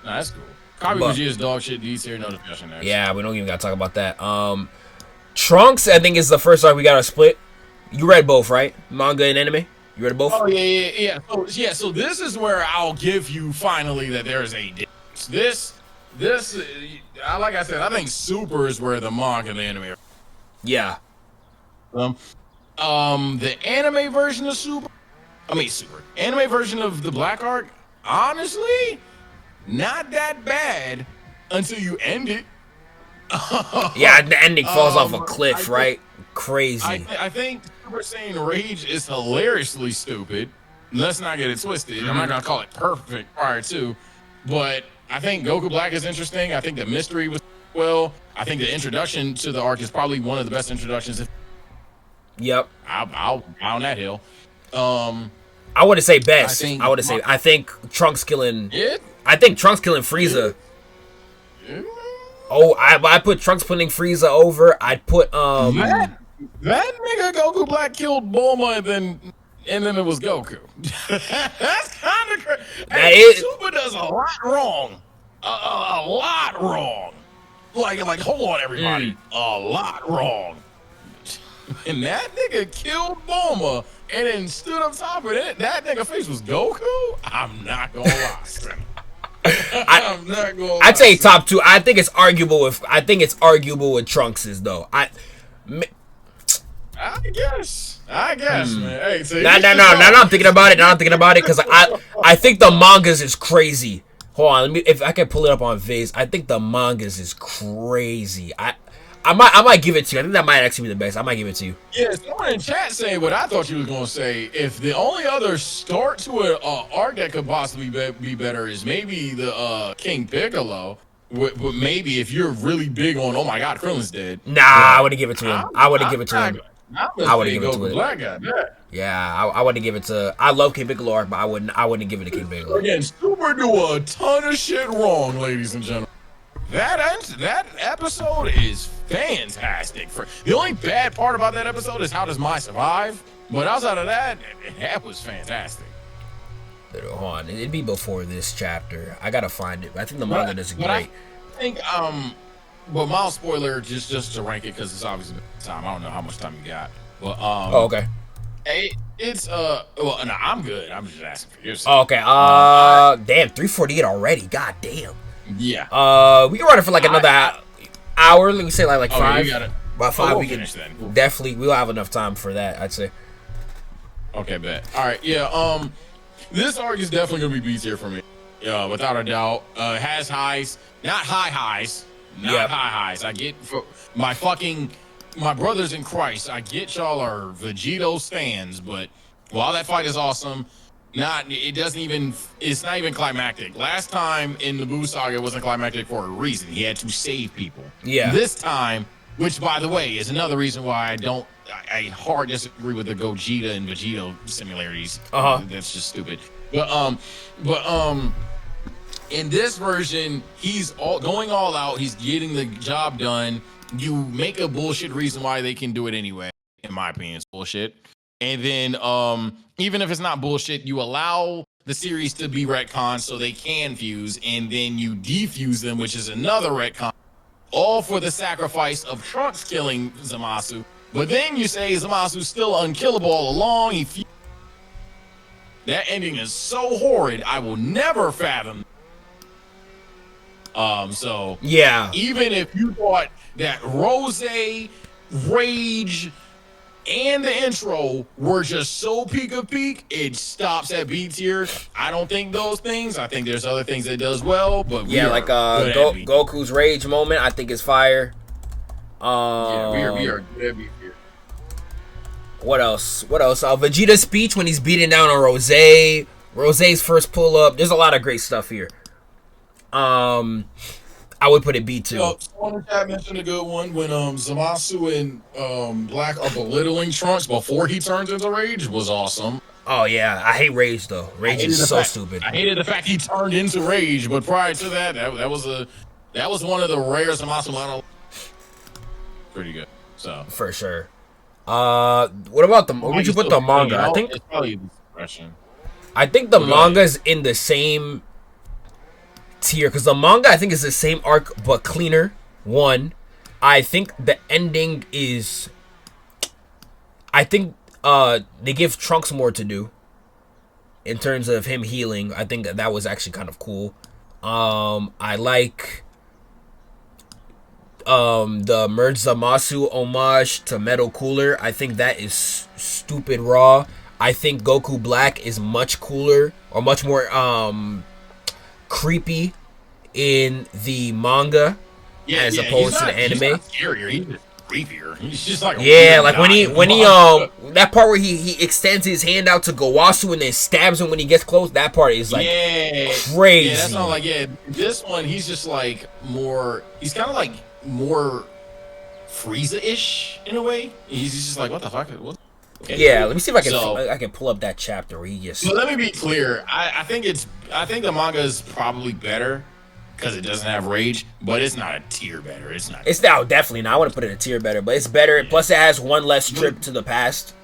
Nah, that's cool. Copy Vegeta's dog shit. D tier, no discussion there.
Yeah, we don't even gotta talk about that. Trunks, I think, is the first arc we got to split. You read both, right? Manga and anime. You read both?
Oh yeah. So this is where I'll give you finally that there is a difference. This, like I said, I think Super is where the manga and the anime are.
Yeah.
The anime version of Super. Anime version of the Black Arc. Honestly, not that bad until you end it.
Yeah, the ending falls off a cliff, right? Crazy.
I think Super Saiyan Rage is hilariously stupid. Let's not get it twisted. I'm not gonna call it perfect prior to, but I think Goku Black is interesting. I think the mystery was well. I think the introduction to the arc is probably one of the best introductions.
Yep.
I'll on that hill.
I wouldn't say best. I think Trunks killing.
It?
I think Trunks killing Frieza.
Yeah.
Oh, I put Trunks putting Frieza over. I'd put
that nigga Goku Black killed Bulma and then it was Goku. That's kind of crazy. Super does a lot wrong. A lot wrong. Like, hold on, everybody. A lot wrong. And that nigga killed Bulma and then stood up top of it. That nigga face was Goku? I'm not gonna lie. I'm not gonna lie.
I'd say top 2. I think it's arguable with Trunks's though. I
guess, man. Hey, so
now I'm thinking about it because I think the mangas is crazy. Hold on, if I can pull it up on Viz. I think the mangas is crazy. I might give it to you. I think that might actually be the best. I might give it to you.
Yeah, someone in chat saying what I thought you was gonna say. If the only other start to an arc that could possibly be better is maybe the King Piccolo. But maybe if you're really big on, oh my God, Krillin's dead.
Nah, I wouldn't give it to him. I wouldn't give it to him.
I wouldn't give it to him. Black guy,
yeah, I wouldn't give it to. I love King Piccolo arc, but I wouldn't give it to King Piccolo.
Again, Super do a ton of shit wrong, ladies and gentlemen. That episode is fantastic. The only bad part about that episode is how does Mai survive? But outside of that was fantastic.
Hold on, it'd be before this chapter. I gotta find it. I think the manga does great.
I think but mild spoiler just to rank it because it's obviously time. I don't know how much time you got, but
oh, okay.
It's well, no, I'm good. I'm just asking for yours.
Oh, okay. Damn, 3:48 already. God damn.
Yeah.
We can run it for like another hour. Let me say like 5. About 5. We can
finish then.
Definitely. We'll have enough time for that. I'd say.
Okay, bet. All right. Yeah. This arc is definitely gonna be B tier for me. Without a doubt. Has highs, not high highs. Not high highs. I get for my brothers in Christ. I get y'all are Vegito stands, but while that fight is awesome, it's not even climactic. Last time in the Buu Saga, it wasn't climactic for a reason. He had to save people.
Yeah.
This time, which by the way is another reason why I hard disagree with the Gogeta and Vegito similarities. That's just stupid. But in this version, he's going all out. He's getting the job done. You make a bullshit reason why they can do it anyway. In my opinion, it's bullshit. And then, even if it's not bullshit, you allow the series to be retconned so they can fuse, and then you defuse them, which is another retcon, all for the sacrifice of Trunks killing Zamasu. But then you say Zamasu's still unkillable all along. That ending is so horrid, I will never fathom. So
yeah,
even if you thought that Rose, Rage, and the intro were just so peak of peak, it stops at B tier. I don't think those things. I think there's other things it does well, but
yeah, like Goku's rage moment, I think is fire.
We are good at B tier.
What else? Vegeta's speech when he's beating down on Rose. Rose's first pull up. There's a lot of great stuff here. I would put it B2.
Someone in chat mentioned a good one when Zamasu and Black are belittling Trunks before he turns into Rage was awesome.
Oh yeah, I hate Rage though. Rage is so stupid.
I hated the fact he turned into Rage, but prior to that, that was one of the rare Zamasu monologues. Pretty good. So
for sure. What about where would you put the manga? I think
it's probably the expression.
I think the manga's in the same tier because the manga I think is the same arc but cleaner. One, I think the ending is. I think they give Trunks more to do. In terms of him healing, I think that was actually kind of cool. I like the Merge Zamasu homage to Metal Cooler. I think that is stupid raw. I think Goku Black is much cooler or much more creepy in the manga as opposed to the anime.
He's not scarier, he's just creepier. He's just like
when he that part where he extends his hand out to Gowasu and then stabs him when he gets close, that part is like crazy.
Yeah, that's not like this one he's just like he's kind of like more Frieza-ish in a way. He's just like, what the fuck? What? Okay.
Yeah, let me see if I can pull up that chapter where he just.
So let me be clear. I think the manga is probably better because it doesn't have Rage, but it's not a tier better. It's not.
It's now definitely not. I want to put it a tier better, but it's better. Yeah. Plus, it has one less trip to the past.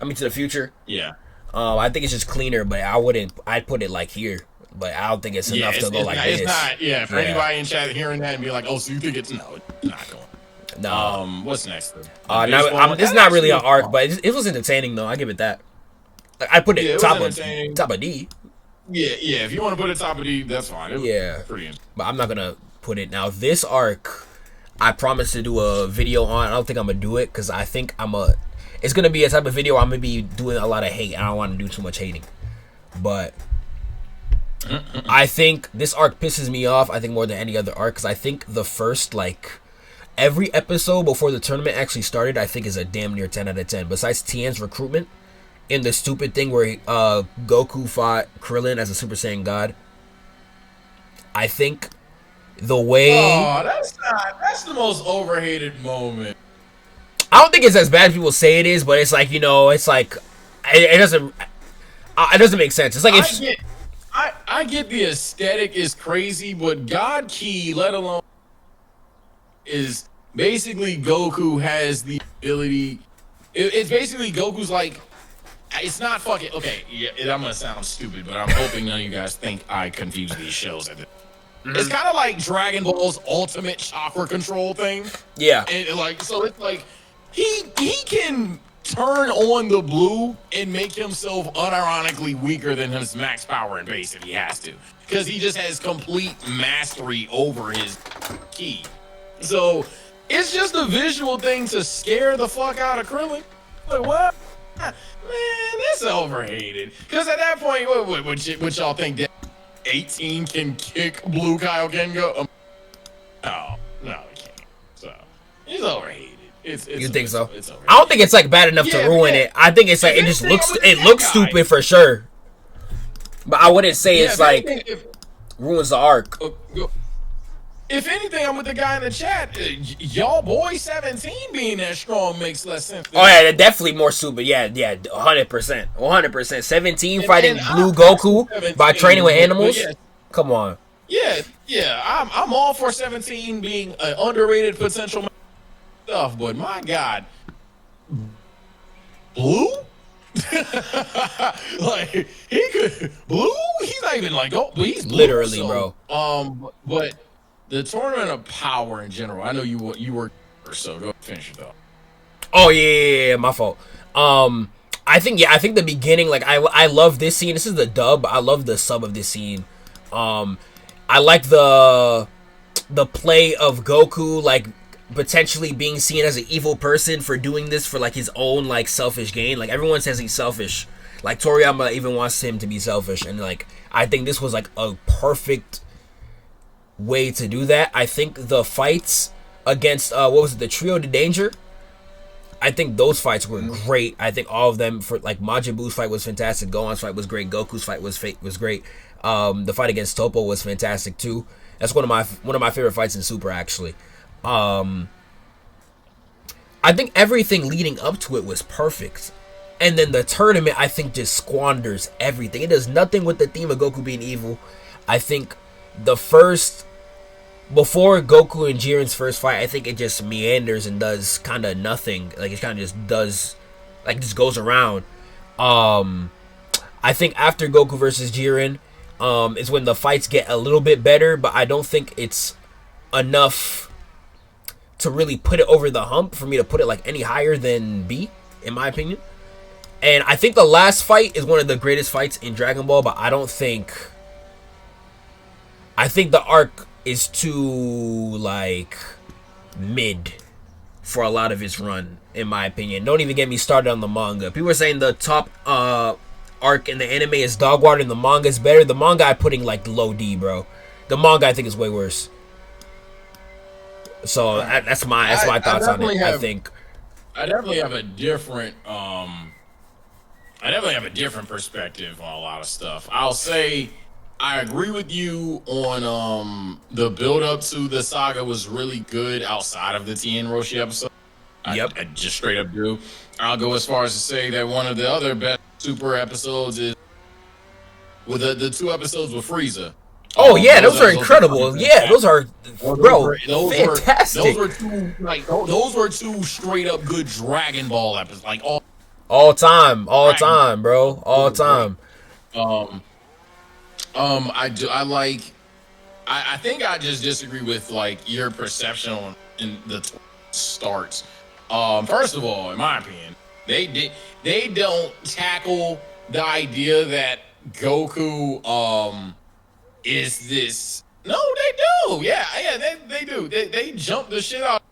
I mean, to the future.
Yeah.
I think it's just cleaner, but I'd put it like here, but I don't think it's
Yeah,
enough to go like
it's
this.
not. Yeah, for anybody in chat hearing that and be like, "Oh, so you think it's no? It's not going."
No.
What's next?
Now it's not really an arc, but it was entertaining though. I give it that. Like, I put it top of D.
Yeah. If you want to put it top of D, that's fine. It was pretty interesting.
But I'm not gonna put it now. This arc, I promised to do a video on. I don't think I'm gonna do it because I think it's gonna be a type of video where I'm gonna be doing a lot of hate. I don't want to do too much hating, but I think this arc pisses me off. I think more than any other arc because I think the first every episode before the tournament actually started, I think is a damn near 10 out of 10. Besides Tien's recruitment and the stupid thing where Goku fought Krillin as a Super Saiyan God, I think the way...
Oh, that's the most overhated moment.
I don't think it's as bad as people say it is, but it's like, it's like... It doesn't make sense. It's like if...
I get the aesthetic is crazy, but God Ki, let alone... is basically Goku has the ability. It's basically Goku's like, it's not fucking okay. Yeah, I'm gonna sound stupid, but I'm hoping none of you guys think I confuse these shows. It's kind of like Dragon Ball's ultimate chakra control thing.
Yeah,
and so it's like he can turn on the blue and make himself unironically weaker than his max power and base if he has to, because he just has complete mastery over his ki. So it's just a visual thing to scare the fuck out of Krillin. Like, what? Man, that's overhated. Because at that point, what y'all think that 18 can kick Blue Kaioken go? No, it can't. So it's overhated.
You think so?
It's overhated.
I don't think it's bad enough to ruin it. I think it's it looks stupid for sure. But I wouldn't say it's ruins the arc.
If anything, I'm with the guy in the chat. Y'all boy 17 being that strong makes less sense.
Oh yeah, definitely more stupid. Yeah, 100%. 17 fighting Blue Goku by training with animals. Yeah. Come on.
Yeah. I'm all for 17 being an underrated potential stuff, but my God, Blue. He could Blue. He's not even he's Blue,
literally, bro.
But. The tournament of power in general. I know you were so go finish it though.
Oh yeah, my fault. I think the beginning, I love this scene. This is the dub. I love the sub of this scene. I like the play of Goku potentially being seen as an evil person for doing this for his own selfish gain. Everyone says he's selfish. Toriyama even wants him to be selfish, and I think this was a perfect way to do that. I think the fights against the Trio de Danger, I think those fights were great. I think all of them, for Majin Buu's fight was fantastic, Gohan's fight was great, Goku's fight was great. The fight against Toppo was fantastic too. That's one of my favorite fights in Super, actually. I think everything leading up to it was perfect. And then the tournament, I think, just squanders everything. It does nothing with the theme of Goku being evil. I think before Goku and Jiren's first fight, I think it just meanders and does kind of nothing. It kind of just does, just goes around. I think after Goku versus Jiren, is when the fights get a little bit better, but I don't think it's enough to really put it over the hump for me to put it any higher than B, in my opinion. And I think the last fight is one of the greatest fights in Dragon Ball, but I think the arc is too mid for a lot of its run, in my opinion. Don't even get me started on the manga. People are saying the top arc in the anime is dog water and the manga is better. The manga I'm putting low D, bro. The manga I think is way worse. So that's my thoughts on it.
I definitely have a different perspective on a lot of stuff. I'll say I agree with you on the build up to the saga was really good outside of the Tien Roshi episode.
Yep.
I just straight up do. I'll go as far as to say that one of the other best Super episodes is with the 2 episodes with Frieza.
Oh yeah, those are incredible. Yeah, those are fantastic.
Those were 2 straight up good Dragon Ball episodes,
all time, bro, all time.
I do. I like. I think I just disagree with like your perception on in the starts. First of all, in my opinion, they don't tackle the idea that Goku is this. No, they do. Yeah, they do. They jump the shit out.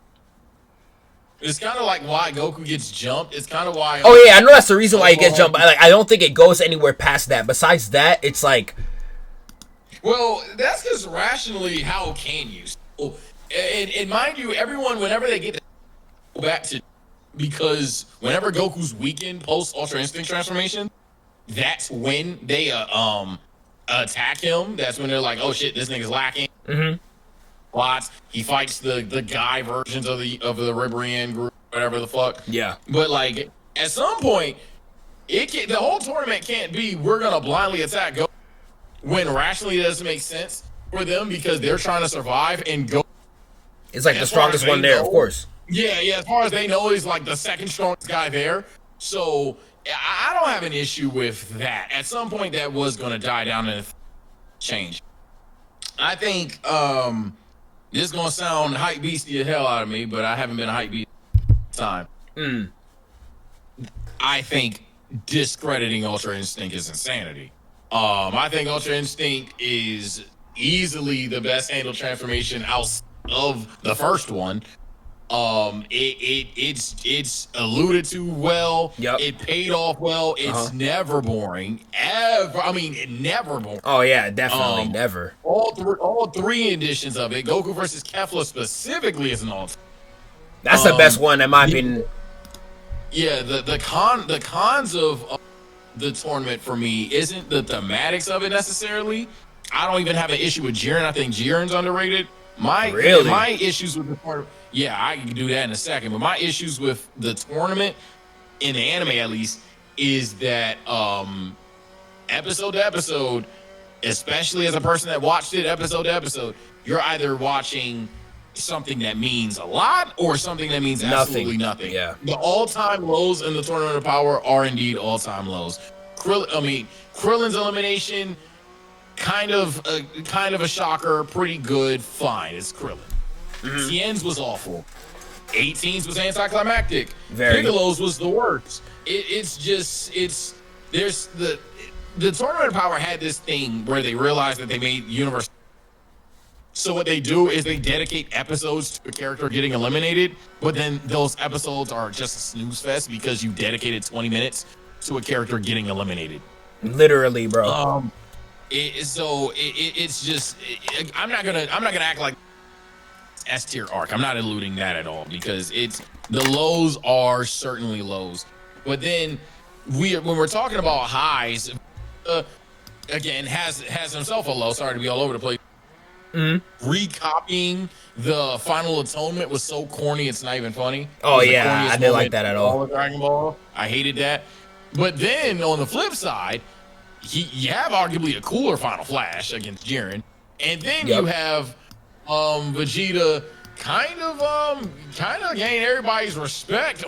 It's kind of like why Goku gets jumped. It's kind of why.
Oh yeah, I know that's the reason why he gets jumped. I don't think it goes anywhere past that. Besides that, it's like.
Well, that's just rationally how can you? So, and mind you, everyone whenever they get to go back to, because whenever Goku's weakened post Ultra Instinct transformation, that's when they attack him. That's when they're like, oh shit, this nigga's lacking.
Mm-hmm.
Lots. He fights the guy versions of the Ribrian group, whatever the fuck.
Yeah.
But like at some point, the whole tournament can't be we're gonna blindly attack Goku. When rationally it doesn't make sense for them because they're trying to survive and go.
It's like the strongest one there, of course.
Yeah. As far as they know, he's like the second strongest guy there. So I don't have an issue with that. At some point, that was going to die down and change. I think this is going to sound hype beastie the hell out of me, but I haven't been a hype beast time. I think discrediting Ultra Instinct is insanity. I think Ultra Instinct is easily the best handled transformation out of the first one. It's alluded to well.
Yep.
It paid off well. It's never boring. Ever. I mean, never boring.
Oh yeah, definitely never.
All three editions of it, Goku versus Kefla specifically, is an all.
That's the best one in my opinion.
Yeah, the cons of the tournament for me isn't the thematics of it necessarily. I don't even have an issue with Jiren. I think Jiren's underrated. My issues with the tournament. Yeah, I can do that in a second. But my issues with the tournament, in the anime at least, is that episode to episode, especially as a person that watched it episode to episode, you're either watching something that means a lot or something that means absolutely nothing.
Yeah.
The all-time lows in the Tournament of Power are indeed all-time lows. Krillin's elimination, kind of a shocker, pretty good, fine. It's Krillin. Tien's was awful. 18's was anticlimactic. Piccolo's was the worst. There's the Tournament of Power had this thing where they realized that they made universe. So what they do is they dedicate episodes to a character getting eliminated, but then those episodes are just a snooze fest because you dedicated 20 minutes to a character getting eliminated.
Literally, bro.
It's just I'm not gonna act like S tier arc. I'm not eluding that at all because the lows are certainly lows. But then when we're talking about highs, again has himself a low. Sorry to be all over the place. Recopying the Final Atonement was so corny, it's not even funny.
Oh yeah, I didn't like that at all.
Dragon Ball, I hated that. But then on the flip side, you have arguably a cooler Final Flash against Jiren, and then you have Vegeta kind of gain everybody's respect.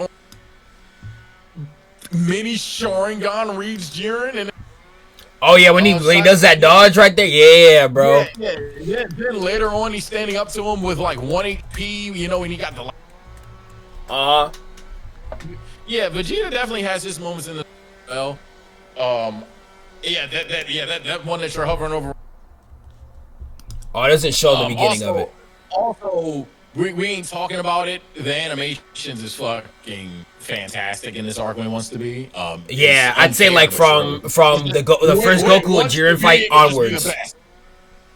Mini Sharingan reads Jiren and.
Oh yeah, when he does that dodge right there, yeah, bro.
Yeah. Then later on, he's standing up to him with like 1 HP, when he got the. Yeah, Vegeta definitely has his moments in the. Well, that one that you're hovering over.
Oh, it doesn't show the beginning of it.
Also, we ain't talking about it. The animations is fucking fantastic in this arc when it wants to be.
Yeah, I'd say like from the first Goku and Jiren fight onwards.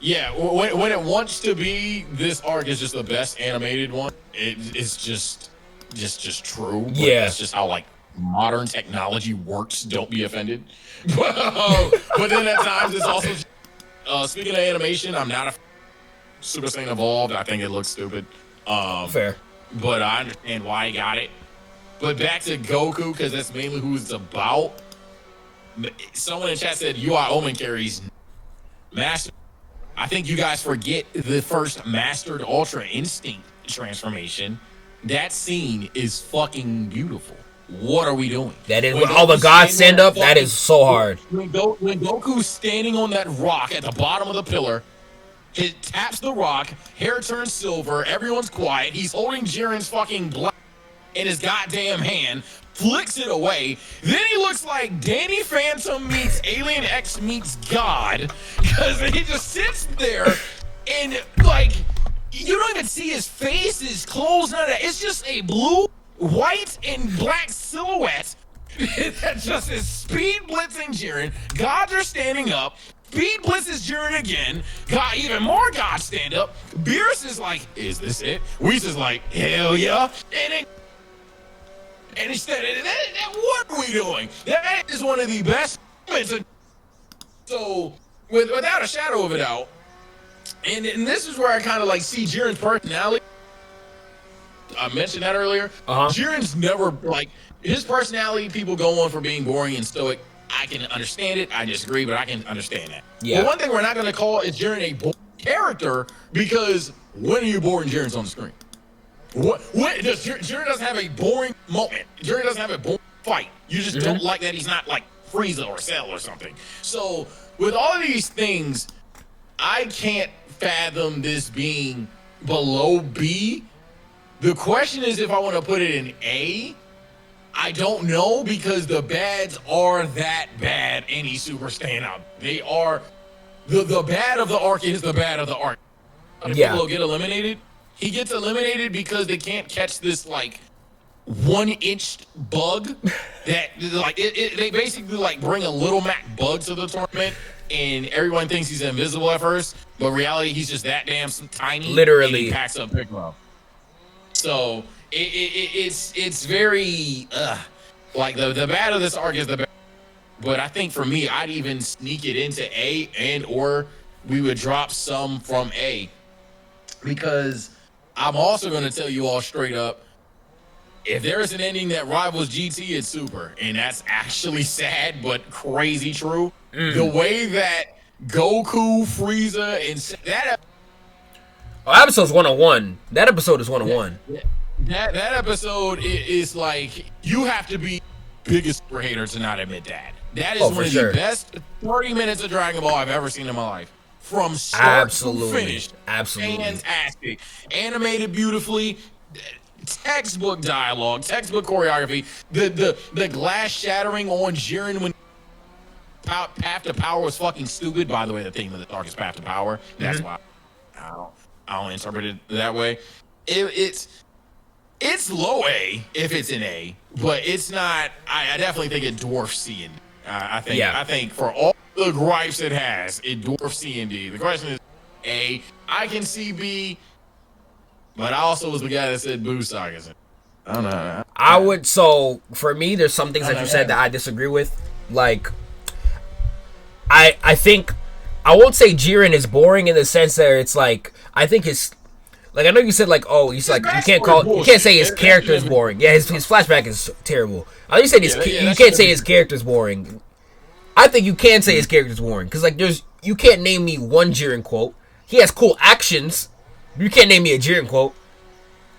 Yeah, when it wants to be, this arc is just the best animated one. It's just true.
Yeah,
it's just how like modern technology works. Don't be offended. But then at times it's also. Speaking of animation, I'm not a Super Saiyan Evolved. I think it looks stupid.
Fair.
But I understand why he got it. But back to Goku, because that's mainly who it's about. Someone in chat said UI Omen carries Master. I think you guys forget the first Mastered Ultra Instinct transformation. That scene is fucking beautiful. what are we doing?
That is when all the gods stand up. That is so hard.
When Goku's standing on that rock at the bottom of the pillar, he taps the rock, hair turns silver, everyone's quiet. He's holding Jiren's fucking blood in his goddamn hand, flicks it away. Then he looks like Danny Phantom meets Alien X meets God, because he just sits there and like you don't even see his face, his clothes, none of that. It's just a blue, white, and black silhouette that just is speed blitzing Jiren. Gods are standing up. Speed blitzes Jiren again. God, even more gods stand up. Beerus is like, is this it? Whis is like, hell yeah. And instead, what are we doing? That is one of the best moments. So, without a shadow of a doubt, and this is where I kind of like see Jiren's personality. I mentioned that earlier. Jiren's never like his personality. People go on for being boring and stoic. I can understand it. I disagree, but I can understand that. Yeah. But one thing we're not going to call is Jiren a boring character, because when are you bored and Jiren's on the screen? What does Jiren doesn't have a boring moment. Jiren doesn't have a boring fight. You just don't like that he's not like Frieza or Cell or something. So with all of these things, I can't fathom this being below B. The question is if I want to put it in A. I don't know, because the bads are that bad. Any super standout, they are the bad of the arc is the bad of the arc. Piccolo get eliminated. He gets eliminated because they can't catch this like 1-inch bug that like they basically like bring a little Mac bug to the tournament, and everyone thinks he's invisible at first, but in reality he's just that damn tiny.
Literally,
and he packs up Piccolo. So it's very like the bad of this arc is the bad, but I think for me I'd even sneak it into A, and or we would drop some from A, because I'm also going to tell you all straight up, if there's an ending that rivals GT, it's Super, and that's actually sad but crazy true. The way that Goku, Frieza, and that
episode's 101. That episode is 101.
That episode is like, you have to be biggest super hater to not admit that. That is one of the best 30 minutes of Dragon Ball I've ever seen in my life. From start to finish.
Absolutely.
Fantastic. Animated beautifully. Textbook dialogue, textbook choreography. The glass shattering on Jiren when Path to Power was fucking stupid. By the way, the theme of the darkest Path to Power. That's why I don't interpret it that way. It's low A if it's an A, but it's not. I definitely think it dwarfs C and D. I think for all the gripes it has, it dwarfs C and D. The question is A. I can see B, but I also was the guy that said Buu Saga. I don't know.
I would. So for me, there's some things that you said that I disagree with. Like, I think I won't say Jiren is boring in the sense that it's like, I think his, like, I know you said like, oh, he's like, you can't say his character is boring. Yeah, his flashback is terrible. I know you said you can't say his character is boring. I think you can say his character is boring, because like you can't name me one Jiren quote. He has cool actions. You can't name me a Jiren quote.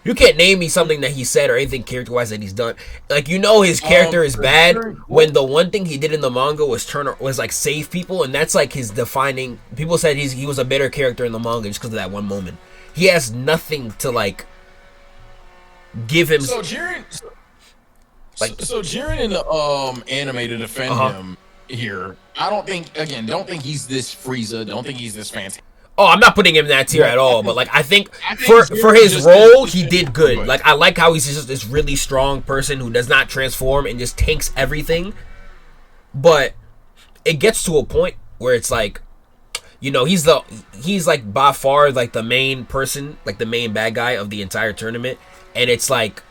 You can't name me something that he said or anything character-wise that he's done. Like, you know his character is bad when the one thing he did in the manga was like save people, and that's like his defining. People said he was a better character in the manga just because of that one moment. He has nothing to like give him.
So Jiren, so Jiren in the anime to defend him here. I don't think he's this Frieza. Don't think he's this fantastic.
Oh, I'm not putting him in that tier at all, but like I think for his role, he did good. Like, I like how he's just this really strong person who does not transform and just tanks everything. But it gets to a point where it's like, you know, he's like by far like the main person, like the main bad guy of the entire tournament, and it's like,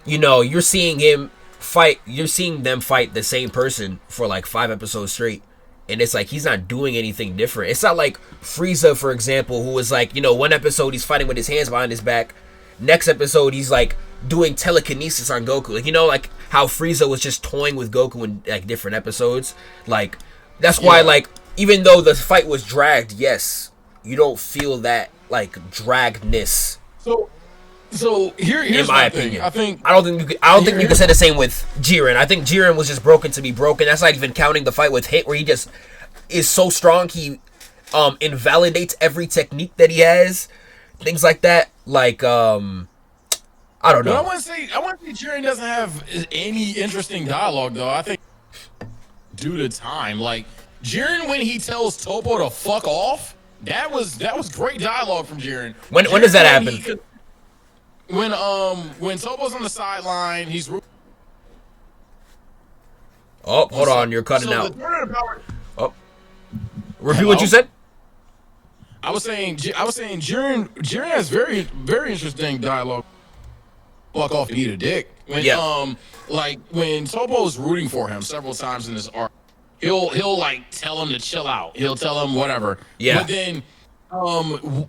you know, you're seeing them fight the same person for like 5 episodes straight. And it's like he's not doing anything different. It's not like Frieza, for example, who was like, you know, one episode he's fighting with his hands behind his back. Next episode he's like doing telekinesis on Goku. Like, you know, like how Frieza was just toying with Goku in like different episodes. Like, that's why, like, even though the fight was dragged, yes, you don't feel that like draggedness.
So So here's
in my opinion.
I don't
think you could say the same with Jiren. I think Jiren was just broken to be broken. That's not even counting the fight with Hit, where he just is so strong he invalidates every technique that he has. Things like that. Like I don't know.
But I want to say Jiren doesn't have any interesting dialogue though. I think due to time, like Jiren when he tells Topo to fuck off, that was great dialogue from Jiren.
When does that happen?
When Topo's on the sideline, he's.
Oh, hold on, you're cutting
so
out.
Power,
oh, repeat what you said.
I was saying Jiren has very interesting dialogue. Fuck off and eat a dick. When like when Topo's rooting for him several times in this arc, he'll like tell him to chill out. He'll tell him whatever.
Yeah.
But then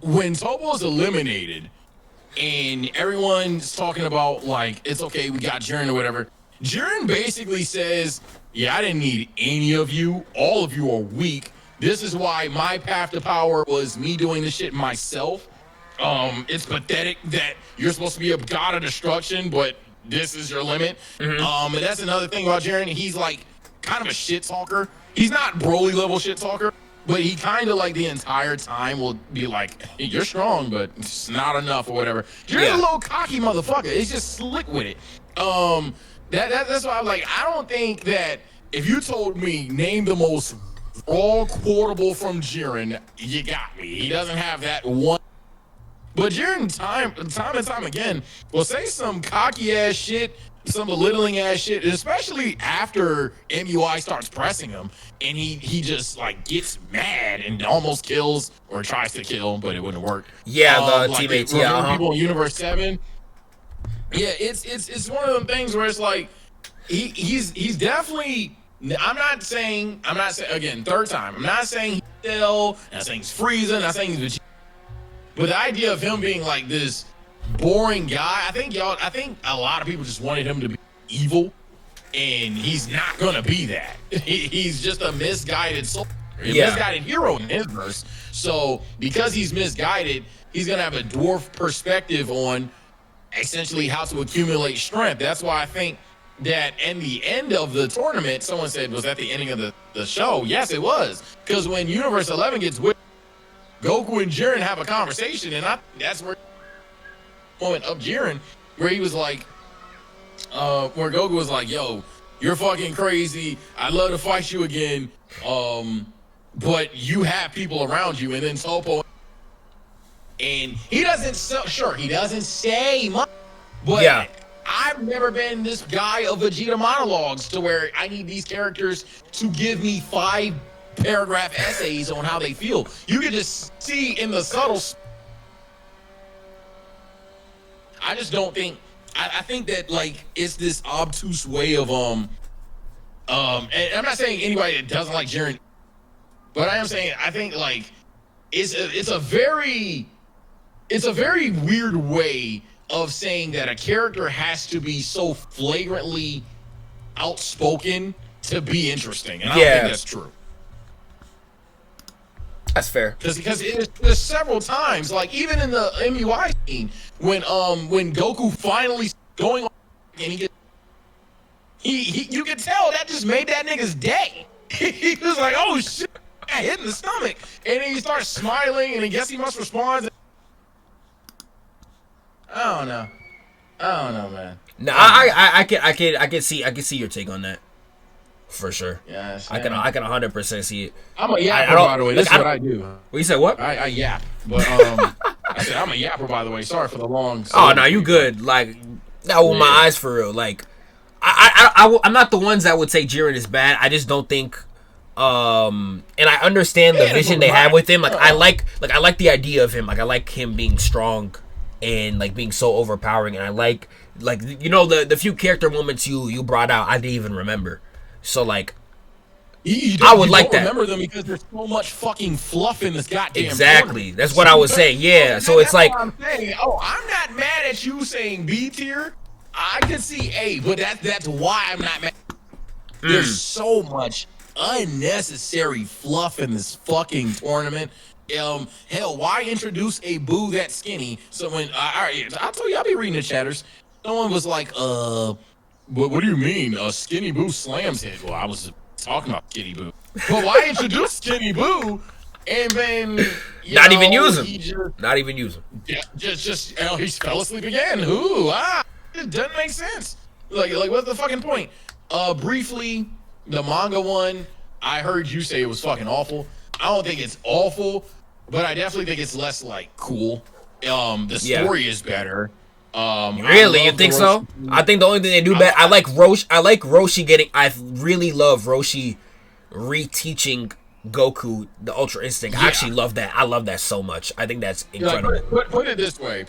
when Topo's eliminated and everyone's talking about like it's okay, we got Jiren or whatever. Jiren basically says, yeah, I didn't need any of you. All of you are weak. This is why my path to power was me doing this shit myself. It's pathetic that you're supposed to be a god of destruction, but this is your limit. And that's another thing about Jiren. He's like kind of a shit talker. He's not Broly level shit talker, but he kind of like the entire time will be like, you're strong, but it's not enough or whatever. Jiren's a little cocky motherfucker. He's just slick with it. That's why I'm like, I don't think that if you told me name the most raw quotable from Jiren, you got me. He doesn't have that one. But Jiren, time and time again, will say some cocky ass shit, some belittling ass shit, especially after MUI starts pressing him, and he just like gets mad and almost kills or tries to kill, but it wouldn't work.
Yeah, the
like
teammates.
People in Universe 7. Yeah, it's one of them things where it's like he's definitely. I'm not saying again, third time. I'm not saying he's Cell, I'm not saying he's Frieza, I'm not saying he's Vegeta. But the idea of him being like this boring guy, I think a lot of people just wanted him to be evil, and he's not gonna be that. He's just a misguided soul, misguided hero in his verse. So because he's misguided, he's gonna have a dwarf perspective on essentially how to accumulate strength. That's why I think that in the end of the tournament, someone said, was that the ending of the show? Yes, it was. Because when Universe 11 gets with Goku and Jiren have a conversation, and that's where moment of Jiren, where he was like, where Goku was like, yo, you're fucking crazy. I'd love to fight you again. But you have people around you. And then Topo, and he doesn't say much, but
yeah.
I've never been this guy of Vegeta monologues to where I need these characters to give me 5-paragraph essays on how they feel. You can just see in the subtle. I just don't think. I think that like it's this obtuse way of and I'm not saying anybody that doesn't like Jiren, but I am saying I think like it's a very weird way of saying that a character has to be so flagrantly outspoken to be interesting, and I don't think that's true.
That's fair.
Because there's several times, like even in the MUI scene, when Goku finally going on and he you can tell that just made that nigga's day. He was like, oh shit, I hit in the stomach, and then he starts smiling, and I guess he must respond. I don't know, man.
No, I can see your take on that. For sure.
Yeah,
I can 100% see it.
I'm a yapper, by the way. That's what I do.
Well, you said what?
I yap, but I said I'm a yapper, by the way. Sorry for the long.
Oh no, you good? Like, I with my eyes for real. Like, I'm not the ones that would say Jiren is bad. I just don't think. And I understand the vision they have with him. Like, I like the idea of him. Like, I like him being strong and like being so overpowering. And I like you know the few character moments you brought out, I didn't even remember. So like, I would like that.
Remember them because there's so much fucking fluff in this goddamn.
Exactly. Tournament. That's what I was saying. Yeah. So it's like,
I'm saying, I'm not mad at you saying B tier. I can see A, but that's why I'm not mad. There's so much unnecessary fluff in this fucking tournament Hell, why introduce a Boo that skinny? So when I told you I'll be reading the chatters. Someone was like, what do you mean? A skinny Boo slams hit? Well, I was talking about skinny Boo. But why introduce skinny Boo and then
not even use him? Not even use him.
Yeah, just he fell asleep again. It doesn't make sense. Like what's the fucking point? Briefly, the manga one, I heard you say it was fucking awful. I don't think it's awful, but I definitely think it's less like cool. The story is better.
Really, you think so? I think the only thing they do better. I like Roshi getting. I really love Roshi reteaching Goku the Ultra Instinct. I actually love that. I love that so much. I think that's incredible.
Put it this way.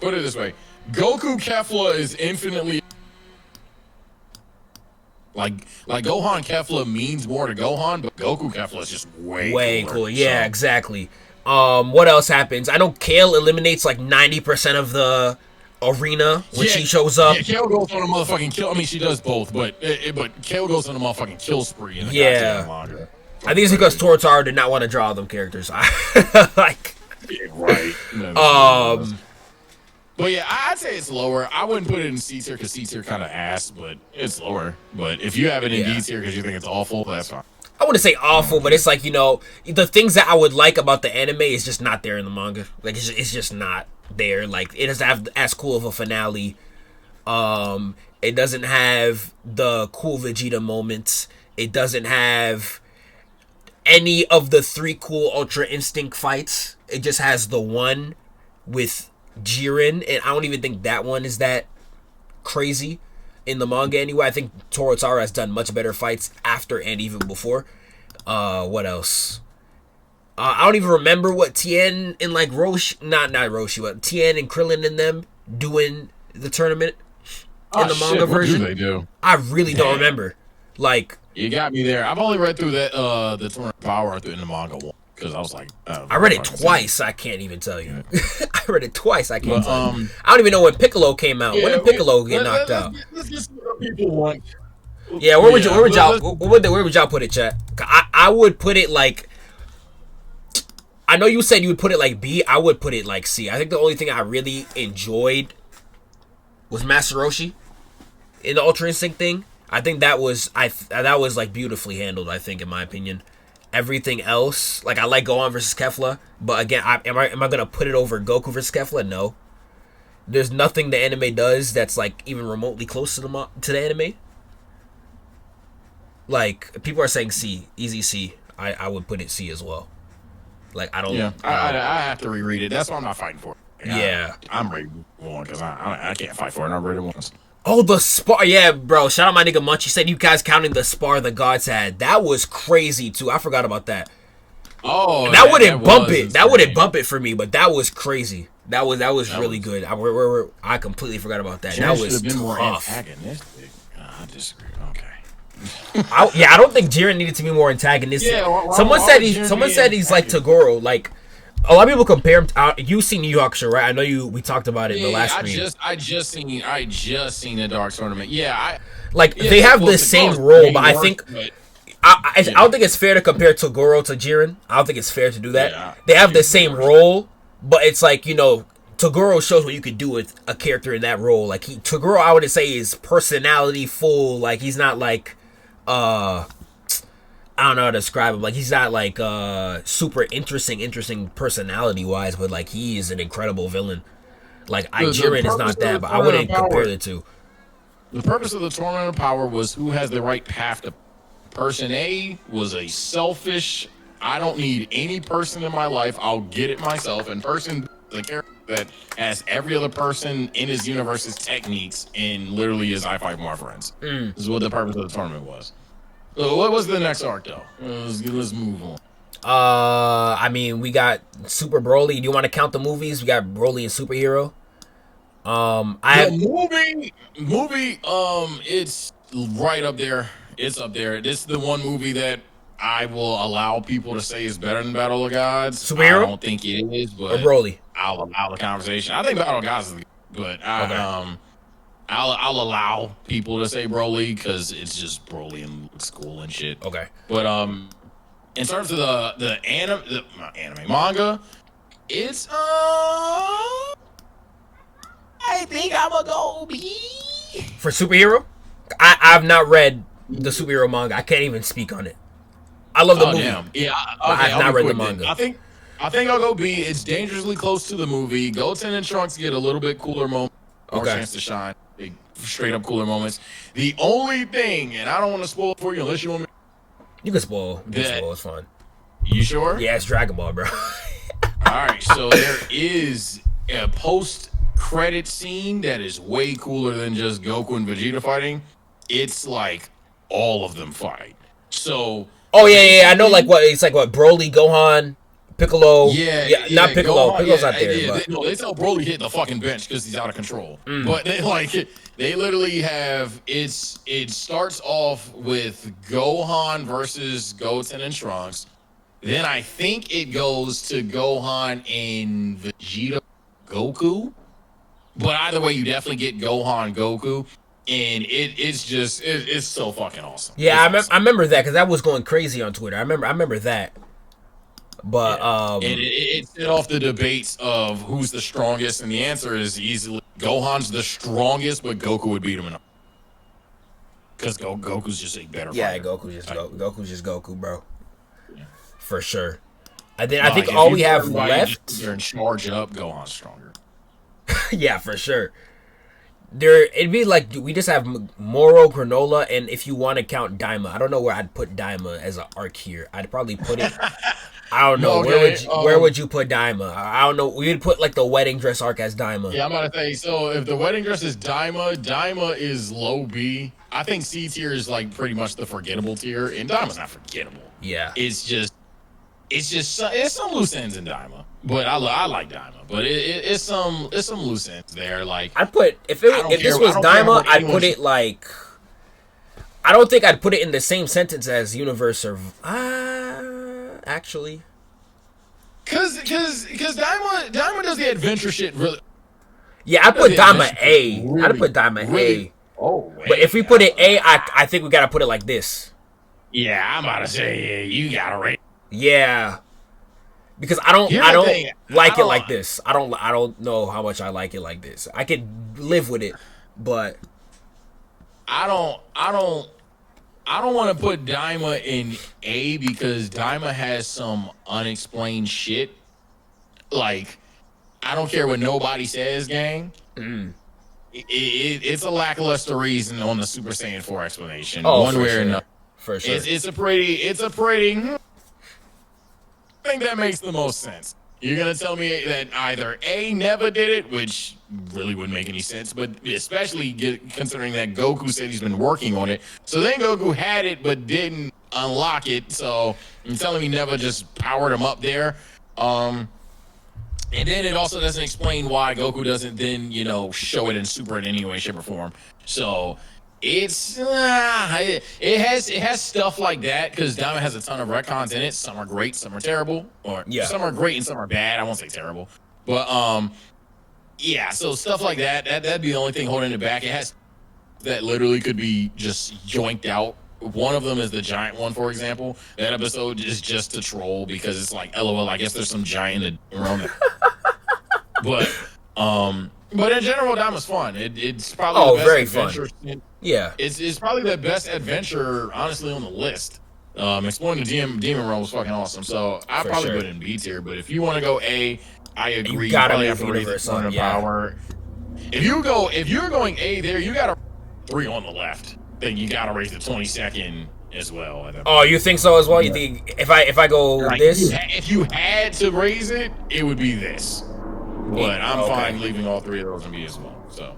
Goku Kefla is infinitely like Gohan Kefla means more to Gohan, but Goku Kefla is just way
cool. Yeah, so. Exactly. What else happens? I know Kale eliminates like 90% of the arena when she shows up.
Yeah, Kale goes on a motherfucking kill. I mean, she does both, but Kale goes on a motherfucking kill spree in the goddamn manga.
I think it's because Torotaro did not want to draw them characters. Like,
yeah, right. But yeah, I'd say it's lower. I wouldn't put it in C tier because C tier kind of ass, but it's lower. But if you have it in D tier because you think it's awful, that's fine.
I wouldn't say awful, but it's like, you know, the things that I would like about the anime is just not there in the manga. Like, it's just not there. Like, it doesn't have as cool of a finale. It doesn't have the cool Vegeta moments. It doesn't have any of the 3 cool Ultra Instinct fights. It just has the one with Jiren, and I don't even think that one is that crazy in the manga anyway. I think Torotaro has done much better fights after and even before. What else? I don't even remember what Tien and like not Roshi, but Tien and Krillin and them doing the tournament in the manga version.
What do they do?
I really don't remember. Like,
you got me there. I've only read through that the Tournament of Power in the manga one. Because I was like,
I read it twice. I can't even tell you. I read it twice. I can't tell you. I don't even know when Piccolo came out. When did Piccolo get knocked out?
Let's just see what people want.
Yeah, where would y'all put it, chat? I would put it like. I know you said you would put it like B. I would put it like C. I think the only thing I really enjoyed was Master Roshi in the Ultra Instinct thing. I think that was like beautifully handled. I think, in my opinion. Everything else, like, I like Gohan versus Kefla, but again, am I gonna put it over Goku versus Kefla? No. There's nothing the anime does that's like even remotely close to the anime. Like, people are saying C, easy C. I would put it C as well. Like, I don't.
Yeah, I have to reread it. That's why I'm not fighting for it.
Yeah,
I'm ready one because I can't fight for it. And I've read it once.
Oh, the spar. Yeah, bro. Shout out my nigga Munch. He said you guys counting the spar the gods had. That was crazy, too. I forgot about that.
Oh,
that wouldn't bump it. That wouldn't bump it for me, but that was crazy. That was really good. I completely forgot about that. That was tough. More antagonistic.
I disagree. Okay.
I don't think Jiren needed to be more antagonistic. Yeah, someone said he's like Toguro. Like, a lot of people compare him to, you've seen Yu Yu Hakusho, right? I know we talked about it in the last stream.
I just seen the Dark Tournament. Yeah,
they have the same role, but I think I don't think it's fair to compare Toguro to Jiren. I don't think it's fair to do that. Yeah, they have the same role, but it's like, you know, Toguro shows what you could do with a character in that role. Like, Toguro, I would say, is personality full. Like, he's not like I don't know how to describe him. Like, he's not like super interesting personality wise, but like, he is an incredible villain. Like, Jiren is not that, but I wouldn't compare the two.
The purpose of the Tournament of Power was who has the right path to. Person A was a selfish, I don't need any person in my life, I'll get it myself. And person, the character that has every other person in his universe's techniques and literally is I fight more friends. This is what the purpose of the tournament was. So what was the next arc though? Let's move on.
I mean, we got Super Broly. Do you want to count the movies? We got Broly and Superhero.
Movie, it's right up there. It's up there. This is the one movie that I will allow people to say is better than Battle of Gods.
Superhero?
I don't think it is, but
or Broly.
I'll allow the conversation. I think Battle of Gods is good, but I'll allow people to say Broly because it's just Broly and looks cool and shit.
Okay.
But in terms of the anime manga, It's I think I'm gonna go B.
For superhero, I've not read the superhero manga. I can't even speak on it. I love the movie.
Damn. Yeah.
But
Okay,
I've not read the
then.
manga.
I think I'll go B. It's dangerously close to the movie. Goten and Trunks get a little bit cooler moments. More chance to shine. Big, straight up cooler moments. The only thing, and I don't want to spoil it for you unless you want me.
You can spoil. It's fun.
You sure?
Yeah, it's Dragon Ball, bro.
All right. So there is a post-credit scene that is way cooler than just Goku and Vegeta fighting. It's like all of them fight. So.
Oh yeah. I know. Like what? It's like what? Broly, Gohan, Piccolo.
Yeah.
Not Piccolo.
Gohan,
Piccolo's not there.
Yeah, they tell Broly hit the fucking bench because he's out of control. But they literally have it starts off with Gohan versus Goten and Trunks. Then I think it goes to Gohan and Vegeta, Goku. But either way, you definitely get Gohan, Goku. And it's so fucking awesome.
Yeah, I remember that because that was going crazy on Twitter. I remember that. But
and it set off the debates of who's the strongest, and the answer is easily Gohan's the strongest, but Goku would beat him in because Goku's just a better fighter.
Goku's just Goku, bro. Yeah. For sure. I think all we have left.
You're in charge up. Gohan's stronger.
Yeah, for sure. It'd be like we just have Moro, Granolah, and if you want to count Daima, I don't know where I'd put Daima as an arc here. I'd probably put it. I don't know. Okay, where would you put Daima? I don't know. We'd put like the wedding dress arc as Daima.
Yeah, I'm about to say. So if the wedding dress is Daima is low B. I think C tier is like pretty much the forgettable tier, and Daima's not forgettable.
Yeah,
it's some loose ends in Daima, but I like Daima. But it's some loose ends there. Like
I'd put if this was Daima, I'd put it like. I don't think I'd put it in the same sentence as Universe or actually.
Cause Daima does the adventure shit really.
Yeah, I'd put Daima A. Really, I'd put Daima A.
Oh,
but if we put it A, I think we gotta put it like this.
Yeah, I'm about to say you gotta rate.
Yeah, because I don't like it like this. I don't know how much I like it like this. I could live with it, but
I don't want to put Daima in A because Daima has some unexplained shit. Like, I don't care what nobody says, gang. It's a lackluster reason on the Super Saiyan 4 explanation. One way or another.
For sure.
It's a pretty. I think that makes the most sense. You're gonna tell me that either A never did it, which really wouldn't make any sense, but especially considering that Goku said he's been working on it. So then Goku had it but didn't unlock it. So you're telling me never just powered him up there. And then it also doesn't explain why Goku doesn't then show it in Super in any way, shape, or form. So it's it has stuff like that because Daima has a ton of retcons in it. Some are great, some are terrible, or some are great and some are bad. I won't say terrible, but so stuff like that'd be the only thing holding it back. It has that literally could be just joinked out. One of them is the giant one, for example. That episode is just to troll because it's like, LOL, I guess there's some giant in the room. But in general, Daima's fun. It's probably the best adventure.
Fun. Yeah,
it's probably the best adventure, honestly, on the list. Exploring the Demon Realm was fucking awesome. So I probably put it in B tier. But if you want to go A, I agree.
You gotta
have to raise it on power. If you're going A there, you got to 3 on the left. Then you got to raise the 22nd as well.
Oh, you think so as well? You think if I go like, this?
If you had to raise it, it would be this. But I'm fine leaving all 3 of those in B as well. So.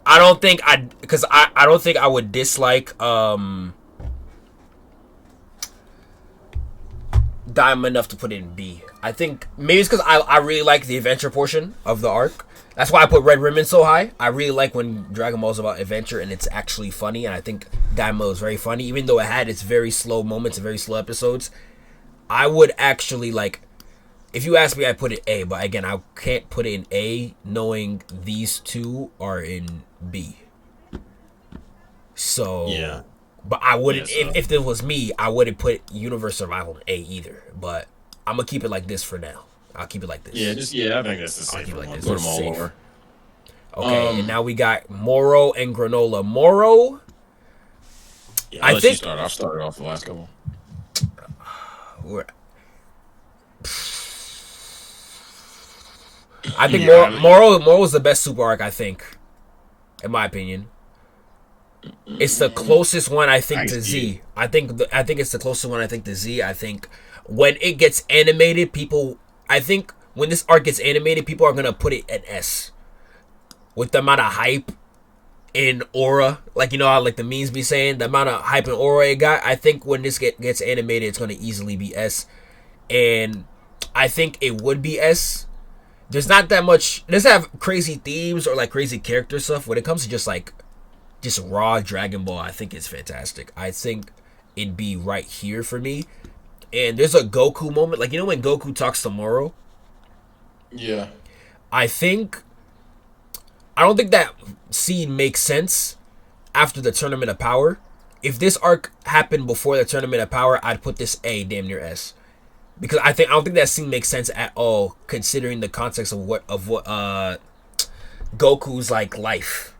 I don't think I don't think I would dislike Daima enough to put it in B. I think maybe it's because I really like the adventure portion of the arc. That's why I put Red Ribbon so high. I really like when Dragon Ball is about adventure and it's actually funny, and I think Daima is very funny, even though it had its very slow moments and very slow episodes. I would actually like. If you ask me, I put it A, but again, I can't put it in A knowing these 2 are in B. So, but I wouldn't, if it was me, I wouldn't put Universe Survival in A either. But I'm gonna keep it like this for now. I'll keep it like this.
I think that's the safe one.
Like
Put them all over.
Okay, and now we got Moro and Granolah. Moro.
Yeah, I'll let you start. I've started off the last couple.
I think Moro is the best super arc. I think, in my opinion, it's the closest one. I think to Z. I think it's the closest one. I think to Z. I think when it gets animated, I think when this arc gets animated, people are gonna put it at S. With the amount of hype in aura, like you know how like the memes be saying, the amount of hype and aura it got, I think when this gets animated, it's gonna easily be S, and I think it would be S. There's not that much. It doesn't have crazy themes or like crazy character stuff. When it comes to just raw Dragon Ball, I think it's fantastic. I think it'd be right here for me. And there's a Goku moment, like you know when Goku talks to Moro.
Yeah,
I don't think that scene makes sense after the Tournament of Power. If this arc happened before the Tournament of Power, I'd put this A damn near S. Because I don't think that scene makes sense at all, considering the context of what Goku's like life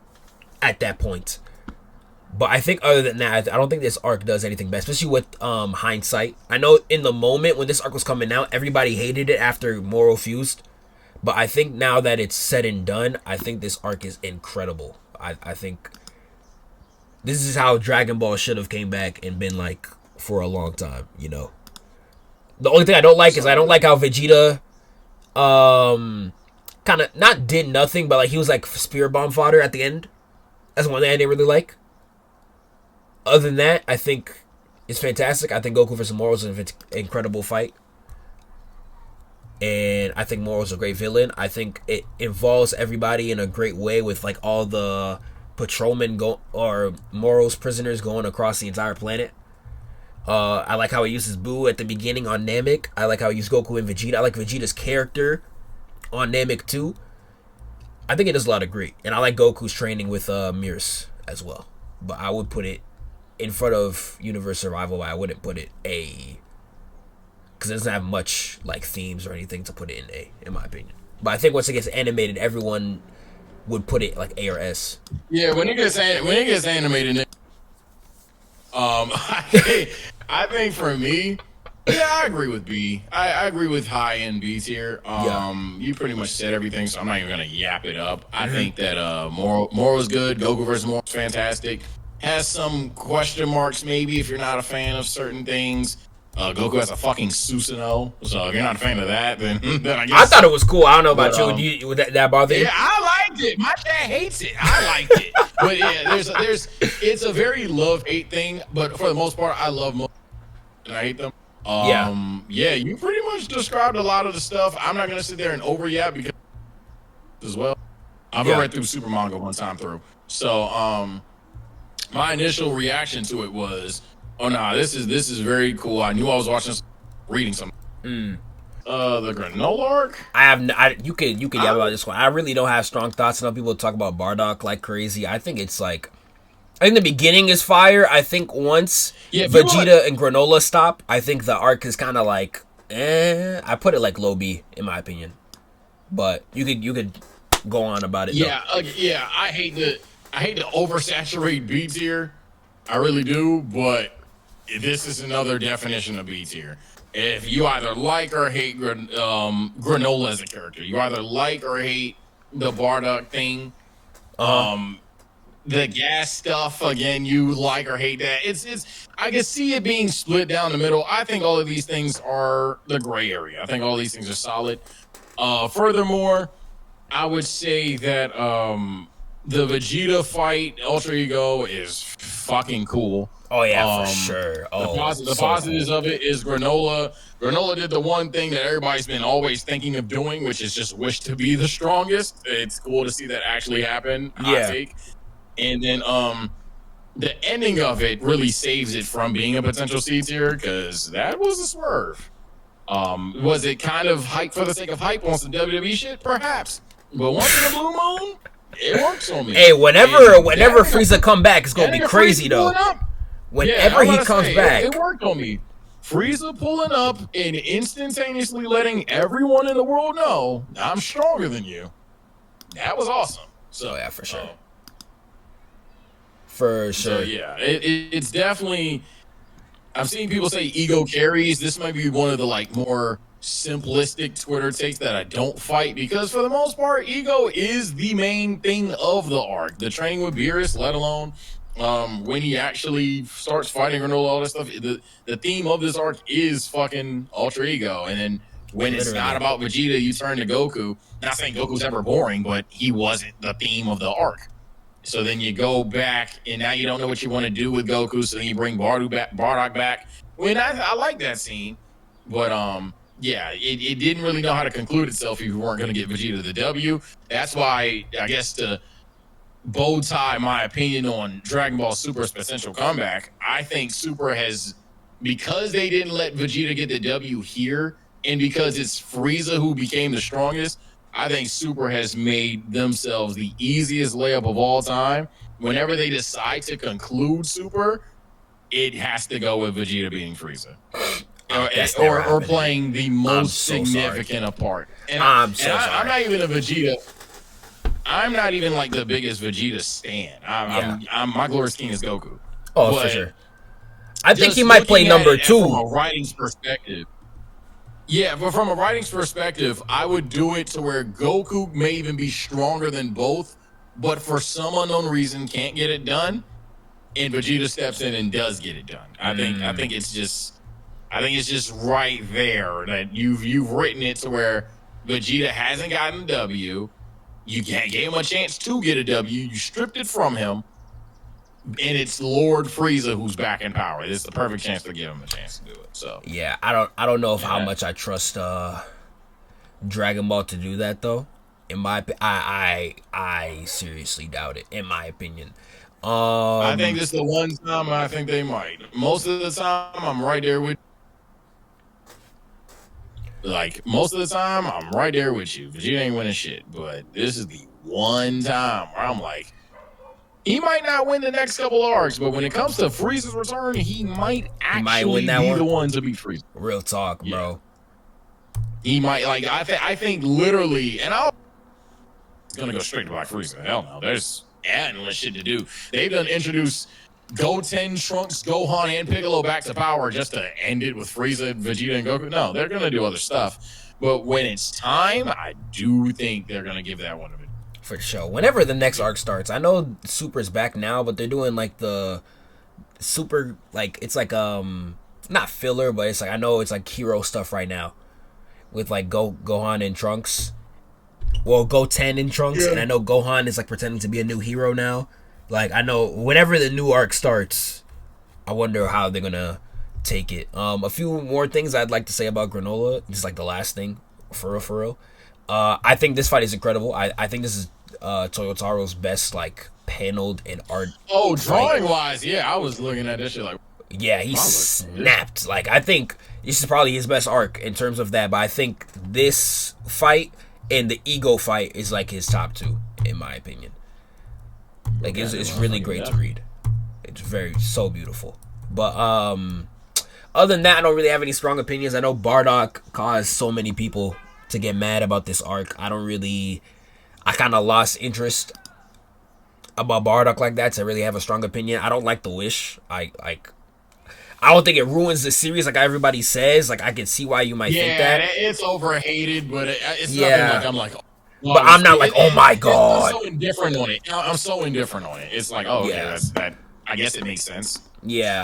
at that point. But I think other than that, I don't think this arc does anything bad, especially with hindsight. I know in the moment when this arc was coming out, everybody hated it after Moro fused. But I think now that it's said and done, I think this arc is incredible. I think this is how Dragon Ball should have came back and been like for a long time, you know. The only thing I don't like is I don't like how Vegeta kind of not did nothing, but like he was like Spirit Bomb fodder at the end. That's one thing I didn't really like. Other than that, I think it's fantastic. I think Goku vs. Moro is an incredible fight. And I think Moro's a great villain. I think it involves everybody in a great way with like all the patrolmen or Moro's prisoners going across the entire planet. I like how he uses Buu at the beginning on Namek. I like how he uses Goku and Vegeta. I like Vegeta's character on Namek too. I think it does a lot of great. And I like Goku's training with Mirs as well. But I would put it in front of Universe Survival. I wouldn't put it A. Because it doesn't have much like themes or anything to put it in A, in my opinion. But I think once it gets animated, everyone would put it like A or S.
Yeah, when it gets animated, I think for me, yeah, I agree with B. I agree with high end B tier. You pretty much said everything, so I'm not even gonna yap it up. I think that Moro's good. Goku vs. Moro's fantastic. Has some question marks maybe if you're not a fan of certain things. Goku has a fucking Susanoo, so if you're not a fan of that, then I guess.
I thought it was cool. I don't know about you. Would that bother you?
Yeah, I liked it. My dad hates it. I liked it. But yeah, it's a very love-hate thing, but for the most part, I love most and I hate them. Yeah, you pretty much described a lot of the stuff. I'm not going to sit there and overyap because as well. I've read through Super Manga one time through. So, my initial reaction to it was, oh nah, this is very cool. I knew I was watching, reading something. The Granolah arc.
You can yell about this one. I really don't have strong thoughts. I know people talk about Bardock like crazy. I think it's like, I think the beginning is fire. I think once Vegeta and Granolah stop, I think the arc is kind of like, I put it like low B in my opinion. But you could go on about it.
Yeah, I hate to oversaturate B tier. I really do, but this is another definition of B tier. If you either like or hate Granolah as a character, you either like or hate the Bardock thing, the gas stuff, again, you like or hate that. It's I can see it being split down the middle. I think all of these things are the gray area. I think all these things are solid. Furthermore, I would say that the Vegeta fight, Ultra Ego, is fucking cool.
Oh yeah, for sure.
The positives of it is Granolah. Granolah did the one thing that everybody's been always thinking of doing, which is just wish to be the strongest. It's cool to see that actually happen. Hot take. And then the ending of it really saves it from being a potential C tier because that was a swerve. Was it kind of hype for the sake of hype on some WWE shit? Perhaps. But once in a blue moon, it works on me.
Hey, whenever Frieza come back, it's gonna be crazy though. Whenever he comes back,
it worked on me. Frieza pulling up and instantaneously letting everyone in the world know I'm stronger than you. That was awesome. So
yeah, for sure. For sure.
So yeah, it's definitely. I've seen people say ego carries. This might be one of the like more simplistic Twitter takes that I don't fight, because for the most part, ego is the main thing of the arc. The training with Beerus, let alone when he actually starts fighting Granolah, all that stuff. The theme of this arc is fucking Ultra Ego, and then when it's not about Vegeta, you turn to Goku. Not saying Goku's ever boring, but he wasn't the theme of the arc. So then you go back, and now you don't know what you want to do with Goku. So then you bring Bardock back. When I like that scene, but yeah, it didn't really know how to conclude itself if you weren't going to get Vegeta the W. That's why I guess to bow tie my opinion on Dragon Ball Super's potential comeback, I think Super has, because they didn't let Vegeta get the W here, and because it's Frieza who became the strongest, I think Super has made themselves the easiest layup of all time. Whenever they decide to conclude Super, it has to go with Vegeta being Frieza. Or playing the most significant part. And I'm not even a Vegeta. I'm not even like the biggest Vegeta stan. I'm my glorious king is Goku.
Oh, but for sure. I think he might play number 2
from a writing's perspective. Yeah, but from a writing's perspective, I would do it to where Goku may even be stronger than both, but for some unknown reason can't get it done, and Vegeta steps in and does get it done. I think it's just right there that you've written it to where Vegeta hasn't gotten a W. You gave him a chance to get a W. You stripped it from him, and it's Lord Frieza who's back in power. It's the perfect chance to give him a chance to do it. So
yeah, I don't know if how much I trust Dragon Ball to do that though. In my I seriously doubt it. In my opinion,
I think this is the one time I think they might. Most of the time, I'm right there with. Like most of the time, I'm right there with you. Vegeta ain't winning shit, but this is the one time where I'm like, he might not win the next couple arcs, but when it comes to Frieza's return, he might actually be the one to beat Frieza.
Real talk, bro.
He might, like, I think literally, and I'm gonna go straight to Black Frieza. Hell no, there's endless shit to do. They've done introduced Goten, Trunks, Gohan, and Piccolo back to power just to end it with Frieza, Vegeta, and Goku. No, they're gonna do other stuff, but when it's time, I do think they're gonna give that one to me.
For sure. Whenever the next arc starts, I know Super's back now, but they're doing like the Super, like it's like not filler, but it's like I know it's like hero stuff right now with like Gohan and Trunks. Well, Goten and Trunks, and I know Gohan is like pretending to be a new hero now. Like I know whenever the new arc starts, I wonder how they're gonna take it. A few more things I'd like to say about Granolah. This is like the last thing, for real. I think this fight is incredible. I think this is Toyotaro's best like paneled and art.
Oh, drawing wise, yeah, I was looking at this shit like.
Yeah, he snapped. Like I think this is probably his best arc in terms of that. But I think this fight and the ego fight is like his top 2 in my opinion. Like it's really great to read. It's so beautiful. But other than that, I don't really have any strong opinions. I know Bardock caused so many people to get mad about this arc. I kind of lost interest about Bardock like that to really have a strong opinion. I don't like the wish. I don't think it ruins the series like everybody says. Like I can see why you might think that.
Yeah, it's overhated, but it's nothing like I'm like.
Oh, but I'm not like, oh my god.
I'm so indifferent on it. I'm so indifferent on it. It's like, oh yeah, that's that. I guess it makes sense.
Yeah.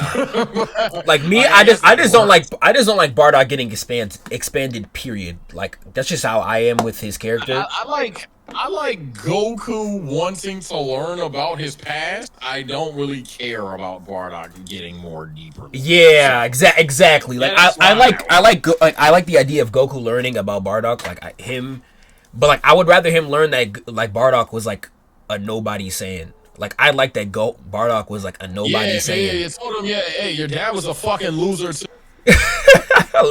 Like me, I just don't like Bardock getting expanded. Period. Like that's just how I am with his character.
I like Goku wanting to learn about his past. I don't really care about Bardock getting more deeper.
Yeah, exactly. Like I like the idea of Goku learning about Bardock, like him. But like I would rather him learn that like Bardock was like a nobody Saiyan. Like I like that Bardock was like a nobody Saiyan.
Yeah, you told him, hey, your dad was a fucking loser too.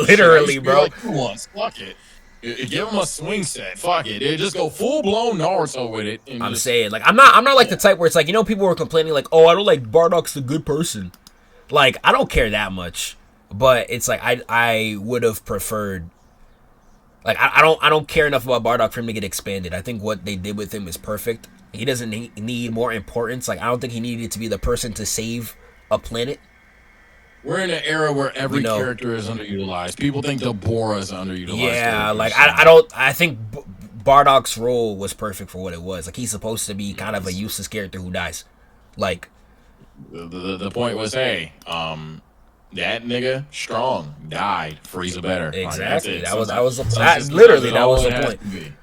Literally, bro.
Like, once, fuck it. Give him a swing set. Fuck it. They just go full blown Naruto with it.
I'm saying, like, I'm not like the type where it's like, you know, people were complaining like, oh, I don't like Bardock's a good person. Like, I don't care that much. But it's like I would have preferred. Like I don't care enough about Bardock for him to get expanded. I think what they did with him is perfect. He doesn't need more importance. Like I don't think he needed to be the person to save a planet.
We're in an era where every character is underutilized. People think the Bora is underutilized.
Yeah, like I don't. I think Bardock's role was perfect for what it was. Like he's supposed to be kind of a useless character who dies. Like
the point was, hey, that nigga strong died. Frieza better.
Exactly.
Like,
that was literally that was the point.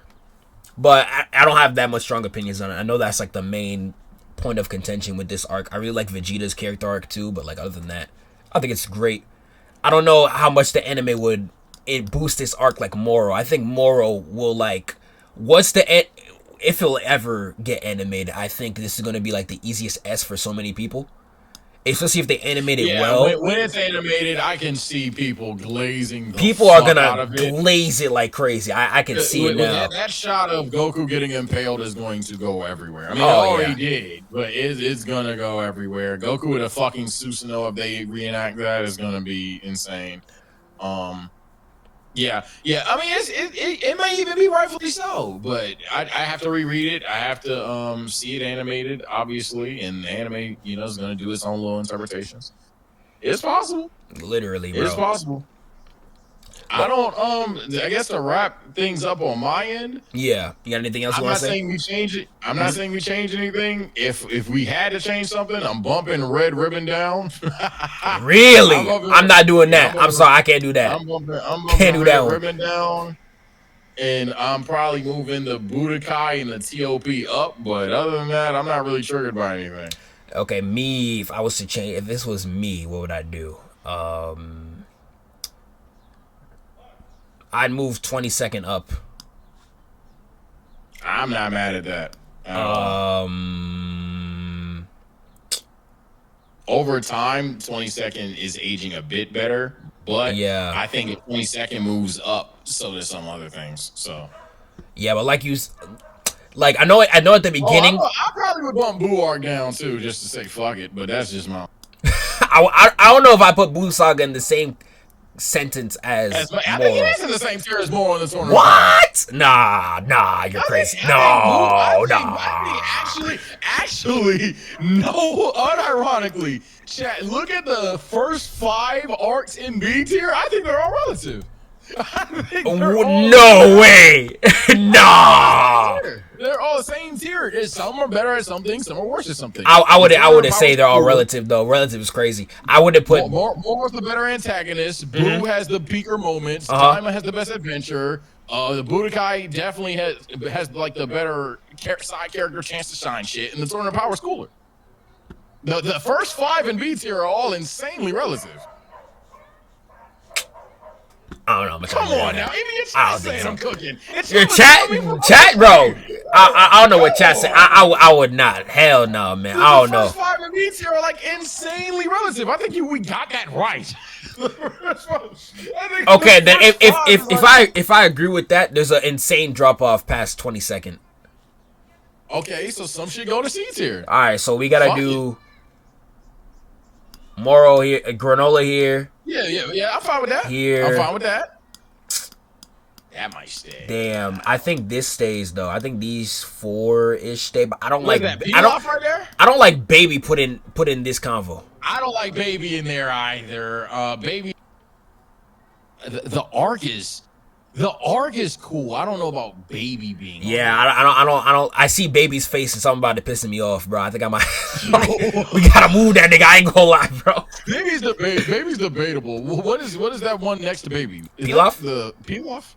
But I don't have that much strong opinions on it. I know that's like the main point of contention with this arc. I really like Vegeta's character arc too, but like other than that, I think it's great. I don't know how much the anime would boost this arc like Moro. I think Moro will like if it'll ever get animated. I think this is gonna be like the easiest S for so many people. Especially if they animate it well.
When it's animated, I can see people glazing.
People are gonna glaze it like crazy. I can see it now.
That shot of Goku getting impaled is going to go everywhere. I mean, it already did, but it's gonna go everywhere. Goku with a fucking Susanoo, if they reenact that, is gonna be insane. Yeah. I mean, it may even be rightfully so, but I have to reread it. I have to see it animated, obviously, and the anime, is going to do its own little interpretations. It's possible.
Literally, bro.
It's possible. I don't. I guess to wrap things up on my end.
Yeah. You got anything else you want to say?
I'm not saying we change it. I'm not saying we change anything. If we had to change something, I'm bumping Red Ribbon down.
Really? I'm not doing that. I'm sorry, I can't do that.
I'm bumping Red Ribbon down, and I'm probably moving the Budokai and the TOP up. But other than that, I'm not really triggered by anything.
Okay, me. If I was to change, if this was me, what would I do? I'd move 22nd up.
I'm not mad at that. Over time, 22nd is aging a bit better, but
yeah,
I think if 22nd moves up, so does some other things. So
yeah, but I know at the beginning.
I probably would bump Buu Arc down too, just to say fuck it. But that's just my.
I don't know if I put Buu Saga in the same sentence as Moro.
I think it is in the same tier as Moro in this tournament.
What? Nah, you're crazy. No.
Actually, no, unironically, chat, look at the first 5 arcs in B tier. I think they're all relative.
No way. Nah.
They're all the same tier. Some are better at something, some are worse at something.
I wouldn't say they're all relative though. Relative is crazy. I wouldn't put
Moro's the better antagonist. Buu has the peaker moments. Daima has the best adventure. The Budokai definitely has like the better side character chance to shine shit, and the Tournament of Power is cooler. The first 5 in B tier are all insanely relative.
I don't know.
Come on now, even your chat saying I'm cooking.
Your chat, bro. I don't know what chat said. I would not. Hell no, man. I don't know.
The first 5 in B tier are like insanely relative. I think we got that right.
Okay, then if I agree with that, there's an insane drop off past 22nd.
Okay, so some should go to C tier.
All right, so we gotta do Moro here, Granolah here.
Yeah. I'm fine with that. I'm fine with that. That might stay.
Damn, I think this stays though. I think these 4-ish stay, but I don't
like.
Right there? I don't like Baby put in this convo.
I don't like Baby in there either. Baby. The arc is cool. I don't know about Baby being.
Yeah, I don't. I see Baby's face and something about to pissing me off, bro. I think I might. We gotta move that nigga. I ain't gonna lie, bro.
Baby's debatable. What is that one next to Baby?
Pilaf?
The Pilaf?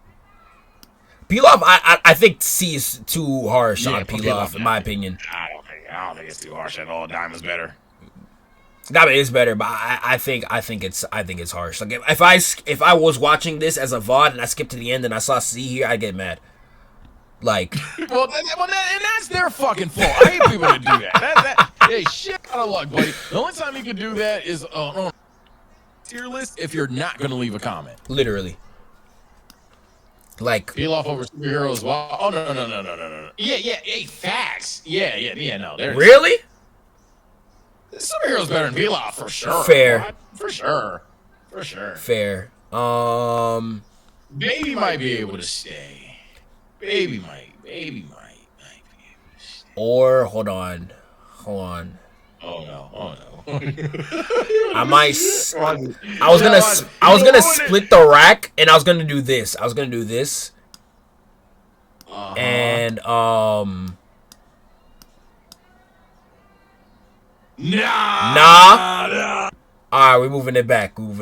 Pilaf, I think C is too harsh on Pilaf, in my opinion.
I don't think it's too harsh at all. Daima's better.
Diamond is better, but I think it's harsh. Like if I was watching this as a VOD and I skipped to the end and I saw C here, I'd get mad. Like,
well, and that's their fucking fault. I hate people that do that. Hey, shit out of luck, buddy. The only time you can do that is on tier list if you're not gonna leave a comment.
Literally. Like
peel off over superheroes. Well, oh no. Yeah. Hey, facts. Yeah. No,
really.
Superheroes better than Pilaf for sure.
Fair.
For sure. For sure.
Fair.
Baby might be able to stay. Baby might be able to stay.
Or hold on.
Oh no.
I was gonna split the rack, and I was gonna do this. And Nah. All right, we're moving it back.
Because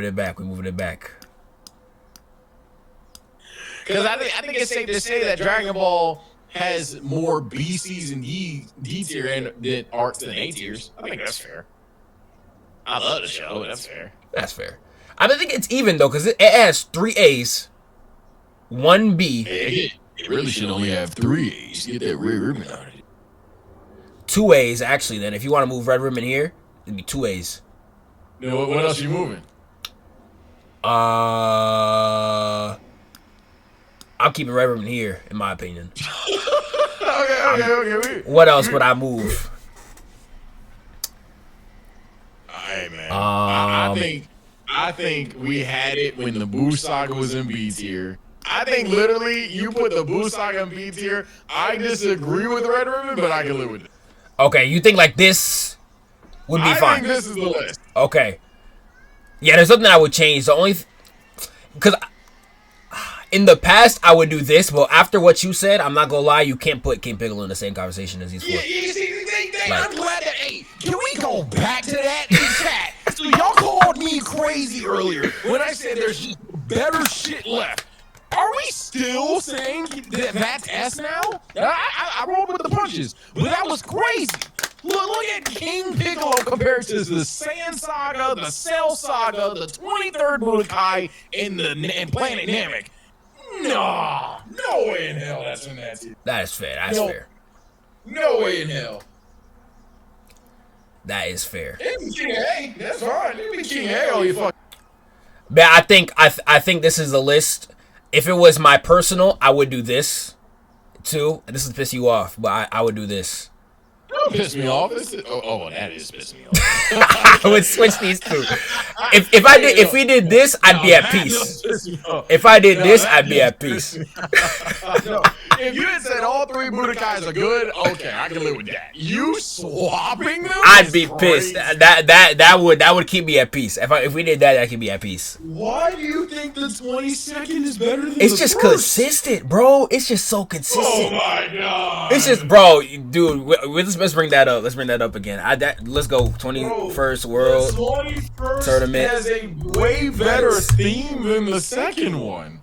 I think it's safe to say that Dragon Ball has more B, C's, and D tier than arcs than A tiers. I think that's fair. I love the show, but that's fair.
That's fair. I don't think it's even though, because it has 3 A's, 1 B.
It really should only have 3 A's. Get that red ribbon out of it.
2 A's actually. Then, if you want to move red ribbon here, it'd be 2 A's.
No, what else are you moving?
I'll keep it red ribbon here, in my opinion.
Okay.
What else would I move?
Alright, man. I think we had it when the Buu Saga was in B tier. I think literally you put the Buu Saga in B tier. I disagree with Red Ribbon, but I can live with it.
Okay, you think like this would be fine?
I think this is the list.
Okay. Yeah, there's something I would change. The only because in the past I would do this, but after what you said, I'm not gonna lie, you can't put King Piccolo in the same conversation as these four.
I'm glad that. Hey, can we go back to that in chat? So y'all called me crazy earlier when I said there's just better shit left. Are we still saying that that's S now? I rolled with the punches, but that was crazy. Look at King Piccolo compared to the Saiyan Saga, the Cell Saga, the 23rd Budokai, and Planet Namek. No way in hell that's in that tier.
That is fair. That's fair.
No way in hell.
That is fair.
It be King A. That's fine. It be King A all you fuck.
But I think this is a list. If it was my personal, I would do this too. This is piss you off, but I would do this.
Don't piss me off. That is pissing me off.
I would switch these two. If we did this, I'd be at peace. If I did this, I'd be at peace.
If you had said all 3 Budokais are good, okay, I can live with that. You swapping them?
I'd be pissed. That would keep me at peace. If we did that, I'd keep me at peace.
Why do you think the 22nd is better than
it's
the
just
first?
consistent, bro. It's just so consistent.
Oh my god.
It's just, bro, dude. Let's bring that up. Let's bring that up again. Let's go. 21st World
the 21st
Tournament
has a way better theme than the second one.